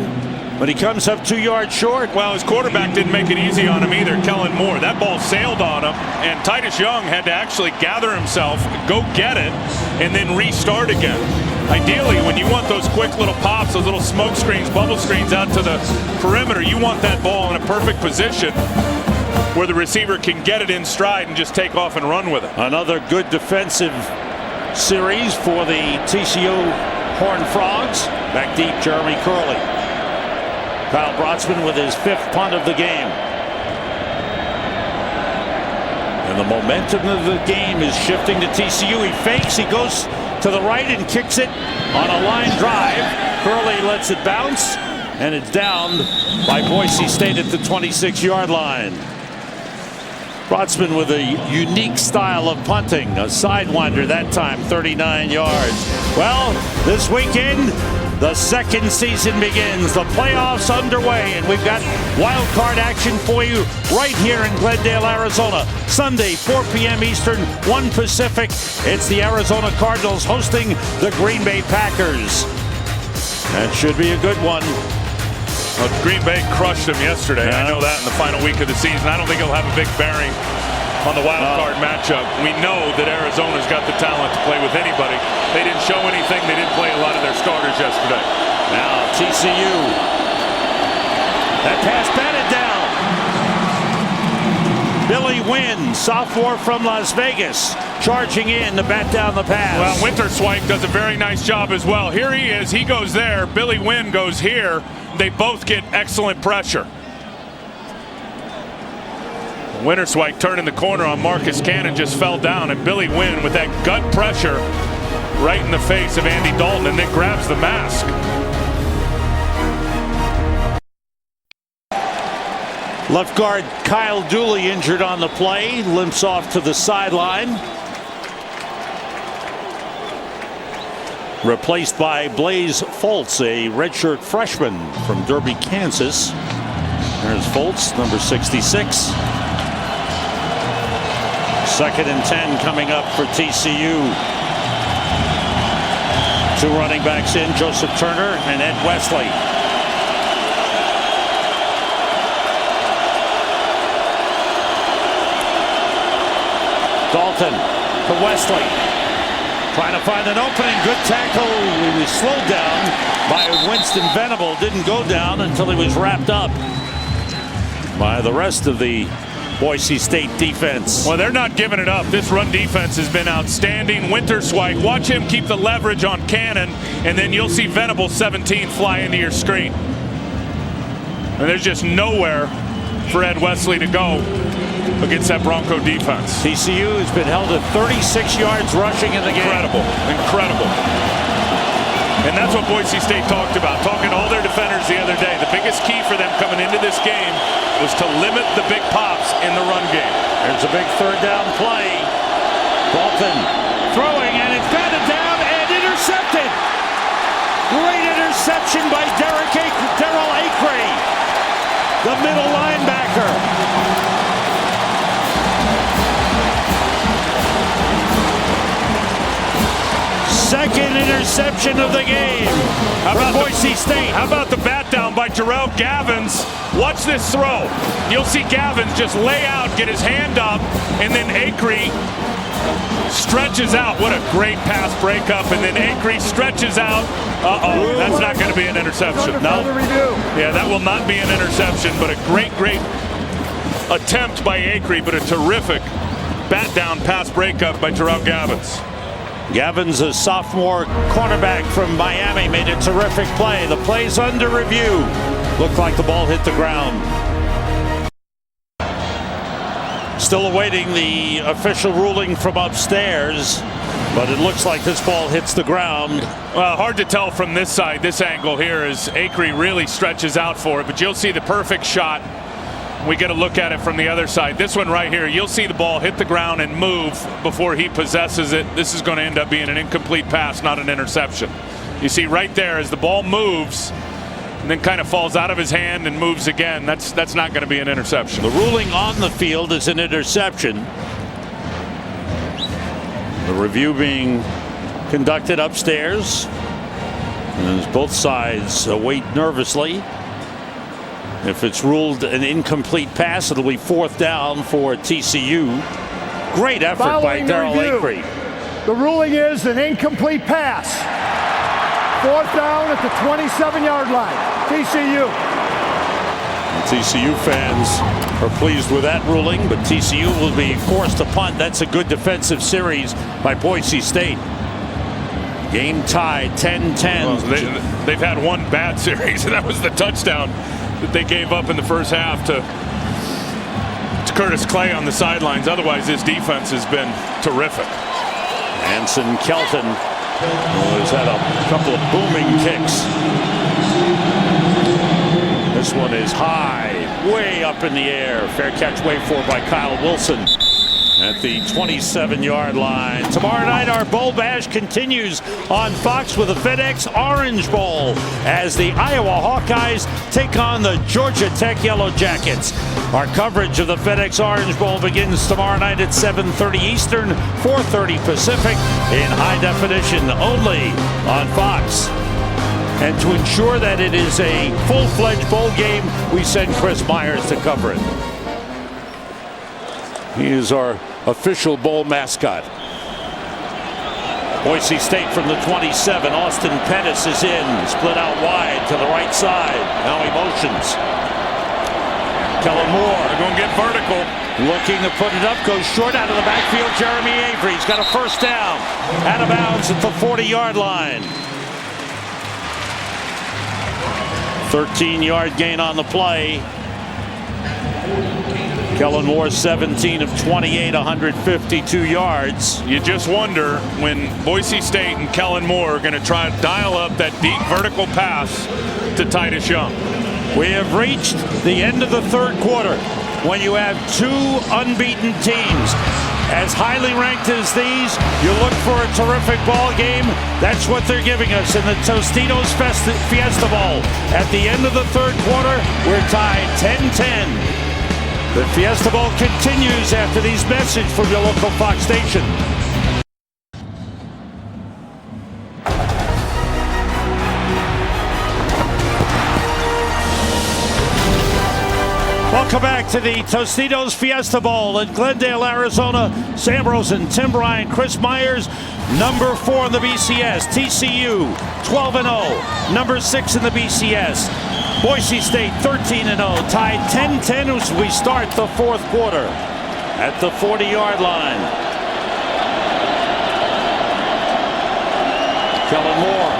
but he comes up 2 yards short. Well, his quarterback didn't make it easy on him either, Kellen Moore. That ball sailed on him, and Titus Young had to actually gather himself, go get it, and then restart again. Ideally, when you want those quick little pops, those little smoke screens, bubble screens out to the perimeter, you want that ball in a perfect position where the receiver can get it in stride and just take off and run with it. Another good defensive series for the TCU Horned Frogs. Back deep, Jeremy Curley. Kyle Brotzman with his 5th punt of the game. And the momentum of the game is shifting to TCU. He fakes, he goes to the right and kicks it on a line drive. Curley lets it bounce, and it's down by Boise State at the 26-yard line. Brotzman with a unique style of punting, a sidewinder that time, 39 yards. Well, this weekend, the second season begins. The playoffs underway, and we've got wild card action for you right here in Glendale, Arizona. Sunday, 4 p.m. Eastern, 1 Pacific. It's the Arizona Cardinals hosting the Green Bay Packers. That should be a good one. Well, Green Bay crushed them yesterday. I know that in the final week of the season. I don't think it'll have a big bearing on the wild card matchup. We know that Arizona's got the talent to play with anybody. They didn't show anything. They didn't play a lot of their starters yesterday. Now TCU. That pass batted down. Billy Wynn, sophomore from Las Vegas, charging in to bat down the pass. Well, Winterswijk does a very nice job as well. Here he is. He goes there. Billy Wynn goes here. They both get excellent pressure. Winterswijk turning the corner on Marcus Cannon, just fell down, and Billy Wynn with that gut pressure right in the face of Andy Dalton, and then grabs the mask. Left guard Kyle Dooley injured on the play, limps off to the sideline. Replaced by Blaze Foltz, a redshirt freshman from Derby, Kansas. There's Foltz, number 66. 2nd and 10 coming up for TCU. 2 running backs in, Joseph Turner and Ed Wesley. Dalton to Wesley. Trying to find an opening. Good tackle. He was slowed down by Winston Venable. Didn't go down until he was wrapped up by the rest of the Boise State defense. Well, they're not giving it up. This run defense has been outstanding. Winterswijk, watch him keep the leverage on Cannon, and then you'll see Venable 17 fly into your screen. And there's just nowhere for Ed Wesley to go against that Bronco defense. TCU has been held at 36 yards rushing in the game. Incredible. And that's what Boise State talked about, talking to all their defenders the other day. The biggest key for them coming into this game was to limit the big pops in the run game. There's a big 3rd down play. Dalton throwing, and it's batted down and intercepted. Great interception by Darrell Acree, the middle linebacker. Second interception of the game. How about Boise State? How about the bat down by Terrell Gavins? Watch this throw. You'll see Gavins just lay out, get his hand up, and then Acree stretches out. What a great pass breakup, and then Acree stretches out. That's not going to be an interception. No. Yeah, that will not be an interception, but a great attempt by Acree, but a terrific bat down pass breakup by Terrell Gavins. Gavins, a sophomore cornerback from Miami, made a terrific play. The play's under review. Looked like the ball hit the ground. Still awaiting the official ruling from upstairs, but it looks like this ball hits the ground. Well, hard to tell from this side, this angle here, as Acree really stretches out for it, but you'll see the perfect shot. We get a look at it from the other side. This one right here, you'll see the ball hit the ground and move before he possesses it. This is going to end up being an incomplete pass, not an interception. You see right there, as the ball moves, and then kind of falls out of his hand and moves again. That's not going to be an interception. The ruling on the field is an interception. The review being conducted upstairs, and as both sides await nervously. If it's ruled an incomplete pass, it'll be 4th down for TCU. Great effort by Darrell Acree. The ruling is an incomplete pass. 4th down at the 27-yard line. TCU. And TCU fans are pleased with that ruling, but TCU will be forced to punt. That's a good defensive series by Boise State. Game tied 10-10. Well, they've had one bad series, and that was the touchdown that they gave up in the first half to Curtis Clay on the sidelines. Otherwise, this defense has been terrific. Anson Kelton has had a couple of booming kicks. This one is high, way up in the air. Fair catch, wait for by Kyle Wilson at the 27-yard line. Tomorrow night, our Bowl Bash continues on Fox with the FedEx Orange Bowl as the Iowa Hawkeyes take on the Georgia Tech Yellow Jackets. Our coverage of the FedEx Orange Bowl begins tomorrow night at 7:30 Eastern, 4:30 Pacific in high definition only on Fox. And to ensure that it is a full-fledged bowl game, we send Chris Myers to cover it. He is our official bowl mascot. Boise State from the 27. Austin Pettis is in, split out wide to the right side. Now he motions. Kellen Moore. They're going to get vertical. Looking to put it up, goes short out of the backfield. Jeremy Avery. He's got a 1st down. Out of bounds at the 40-yard line. 13-yard gain on the play. Kellen Moore 17 of 28, 152 yards. You just wonder when Boise State and Kellen Moore are going to try to dial up that deep vertical pass to Titus Young. We have reached the end of the 3rd quarter when you have 2 unbeaten teams. As highly ranked as these, you look for a terrific ball game. That's what they're giving us in the Tostitos Fiesta Bowl. At the end of the 3rd quarter, we're tied 10-10. The Fiesta Bowl continues after these messages from your local Fox station. Welcome back to the Tostitos Fiesta Bowl in Glendale, Arizona. Sam Rosen, Tim Bryant, Chris Myers, number 4 in the BCS. TCU, 12-0, number 6 in the BCS. Boise State, 13-0, tied 10-10 as we start the 4th quarter at the 40-yard line. Kellen Moore.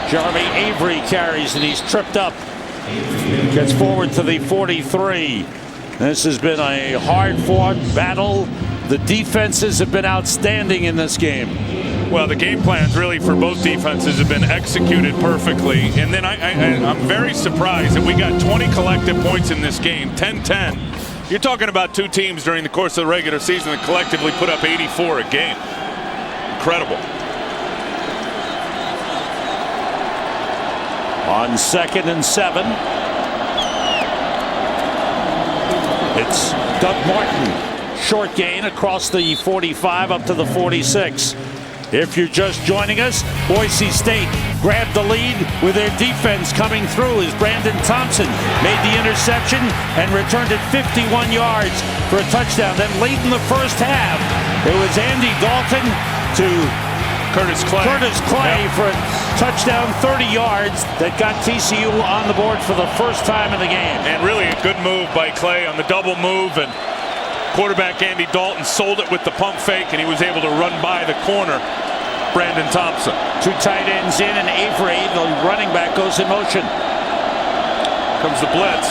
Jeremy Avery carries, and he's tripped up. Gets forward to the 43. This has been a hard-fought battle. The defenses have been outstanding in this game. Well, the game plans really for both defenses have been executed perfectly. And then I'm very surprised that we got 20 collective points in this game, 10-10. You're talking about 2 teams during the course of the regular season that collectively put up 84 a game. Incredible. On 2nd and 7. It's Doug Martin. Short gain across the 45 up to the 46. If you're just joining us, Boise State grabbed the lead with their defense coming through as Brandon Thompson made the interception and returned it 51 yards for a touchdown. Then late in the first half, it was Andy Dalton to Curtis Clay for a touchdown, 30 yards that got TCU on the board for the first time in the game. And really a good move by Clay on the double move, and quarterback Andy Dalton sold it with the pump fake, and he was able to run by the corner, Brandon Thompson. 2 tight ends in, and Avery, the running back, goes in motion. Comes the blitz.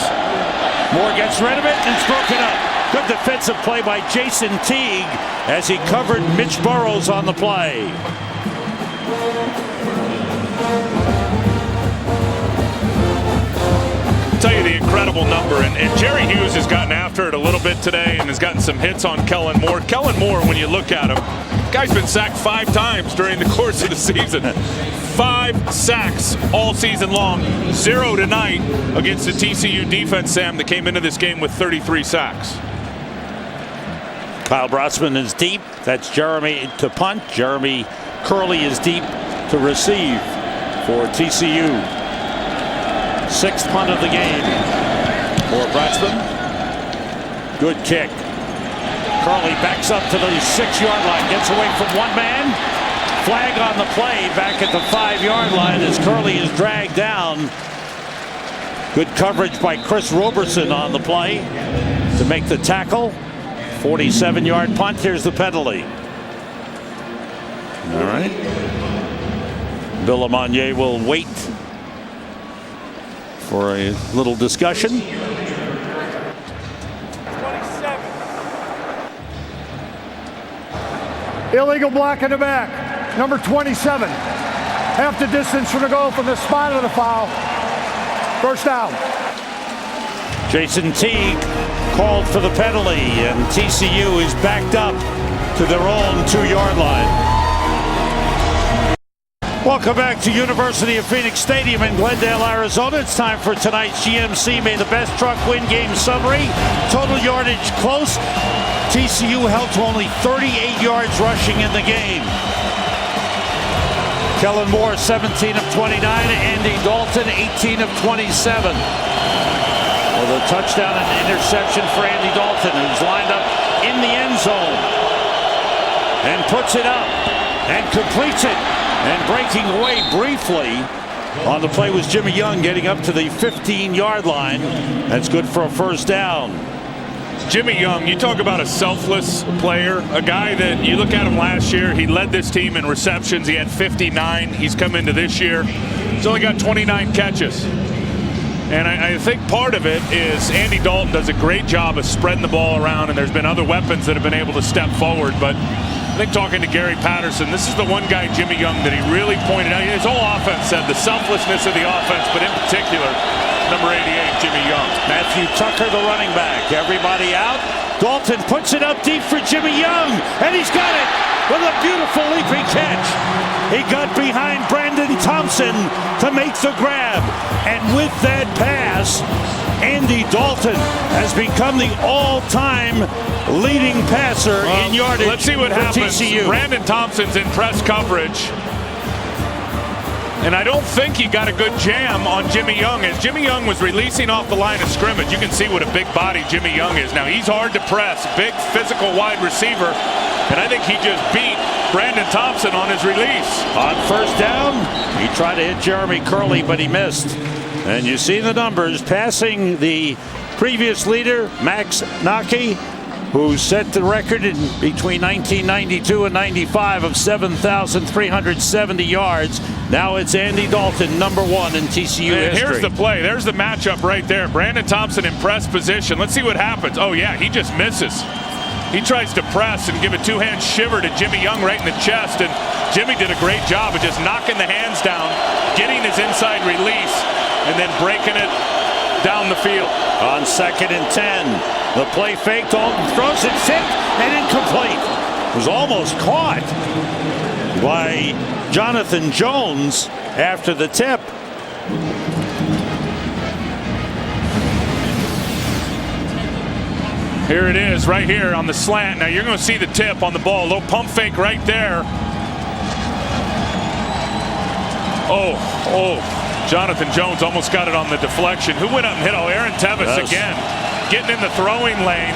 Moore gets rid of it, and it's broken up. Good defensive play by Jason Teague as he covered Mitch Burrows on the play. I'll tell you the incredible number, and Jerry Hughes has gotten after it a little bit today and has gotten some hits on Kellen Moore. Kellen Moore, when you look at him, guy's been sacked 5 times during the course of the season. 5 sacks all season long. 0 tonight against the TCU defense, Sam, that came into this game with 33 sacks. Kyle Brossman is deep. That's Jeremy to punt. Jeremy Curley is deep to receive for TCU. 6th punt of the game for Brossman. Good kick. Curley backs up to the 6-yard line. Gets away from one man. Flag on the play back at the 5-yard line as Curley is dragged down. Good coverage by Chris Roberson on the play to make the tackle. 47-yard punt. Here's the penalty. All right. Bill Amonier will wait for a little discussion. Illegal block in the back. Number 27. Half the distance from the goal from the spot of the foul. First down. Jason Teague called for the penalty, and TCU is backed up to their own 2-yard line. Welcome back to University of Phoenix Stadium in Glendale, Arizona. It's time for tonight's GMC May the Best Truck Win game summary. Total yardage close. TCU held to only 38 yards rushing in the game. Kellen Moore, 17 of 29. Andy Dalton, 18 of 27. Well, the touchdown and interception for Andy Dalton, who's lined up in the end zone and puts it up and completes it. And breaking away briefly on the play was Jimmy Young, getting up to the 15-yard line. That's good for a first down. Jimmy Young, you talk about a selfless player, a guy that you look at him last year, he led this team in receptions. He had 59. He's come into this year. He's only got 29 catches. And I think part of it is Andy Dalton does a great job of spreading the ball around, and there's been other weapons that have been able to step forward. But I think talking to Gary Patterson, this is the one guy, Jimmy Young, that he really pointed out. His whole offense said the selflessness of the offense, but in particular, number 88, Jimmy Young. Matthew Tucker, the running back. Everybody out. Dalton puts it up deep for Jimmy Young, and he's got it with a beautiful leaping catch. He got behind Brandon Thompson to make the grab. And with that pass, Andy Dalton has become the all-time leading passer in yardage. Let's see what happens. TCU. Brandon Thompson's in press coverage. And I don't think he got a good jam on Jimmy Young. As Jimmy Young was releasing off the line of scrimmage, you can see what a big body Jimmy Young is. Now, he's hard to press, big physical wide receiver. And I think he just beat Brandon Thompson on his release. On first down, he tried to hit Jeremy Curley, but he missed. And you see the numbers, passing the previous leader, Max Naki, who set the record in between 1992 and 95 of 7,370 yards. Now it's Andy Dalton, number 1 in TCU history. Here's the play. There's the matchup right there. Brandon Thompson in press position. Let's see what happens. Oh, yeah, he just misses. He tries to press and give a two-hand shiver to Jimmy Young right in the chest, and Jimmy did a great job of just knocking the hands down, getting his inside release, and then breaking it down the field. On 2nd and 10, the play fake. Dalton throws it, tipped, and incomplete. It was almost caught by Jonathan Jones after the tip. Here it is, right here on the slant. Now you're going to see the tip on the ball. A little pump fake right there. Oh, Jonathan Jones almost got it on the deflection. Who went up and hit? Oh, Aaron Tevis again. Getting in the throwing lane.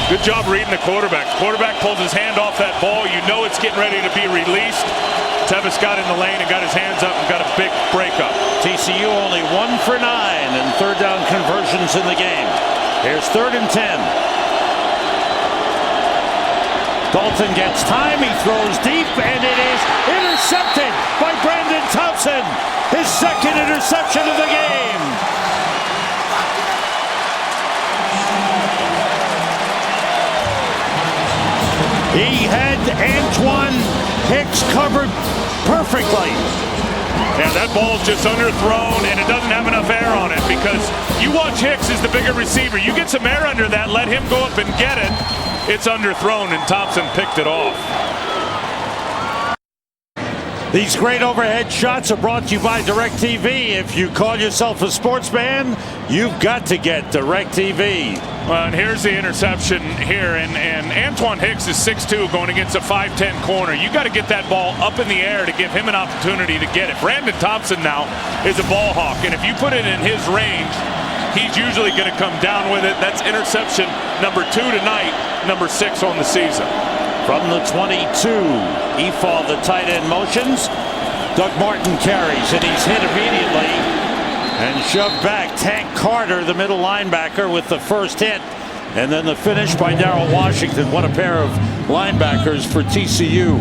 Good job reading the quarterback. Quarterback pulls his hand off that ball. You know it's getting ready to be released. Tevis got in the lane and got his hands up and got a big breakup. TCU only 1 for 9 in third down conversions in the game. Here's 3rd and 10. Dalton gets time, he throws deep, and it is intercepted by Brandon Thompson. His 2nd interception of the game. He had Antoine Hicks covered perfectly. Yeah, that ball's just underthrown, and it doesn't have enough air on it because you watch Hicks as the bigger receiver. You get some air under that, let him go up and get it. It's underthrown, and Thompson picked it off. These great overhead shots are brought to you by DirecTV. If you call yourself a sportsman, you've got to get DirecTV. Well, and here's the interception here, and Antoine Hicks is 6'2", going against a 5'10" corner. You got to get that ball up in the air to give him an opportunity to get it. Brandon Thompson now is a ball hawk, and if you put it in his range, he's usually going to come down with it. That's interception number 2 tonight, number 6 on the season. From the 22, Efall, the tight end, motions. Doug Martin carries, and he's hit immediately and shoved back. Tank Carter, the middle linebacker, with the first hit. And then the finish by Darrell Washington. What a pair of linebackers for TCU.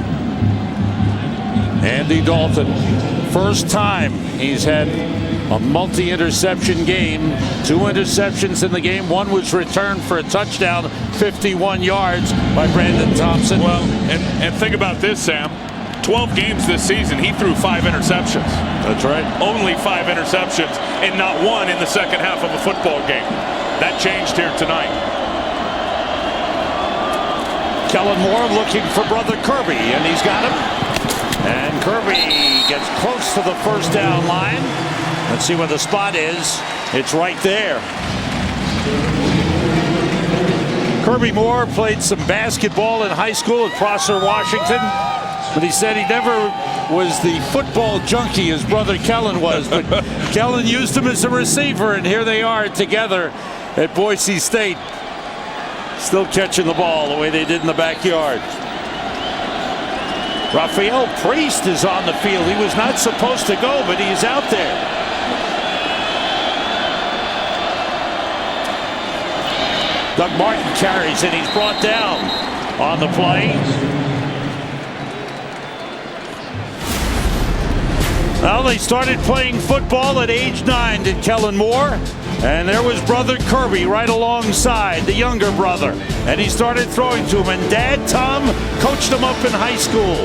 Andy Dalton, first time he's had a multi-interception game. 2 interceptions in the game. One was returned for a touchdown, 51 yards by Brandon Thompson. Well, and think about this, Sam. 12 games this season, he threw 5 interceptions. That's right. Only 5 interceptions, and not one in the second half of a football game. That changed here tonight. Kellen Moore looking for brother Kirby, and he's got him. And Kirby gets close to the first down line. Let's see where the spot is. It's right there. Kirby Moore played some basketball in high school at Prosser, Washington. But he said he never was the football junkie as brother Kellen was. But Kellen used him as a receiver, and here they are together at Boise State. Still catching the ball the way they did in the backyard. Rafael Priest is on the field. He was not supposed to go, but he's out there. Doug Martin carries, and he's brought down on the play. Well, they started playing football at age 9, did Kellen Moore. And there was brother Kirby right alongside, the younger brother. And he started throwing to him. And Dad Tom coached him up in high school.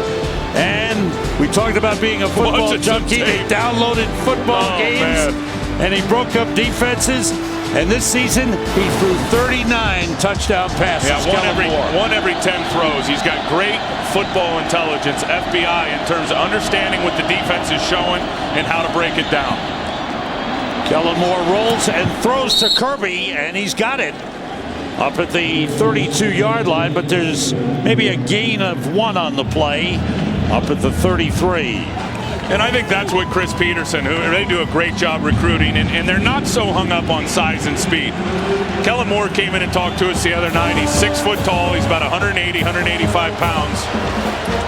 And we talked about being a football junkie. They downloaded football games. Man. And he broke up defenses. And this season, he threw 39 touchdown passes. Yeah, one every 10 throws. He's got great football intelligence, FBI, in terms of understanding what the defense is showing and how to break it down. Kellen Moore rolls and throws to Kirby, and he's got it up at the 32-yard line, but there's maybe a gain of 1 on the play up at the 33. And I think that's what Chris Peterson, they do a great job recruiting, and they're not so hung up on size and speed. Kellen Moore came in and talked to us the other night. He's 6 foot tall. He's about 180, 185 pounds.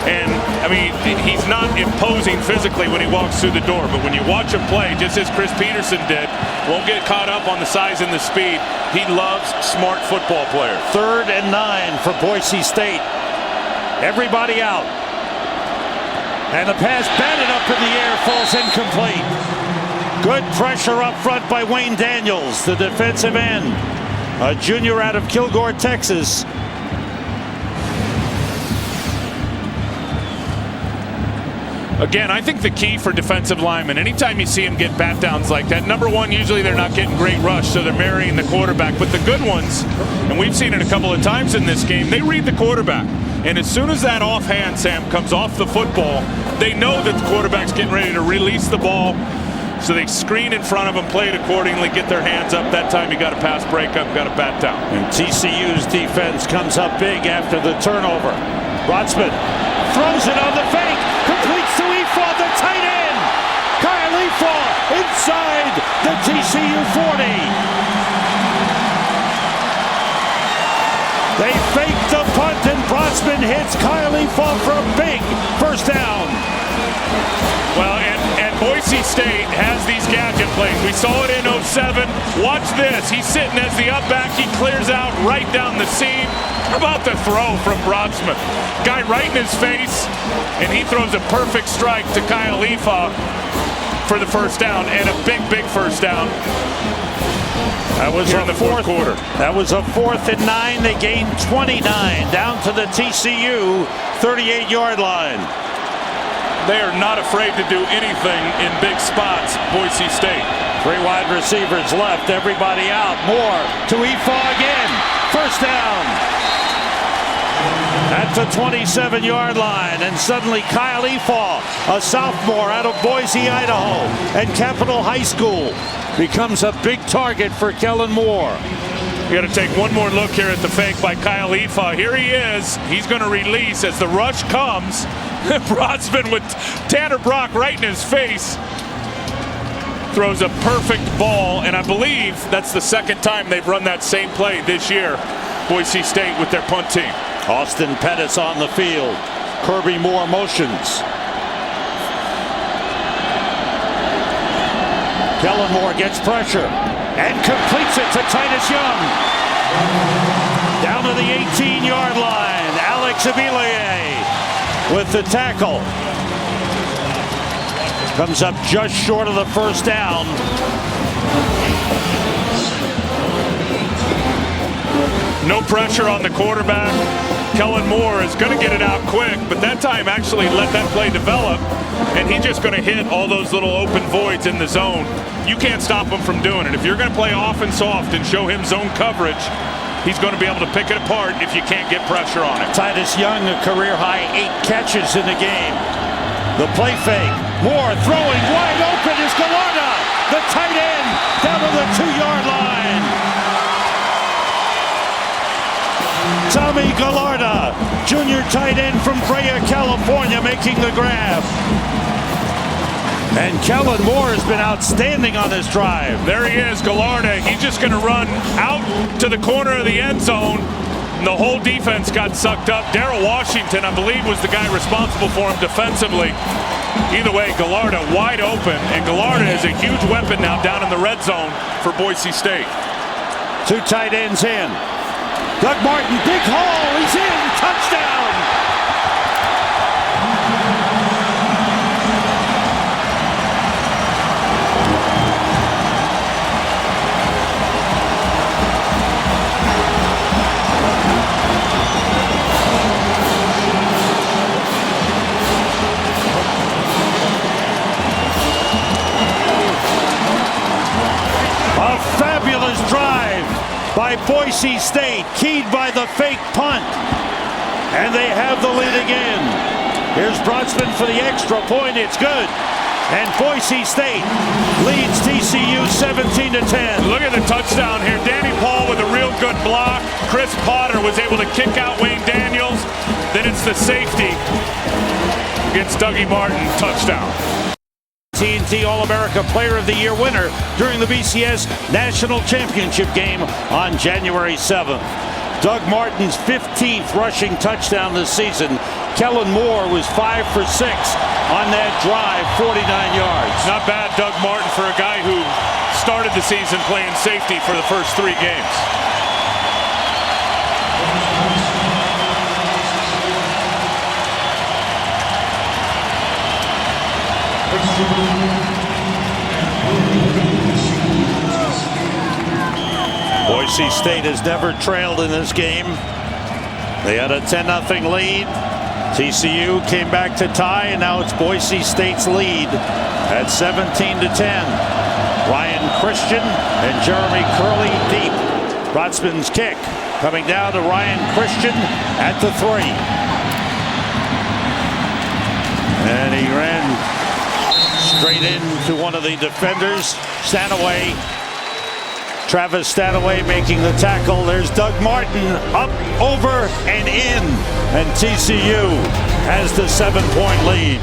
And, I mean, he's not imposing physically when he walks through the door. But when you watch him play, just as Chris Peterson did, won't get caught up on the size and the speed. He loves smart football players. 3rd and 9 for Boise State. Everybody out. And the pass batted up in the air, falls incomplete. Good pressure up front by Wayne Daniels, the defensive end. A junior out of Kilgore, Texas. Again, I think the key for defensive linemen, anytime you see them get bat downs like that, number one, usually they're not getting great rush, so they're marrying the quarterback. But the good ones, and we've seen it a couple of times in this game, they read the quarterback. And as soon as that offhand, Sam, comes off the football, they know that the quarterback's getting ready to release the ball. So they screen in front of them, play it accordingly, get their hands up. That time you got a pass breakup, got a bat down. And TCU's defense comes up big after the turnover. Rotsman throws it on the fake, completes to Efall, the tight end. Kyle Efall inside the TCU 40. They fake the punt, and Brotsman hits Kyle Efall for a big first down. Well, and Boise State has these gadget plays. We saw it in 07. Watch this. He's sitting as the up back. He clears out right down the seam. How about the throw from Brotsman? Guy right in his face, and he throws a perfect strike to Kyle Efall for the first down, and a big, big first down. That was in the fourth quarter. That was a 4th and 9. They gained 29 down to the TCU 38-yard line. They are not afraid to do anything in big spots, Boise State. 3 wide receivers left, everybody out. Moore to Efa again. First down at the 27-yard line, and suddenly Kyle Efa, a sophomore out of Boise, Idaho, and Capitol High School, becomes a big target for Kellen Moore. You got to take one more look here at the fake by Kyle Efa. Here he is. He's going to release as the rush comes. Brodsman with Tanner Brock right in his face. Throws a perfect ball, and I believe that's the second time they've run that same play this year, Boise State, with their punt team. Austin Pettis on the field. Kirby Moore motions. Kellen Moore gets pressure and completes it to Titus Young. Down to the 18-yard line. Alex Abileye with the tackle. Comes up just short of the first down. No pressure on the quarterback. Kellen Moore is going to get it out quick, but that time actually let that play develop, and he's just going to hit all those little open voids in the zone. You can't stop him from doing it. If you're going to play off and soft and show him zone coverage, he's going to be able to pick it apart if you can't get pressure on it. Titus Young, a career-high 8 catches in the game. The play fake. Moore throwing wide open is Gallardo, the tight end, down to the 2-yard line. Tommy Gallardo, junior tight end from Brea, California, making the grab. And Kellen Moore has been outstanding on this drive. There he is, Gallardo. He's just going to run out to the corner of the end zone. And the whole defense got sucked up. Darrell Washington, I believe, was the guy responsible for him defensively. Either way, Gallardo wide open. And Gallardo is a huge weapon now down in the red zone for Boise State. 2 tight ends in. Doug Martin, big hole, he's in, touchdown! A fabulous drive by Boise State, keyed by the fake punt. And they have the lead again. Here's Brodsman for the extra point. It's good. And Boise State leads TCU 17-10. Look at the touchdown here. Danny Paul with a real good block. Chris Potter was able to kick out Wayne Daniels. Then it's the safety against Dougie Martin. Touchdown. TNT All-America Player of the Year winner during the BCS National Championship game on January 7th. Doug Martin's 15th rushing touchdown this season. Kellen Moore was 5 for 6 on that drive, 49 yards. Not bad, Doug Martin, for a guy who started the season playing safety for the first 3 games. Boise State has never trailed in this game. They had a 10-0 lead. TCU came back to tie, and now it's Boise State's lead at 17-10. Ryan Christian and Jeremy Curley deep. Brodsman's kick coming down to Ryan Christian at the 3. And he ran straight into one of the defenders. Stanaway, Travis Stanaway making the tackle. There's Doug Martin up, over, and in. And TCU has the 7-point lead.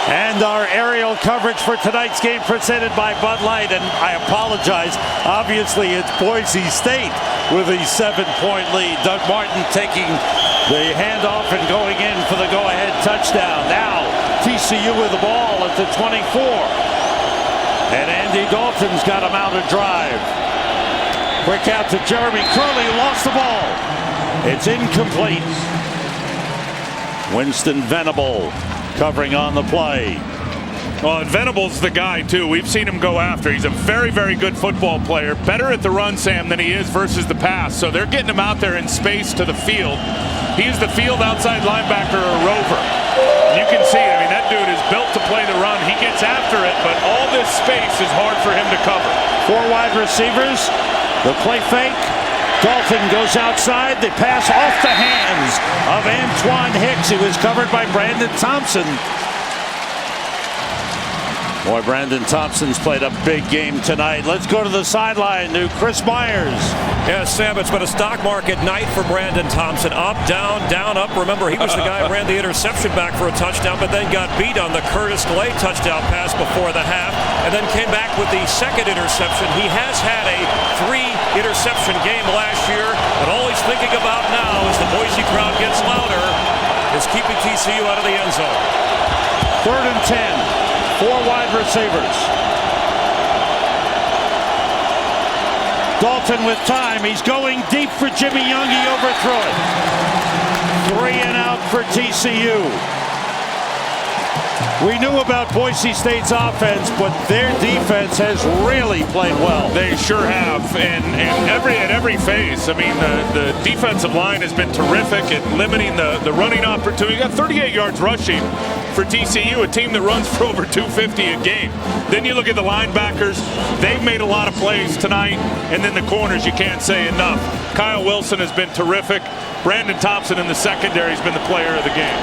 And our aerial coverage for tonight's game presented by Bud Light. And I apologize. Obviously, it's Boise State with a 7-point lead. Doug Martin taking the handoff and going in for the go-ahead touchdown. Now, TCU with the ball at the 24. And Andy Dalton's got him out of drive. Quick out to Jeremy Curley, who lost the ball. It's incomplete. Winston Venable covering on the play. Well, Venable's the guy, too. We've seen him go after. He's a very, very good football player. Better at the run, Sam, than he is versus the pass. So they're getting him out there in space to the field. He is the field outside linebacker or rover. You can see it. I mean, that dude is built to play the run. He gets after it, but all this space is hard for him to cover. 4 wide receivers. The play fake. Dalton goes outside. The pass off the hands of Antoine Hicks. He was covered by Brandon Thompson. Boy, Brandon Thompson's played a big game tonight. Let's go to the sideline to Chris Myers. Yeah, Sam, it's been a stock market night for Brandon Thompson. Up, down, up. Remember, he was the guy who ran the interception back for a touchdown, but then got beat on the Curtis Glay touchdown pass before the half, and then came back with the second interception. He has had a 3-interception game last year, but all he's thinking about now as the Boise crowd gets louder is keeping TCU out of the end zone. 3rd and 10. 4 wide receivers. Dalton with time. He's going deep for Jimmy Young. He overthrew it. 3 and out for TCU. We knew about Boise State's offense, but their defense has really played well. They sure have, and at every phase. I mean, the defensive line has been terrific at limiting the running opportunity. You got 38 yards rushing for TCU, a team that runs for over 250 a game. Then you look at the linebackers. They've made a lot of plays tonight, and then the corners, you can't say enough. Kyle Wilson has been terrific. Brandon Thompson in the secondary has been the player of the game.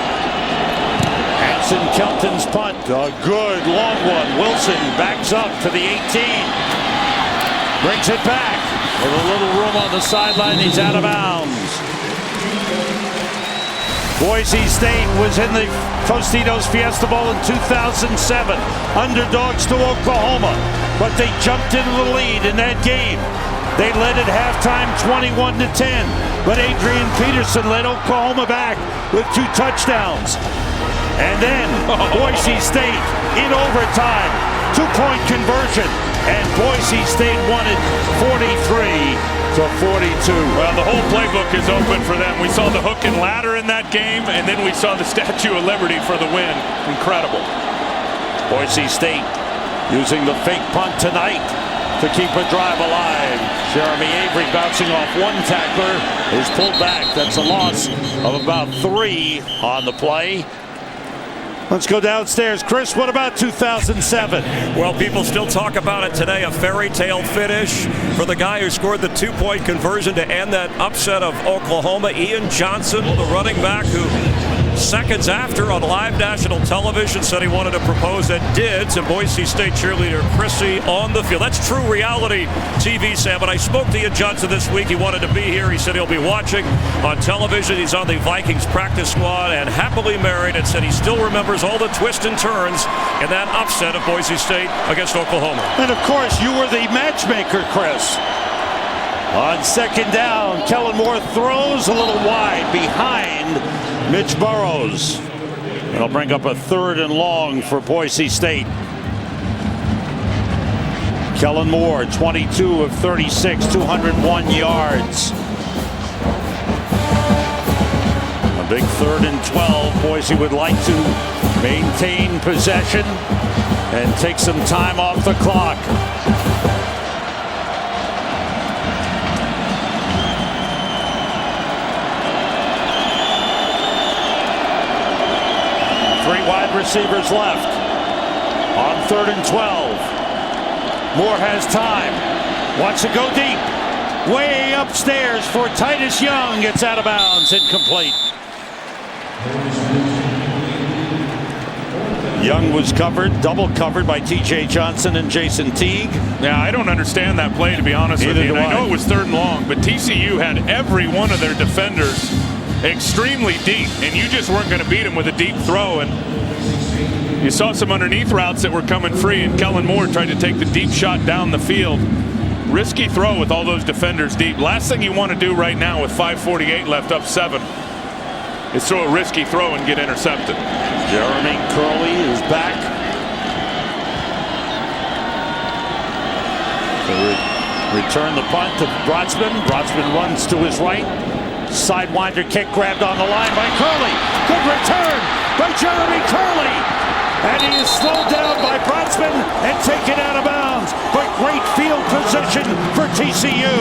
Hanson Kelton's punt, a good long one. Wilson backs up to the 18. Brings it back. With a little room on the sideline, he's out of bounds. Boise State was in the Tostitos Fiesta Bowl in 2007. Underdogs to Oklahoma, but they jumped into the lead in that game. They led at halftime 21-10, but Adrian Peterson led Oklahoma back with 2 touchdowns. And then Boise State in overtime, 2-point conversion, and Boise State won it 43-42. Well, the whole playbook is open for them. We saw the hook and ladder in that game, and then we saw the Statue of Liberty for the win. Incredible. Boise State using the fake punt tonight to keep a drive alive. Jeremy Avery bouncing off 1 tackler is pulled back. That's a loss of about 3 on the play. Let's go downstairs. Chris, what about 2007? Well, people still talk about it today. A fairy tale finish for the guy who scored the 2-point conversion to end that upset of Oklahoma. Ian Johnson, the running back who seconds after on live national television said he wanted to propose and did to Boise State cheerleader Chrissy on the field. That's true reality TV, Sam. But I spoke to Ian Johnson this week. He wanted to be here. He said he'll be watching on television. He's on the Vikings practice squad and happily married, and said he still remembers all the twists and turns in that upset of Boise State against Oklahoma. And of course, you were the matchmaker, Chris. On 2nd down, Kellen Moore throws a little wide behind Mitch Burrows. It'll bring up a 3rd and long for Boise State. Kellen Moore, 22 of 36, 201 yards. A big 3rd and 12. Boise would like to maintain possession and take some time off the clock. Three wide receivers left on 3rd and 12. Moore has time. Wants to go deep. Way upstairs for Titus Young. Gets out of bounds. Incomplete. Young was covered, double covered by T.J. Johnson and Jason Teague. Yeah, I don't understand that play, to be honest with you. And I know it was 3rd and long, but TCU had every one of their defenders extremely deep, and you just weren't going to beat him with a deep throw. And you saw some underneath routes that were coming free, and Kellen Moore tried to take the deep shot down the field. Risky throw with all those defenders deep. Last thing you want to do right now with 5:48 left, up 7, is throw a risky throw and get intercepted. Jeremy Curley is back. Return the punt to Brotzman. Brotzman runs to his right. Sidewinder kick grabbed on the line by Curley. Good return by Jeremy Curley. And he is slowed down by Brodsman and taken out of bounds. But great field position for TCU.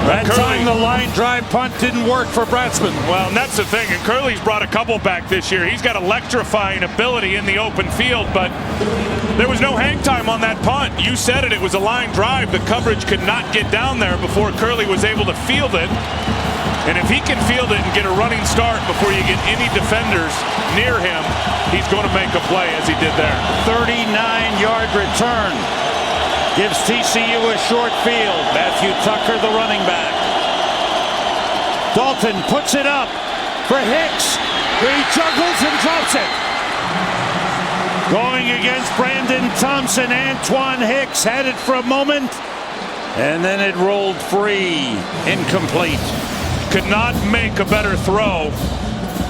That time the line drive punt didn't work for Bratzman. Well, and that's the thing. And Curley's brought a couple back this year. He's got electrifying ability in the open field, but there was no hang time on that punt. You said it. It was a line drive. The coverage could not get down there before Curley was able to field it. And if he can field it and get a running start before you get any defenders near him, he's going to make a play as he did there. 39-yard return. Gives TCU a short field. Matthew Tucker, the running back. Dalton puts it up for Hicks. He juggles and drops it. Going against Brandon Thompson, Antoine Hicks had it for a moment, and then it rolled free. Incomplete. Could not make a better throw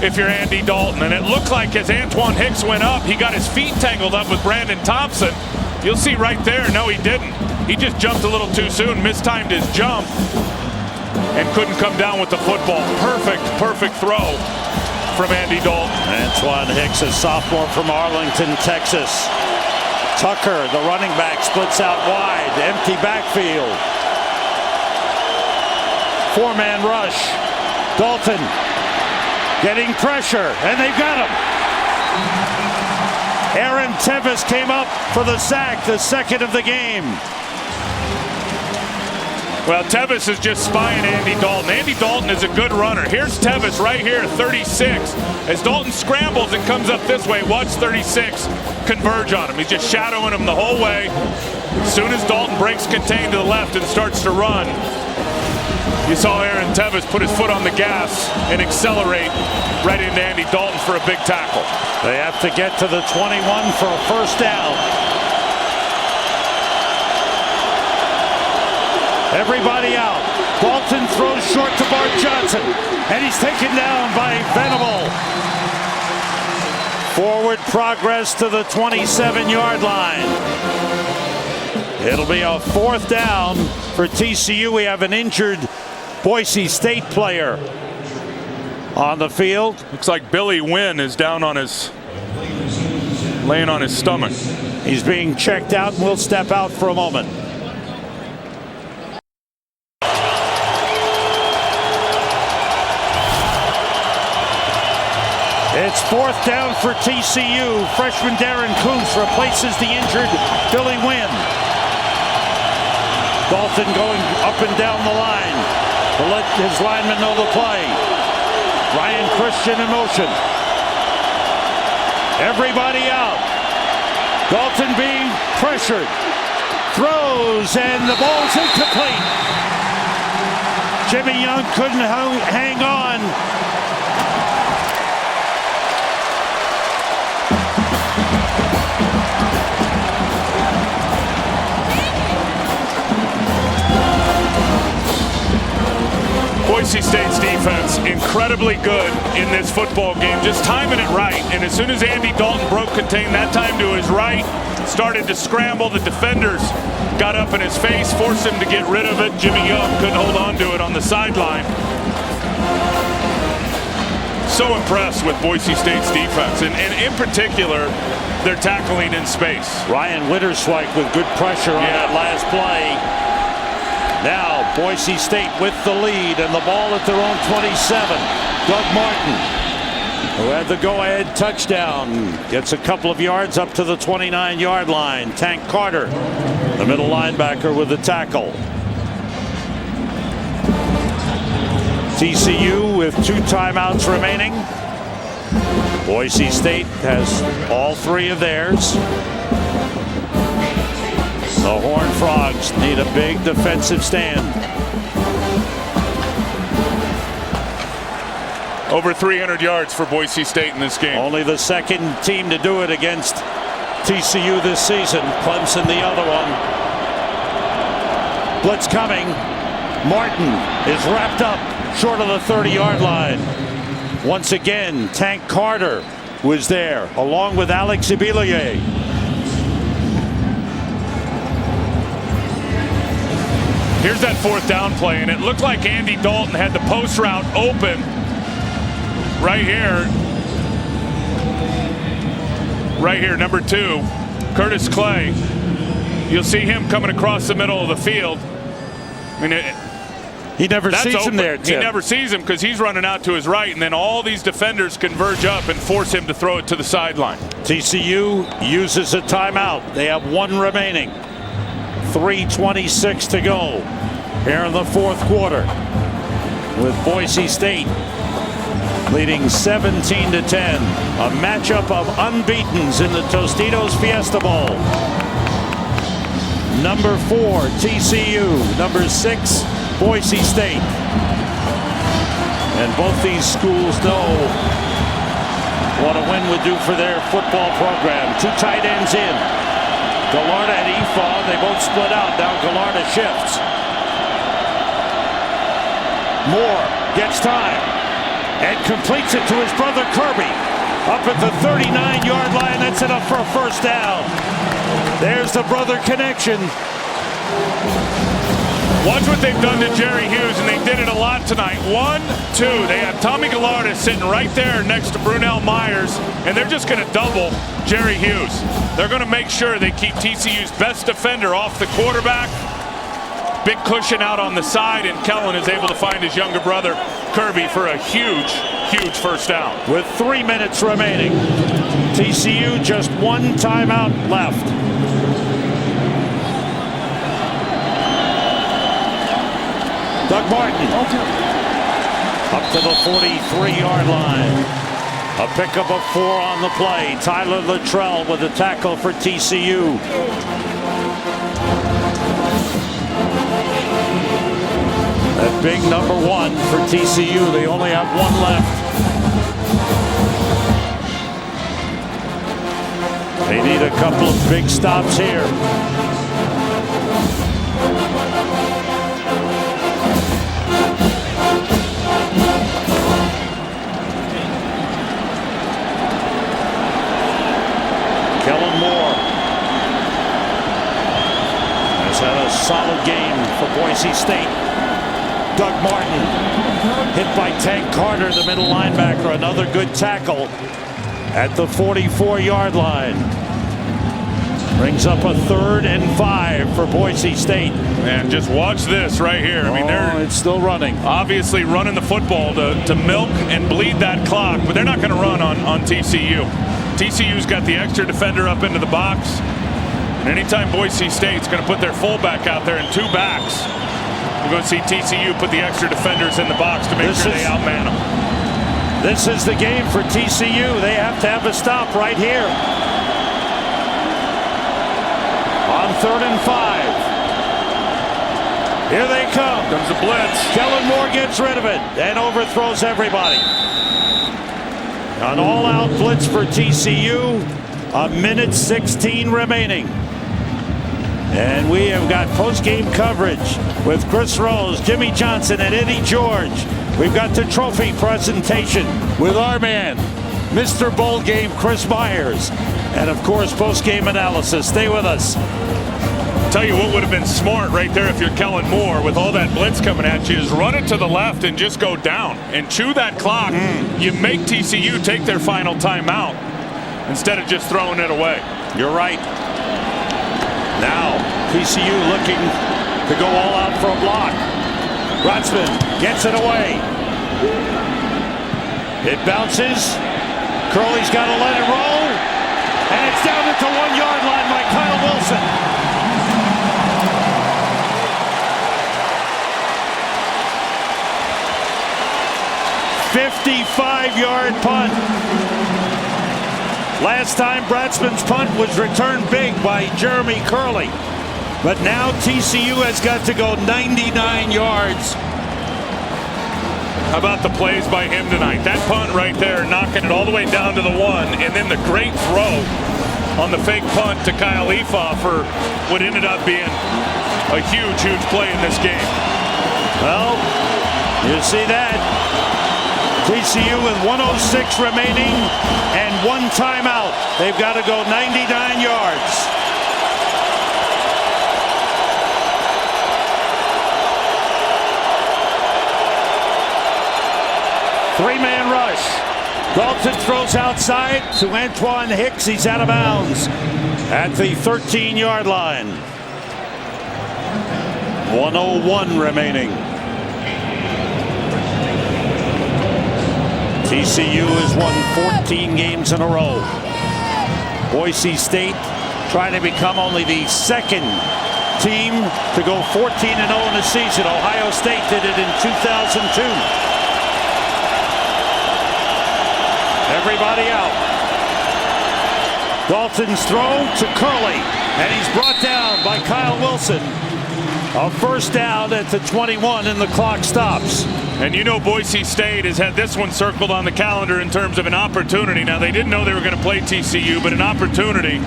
if you're Andy Dalton. And it looked like as Antoine Hicks went up, he got his feet tangled up with Brandon Thompson. You'll see right there, no, he didn't. He just jumped a little too soon, mistimed his jump, and couldn't come down with the football. Perfect throw from Andy Dalton. Antoine Hicks, a sophomore from Arlington, Texas. Tucker, the running back, splits out wide. Empty backfield. Four-man rush. Dalton getting pressure, and they've got him. Aaron Tevis came up for the sack, the second of the game. Well, Tevis is just spying Andy Dalton. Andy Dalton is a good runner. Here's Tevis right here, 36. As Dalton scrambles and comes up this way, watch 36 converge on him. He's just shadowing him the whole way. As soon as Dalton breaks contain to the left and starts to run, you saw Aaron Tevis put his foot on the gas and accelerate right into Andy Dalton for a big tackle. They have to get to the 21 for a first down. Everybody out. Dalton throws short to Bart Johnson, and he's taken down by Venable. Forward progress to the 27-yard line. It'll be a fourth down for TCU. We have an injured Boise State player on the field. Looks like Billy Wynn is down on his, laying on his stomach. He's being checked out and will step out for a moment. It's fourth down for TCU. Freshman Darren Kuntz replaces the injured Billy Wynn. Dalton going up and down the line to let his linemen know the play. Ryan Christian in motion. Everybody out. Dalton being pressured. Throws, and the ball's incomplete. Jimmy Young couldn't hang on. Boise State's defense incredibly good in this football game, just timing it right. And as soon as Andy Dalton broke contain, that time to his right, started to scramble. The defenders got up in his face, forced him to get rid of it. Jimmy Young couldn't hold on to it on the sideline. So impressed with Boise State's defense, and in particular, their tackling in space. Ryan Winterswijk with good pressure on that last play. Now Boise State with the lead and the ball at their own 27. Doug Martin, who had the go-ahead touchdown, gets a couple of yards up to the 29-yard line. Tank Carter, the middle linebacker, with the tackle. TCU with 2 timeouts remaining. Boise State has all 3 of theirs. The Horned Frogs need a big defensive stand. Over 300 yards for Boise State in this game. Only the second team to do it against TCU this season. Clemson the other one. Blitz coming. Martin is wrapped up short of the 30-yard line. Once again, Tank Carter was there, along with Alex Ibilier. Here's that fourth down play, and it looked like Andy Dalton had the post route open, right here, number 2, Curtis Clay. You'll see him coming across the middle of the field. I mean, he never sees him there, Tim. He never sees him because he's running out to his right, and then all these defenders converge up and force him to throw it to the sideline. TCU uses a timeout. They have 1 remaining. 3:26 to go here in the 4th quarter, with Boise State leading 17-10. A matchup of unbeatens in the Tostitos Fiesta Bowl. Number 4, TCU. Number 6, Boise State. And both these schools know what a win would do for their football program. 2 tight ends in. Gallardo and Efa, they both split out. Now Gallardo shifts. Moore gets time and completes it to his brother Kirby. Up at the 39-yard line. That's enough for a first down. There's the brother connection. Watch what they've done to Jerry Hughes, and they did it a lot tonight. 1, 2. They have Tommy Gallardo sitting right there next to Brunel Myers, and they're just going to double Jerry Hughes. They're going to make sure they keep TCU's best defender off the quarterback. Big cushion out on the side, and Kellen is able to find his younger brother, Kirby, for a huge, huge first down. With 3 minutes remaining, TCU just 1 timeout left. Doug Martin up to the 43-yard line. A pickup of 4 on the play. Tyler Luttrell with a tackle for TCU. That big number 1 for TCU. They only have 1 left. They need a couple of big stops here. Kellen Moore has had a solid game for Boise State. Doug Martin hit by Tank Carter, the middle linebacker. Another good tackle at the 44-yard line. Brings up a 3rd and 5 for Boise State. And just watch this right here. I mean, it's still running. Obviously running the football to milk and bleed that clock, but they're not going to run on TCU. TCU's got the extra defender up into the box. And anytime Boise State's going to put their fullback out there and 2 backs, we're going to see TCU put the extra defenders in the box to make sure they outman them. This is the game for TCU. They have to have a stop right here. On 3rd and 5. Here they come. Comes the blitz. Kellen Moore gets rid of it and overthrows everybody. An all-out blitz for TCU. 1:16 remaining. And we have got post-game coverage with Chris Rose, Jimmy Johnson, and Eddie George. We've got the trophy presentation with our man, Mr. Bowl Game, Chris Myers. And, of course, post-game analysis. Stay with us. Tell you what would have been smart right there if you're Kellen Moore with all that blitz coming at you is run it to the left and just go down and chew that clock. You make TCU take their final timeout instead of just throwing it away. You're right. Now TCU looking to go all out for a block. Rotzman gets it away. It bounces. Curley's got to let it roll. And it's down at the 1-yard line by Kyle Wilson. "55-yard punt." Last time Bratzman's punt was returned big by Jeremy Curley. But now TCU has got to go 99 yards. How about the plays by him tonight? That punt right there, knocking it all the way down to the 1, and then the great throw on the fake punt to Kyle Efa for what ended up being a huge, huge play in this game. Well, you see that. TCU with 1:06 remaining and 1 timeout. They've got to go 99 yards. Three-man rush. Dalton throws outside to Antoine Hicks. He's out of bounds at the 13-yard line. 1:01 remaining. TCU has won 14 games in a row. Boise State trying to become only the second team to go 14-0 in a season. Ohio State did it in 2002. Everybody out. Dalton's throw to Curley, and he's brought down by Kyle Wilson. A first down at the 21, and the clock stops. And you know Boise State has had this one circled on the calendar in terms of an opportunity. Now, they didn't know they were going to play TCU, but an opportunity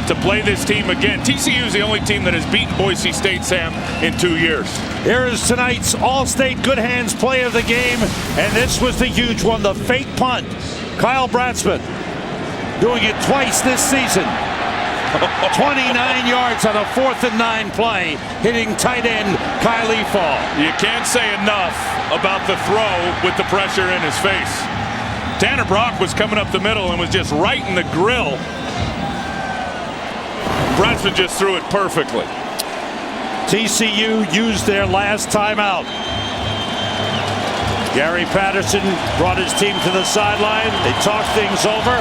to play this team again. TCU is the only team that has beaten Boise State, Sam, in 2 years. Here is tonight's All-State Good Hands play of the game, and this was the huge one, the fake punt. Kyle Bratzman doing it twice this season. 29 yards on a 4th and 9 play, hitting tight end Kylie Fall. You can't say enough about the throw with the pressure in his face. Tanner Brock was coming up the middle and was just right in the grill. Bratzman just threw it perfectly. TCU used their last timeout. Gary Patterson brought his team to the sideline. They talked things over.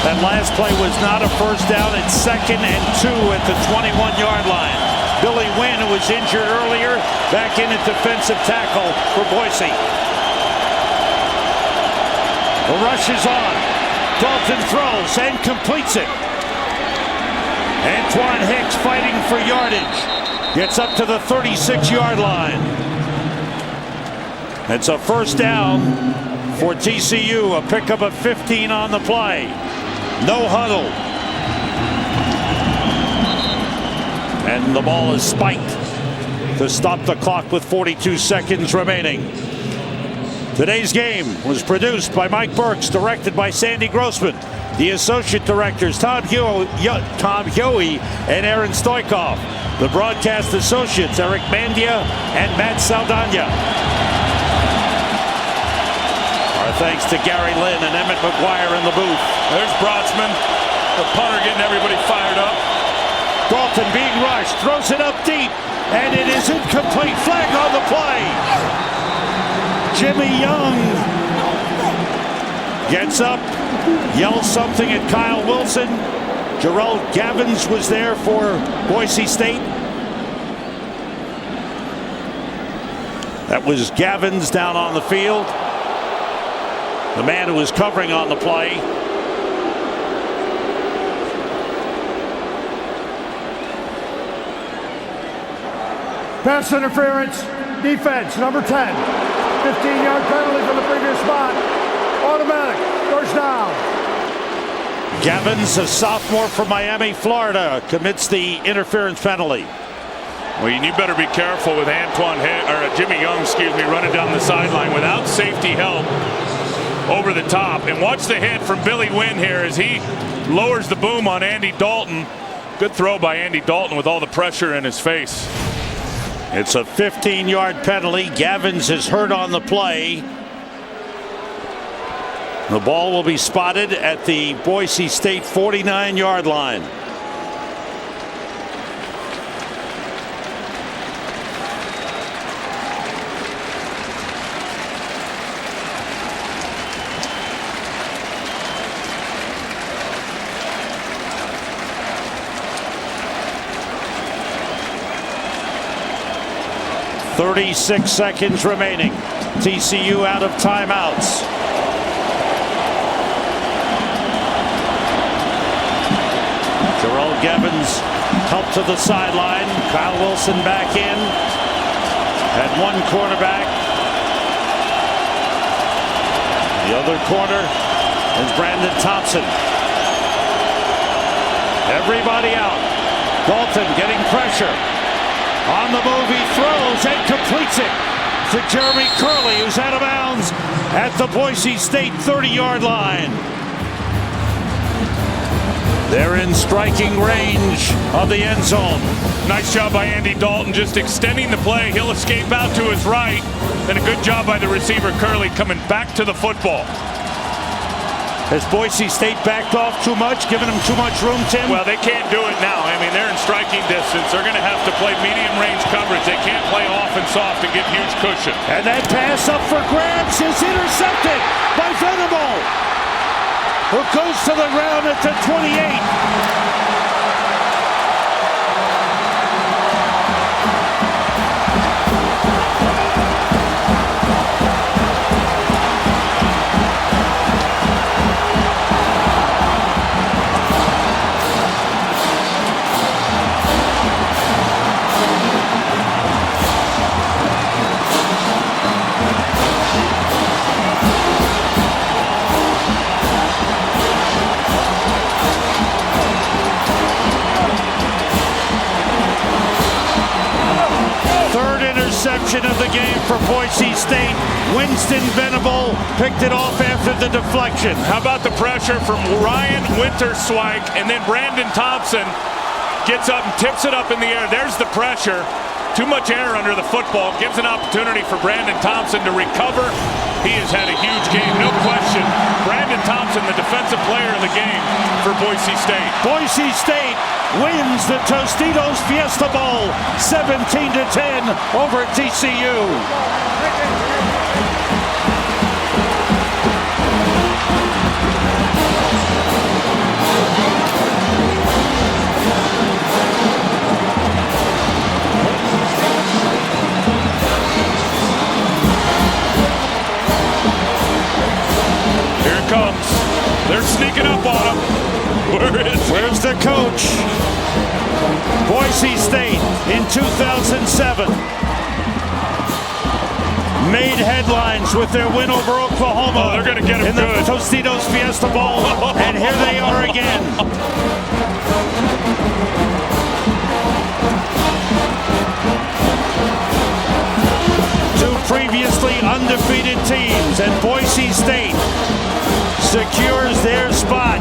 That last play was not a first down. It's 2nd and 2 at the 21-yard line. Billy Wynn, who was injured earlier, back in at defensive tackle for Boise. The rush is on. Dalton throws and completes it. Antoine Hicks fighting for yardage. Gets up to the 36-yard line. It's a first down for TCU. A pickup of 15 on the play. No huddle. And the ball is spiked to stop the clock with 42 seconds remaining. Today's game was produced by Mike Burks, directed by Sandy Grossman. The associate directors, Tom Huey and Aaron Stoikov. The broadcast associates, Eric Mandia and Matt Saldana. Our thanks to Gary Lynn and Emmett McGuire in the booth. There's Bratzman, the punter, getting everybody fired up. Dalton being rushed, throws it up deep, and it is incomplete. Flag on the play. Jimmy Young gets up, yells something at Kyle Wilson. Gerald Gavins was there for Boise State. That was Gavins down on the field. The man who was covering on the play. Pass interference, defense, number 10. 15-yard penalty for the previous spot. Automatic, first down. Gavins, a sophomore from Miami, Florida, commits the interference penalty. Well, you better be careful with Jimmy Young, running down the sideline without safety help over the top. And watch the hit from Billy Wynn here as he lowers the boom on Andy Dalton. Good throw by Andy Dalton with all the pressure in his face. It's a 15-yard penalty. Gavins is hurt on the play. The ball will be spotted at the Boise State 49-yard line. .36 seconds remaining. TCU out of timeouts. Gerald Gavins helped to the sideline. Kyle Wilson back in. Had one cornerback. The other corner is Brandon Thompson. Everybody out. Dalton getting pressure. On the move, he throws and completes it to Jeremy Curley, who's out of bounds at the Boise State 30-yard line. They're in striking range of the end zone. Nice job by Andy Dalton just extending the play. He'll escape out to his right. And a good job by the receiver, Curley, coming back to the football. Has Boise State backed off too much, giving them too much room, Tim? Well, they can't do it now. I mean, they're in striking distance. They're going to have to play medium range coverage. They can't play off and soft and get huge cushion. And that pass up for grabs is intercepted by Venable, who goes to the ground at the 28. Interception of the game for Boise State. Winston Venable picked it off after the deflection. How about the pressure from Ryan Winterswijk, and then Brandon Thompson gets up and tips it up in the air. There's the pressure. Too much air under the football. Gives an opportunity for Brandon Thompson to recover. He has had a huge game, no question. Brandon Thompson, the defensive player of the game for Boise State. Boise State wins the Tostitos Fiesta Bowl 17-10 over TCU. They're sneaking up on him. Where's the coach? Boise State in 2007 made headlines with their win over Oklahoma. They're going to get him in the Tostitos Fiesta Bowl, and here they are again. Two previously undefeated teams, and Boise State secures their spot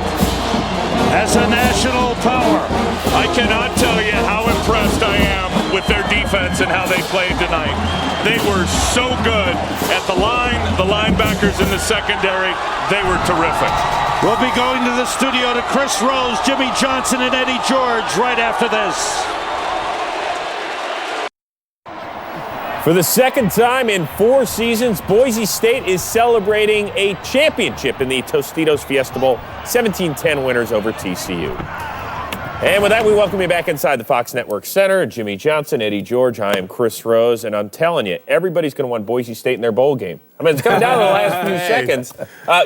as a national power. I cannot tell you how impressed I am with their defense and how they played tonight. They were so good at the line, the linebackers in the secondary, they were terrific. We'll be going to the studio to Chris Rose, Jimmy Johnson, and Eddie George right after this. For the second time in 4 seasons, Boise State is celebrating a championship in the Tostitos Fiesta Bowl. 17-10 winners over TCU. And with that, we welcome you back inside the Fox Network Center. Jimmy Johnson, Eddie George, I am Chris Rose, and I'm telling you, everybody's going to want Boise State in their bowl game. I mean, it's coming down to the last few seconds.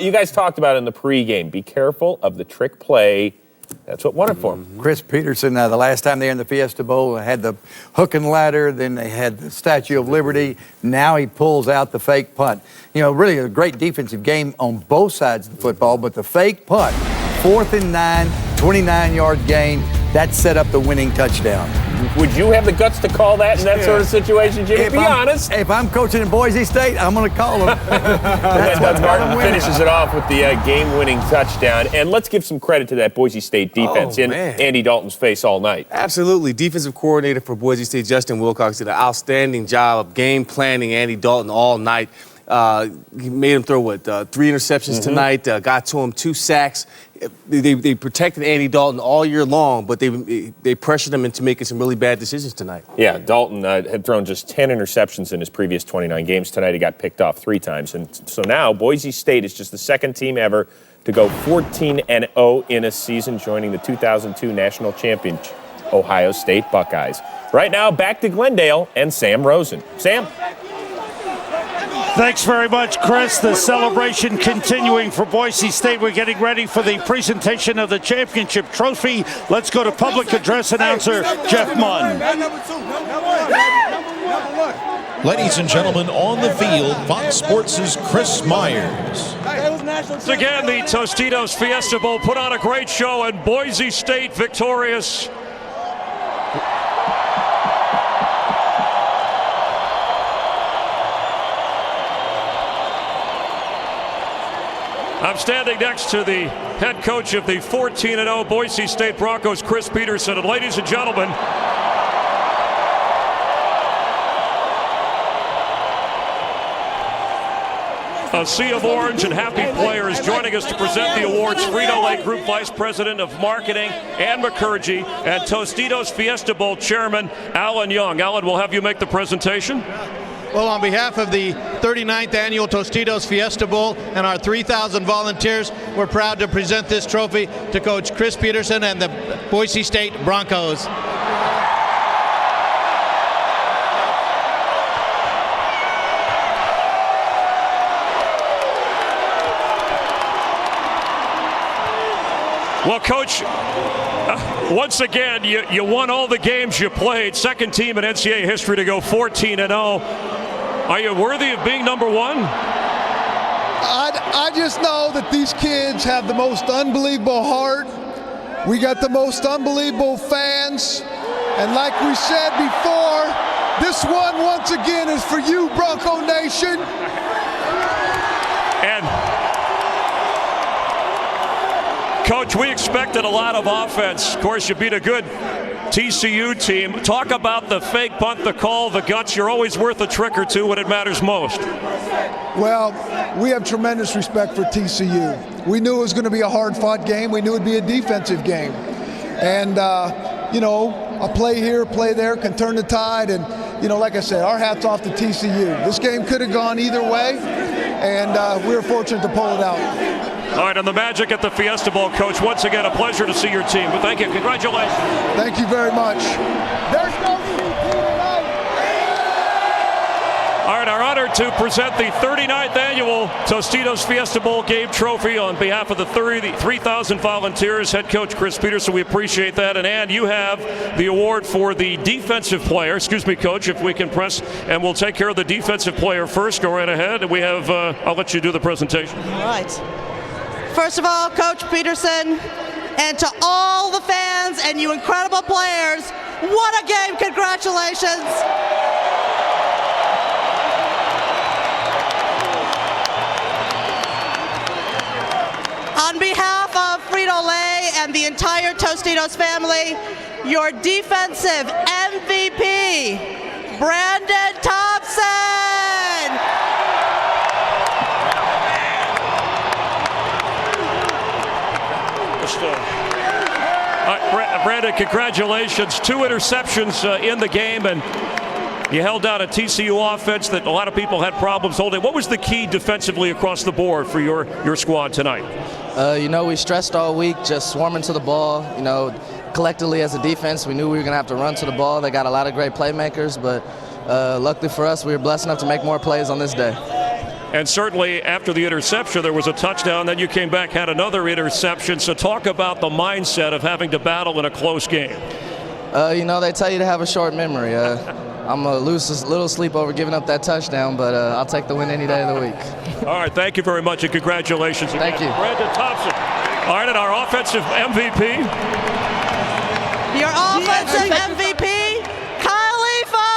You guys talked about it in the pregame. Be careful of the trick play. That's what won it for him. Chris Peterson, the last time they were in the Fiesta Bowl, had the hook and ladder, then they had the Statue of Liberty. Now he pulls out the fake punt. You know, really a great defensive game on both sides of the football, but the fake punt, 4th and 9, 29-yard gain, that set up the winning touchdown. Would you have the guts to call that in that sort of situation, Jimmy? Be honest. If I'm coaching in Boise State, I'm going to call him. That's what Martin finishes it off with the game-winning touchdown. And let's give some credit to that Boise State defense in Andy Dalton's face all night. Absolutely. Defensive coordinator for Boise State, Justin Wilcox, did an outstanding job of game planning Andy Dalton all night. He made him throw, 3 interceptions tonight, got to him 2 sacks. They protected Andy Dalton all year long, but they pressured him into making some really bad decisions tonight. Yeah, Dalton had thrown just 10 interceptions in his previous 29 games. Tonight he got picked off 3 times. And so now Boise State is just the second team ever to go 14-0 in a season, joining the 2002 national champion Ohio State Buckeyes. Right now, back to Glendale and Sam Rosen. Sam? Thanks very much, Chris. The celebration continuing for Boise State. We're getting ready for the presentation of the championship trophy. Let's go to public address announcer Jeff Munn. Ladies and gentlemen, on the field, Fox Sports' Chris Myers. Once again, the Tostitos Fiesta Bowl put on a great show, and Boise State victorious. I'm standing next to the head coach of the 14-0 Boise State Broncos, Chris Petersen. And ladies and gentlemen, a sea of orange and happy players joining us to present the awards. Frito-Lay Group Vice President of Marketing, Ann McCurgy, and Tostitos Fiesta Bowl Chairman, Alan Young. Alan, we'll have you make the presentation. Well, on behalf of the 39th Annual Tostitos Fiesta Bowl and our 3,000 volunteers, we're proud to present this trophy to Coach Chris Petersen and the Boise State Broncos. Well, Coach, once again, you won all the games you played. Second team in NCAA history to go 14-0. Are you worthy of being number one? I just know that these kids have the most unbelievable heart. We got the most unbelievable fans. And like we said before, this one once again is for you, Bronco Nation. And Coach, we expected a lot of offense. Of course, you beat a good TCU team. Talk about the fake punt, the call, the guts. You're always worth a trick or two when it matters most. Well, we have tremendous respect for TCU. We knew it was going to be a hard-fought game. We knew it would be a defensive game. And, you know, a play here, play there can turn the tide. And, you know, like I said, our hat's off to TCU. This game could have gone either way, and we were fortunate to pull it out. All right, and the magic at the Fiesta Bowl, Coach. Once again, a pleasure to see your team. But thank you. Congratulations. Thank you very much. There's no All right, our honor to present the 39th Annual Tostitos Fiesta Bowl game trophy on behalf of the 3,000 volunteers. Head coach Chris Petersen, we appreciate that. And Ann, you have the award for the defensive player. Excuse me, Coach, if we can press, and we'll take care of the defensive player first. Go right ahead. We have, I'll let you do the presentation. All right. First of all, Coach Petersen, and to all the fans and you incredible players, what a game, congratulations. On behalf of Frito-Lay and the entire Tostitos family, your defensive MVP, Brandon Thompson. Brandon, congratulations. 2 interceptions in the game, and you held down a TCU offense that a lot of people had problems holding. What was the key defensively across the board for your squad tonight? You know, we stressed all week, just swarming to the ball. You know, collectively as a defense, we knew we were going to have to run to the ball. They got a lot of great playmakers, but luckily for us, we were blessed enough to make more plays on this day. And certainly after the interception, there was a touchdown. Then you came back, had another interception. So talk about the mindset of having to battle in a close game. You know, they tell you to have a short memory. I'm going to lose a little sleep over giving up that touchdown, but I'll take the win any day of the week. All right, thank you very much, and congratulations again. Thank you. Brandon Thompson. All right, and our offensive MVP. Your offensive MVP, Khalifa.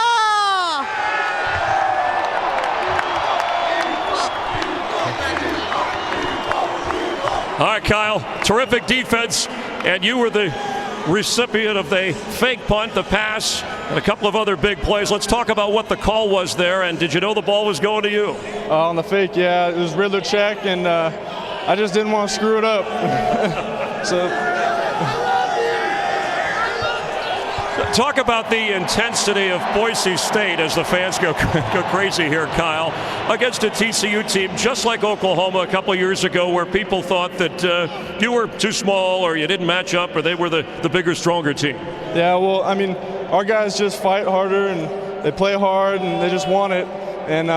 All right, Kyle, terrific defense, and you were the recipient of the fake punt, the pass, and a couple of other big plays. Let's talk about what the call was there, and did you know the ball was going to you? On the fake, yeah, it was Riddler check, and I just didn't want to screw it up. Talk about the intensity of Boise State as the fans go crazy here, Kyle, against a TCU team just like Oklahoma a couple of years ago, where people thought that you were too small or you didn't match up or they were the bigger, stronger team. Yeah, well, I mean, our guys just fight harder and they play hard and they just want it. And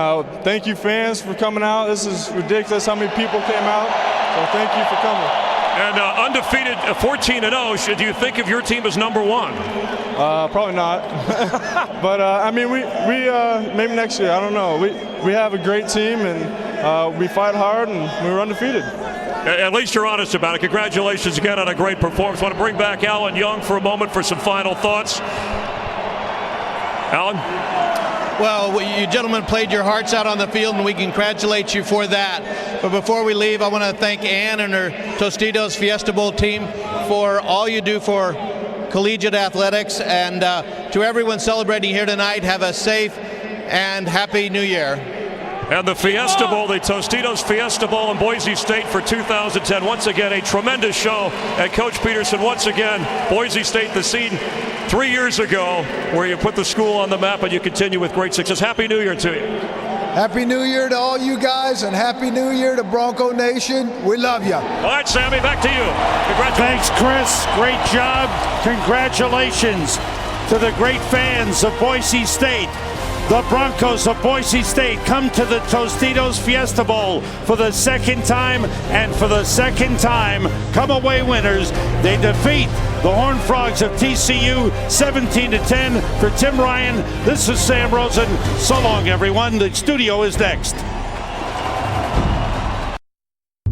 thank you, fans, for coming out. This is ridiculous how many people came out, so thank you for coming. And undefeated 14-0, do you think of your team as number one? Probably not. But, I mean, we maybe next year, I don't know. We have a great team, and we fight hard, and we're undefeated. At least you're honest about it. Congratulations again on a great performance. I want to bring back Alan Young for a moment for some final thoughts. Alan? Well, you gentlemen played your hearts out on the field, and we congratulate you for that. But before we leave, I want to thank Ann and her Tostitos Fiesta Bowl team for all you do for collegiate athletics. And to everyone celebrating here tonight, have a safe and happy New Year. And the Fiesta Bowl, the Tostitos Fiesta Bowl in Boise State for 2010. Once again, a tremendous show. And Coach Peterson, once again, Boise State, the scene 3 years ago where you put the school on the map and you continue with great success. Happy New Year to you. Happy New Year to all you guys, and Happy New Year to Bronco Nation. We love you. All right, Sammy, back to you. Congratulations. Thanks, Chris. Great job. Congratulations to the great fans of Boise State. The Broncos of Boise State come to the Tostitos Fiesta Bowl for the second time, and for the second time, come away winners. They defeat the Horned Frogs of TCU 17-10. For Tim Ryan, this is Sam Rosen. So long, everyone. The studio is next.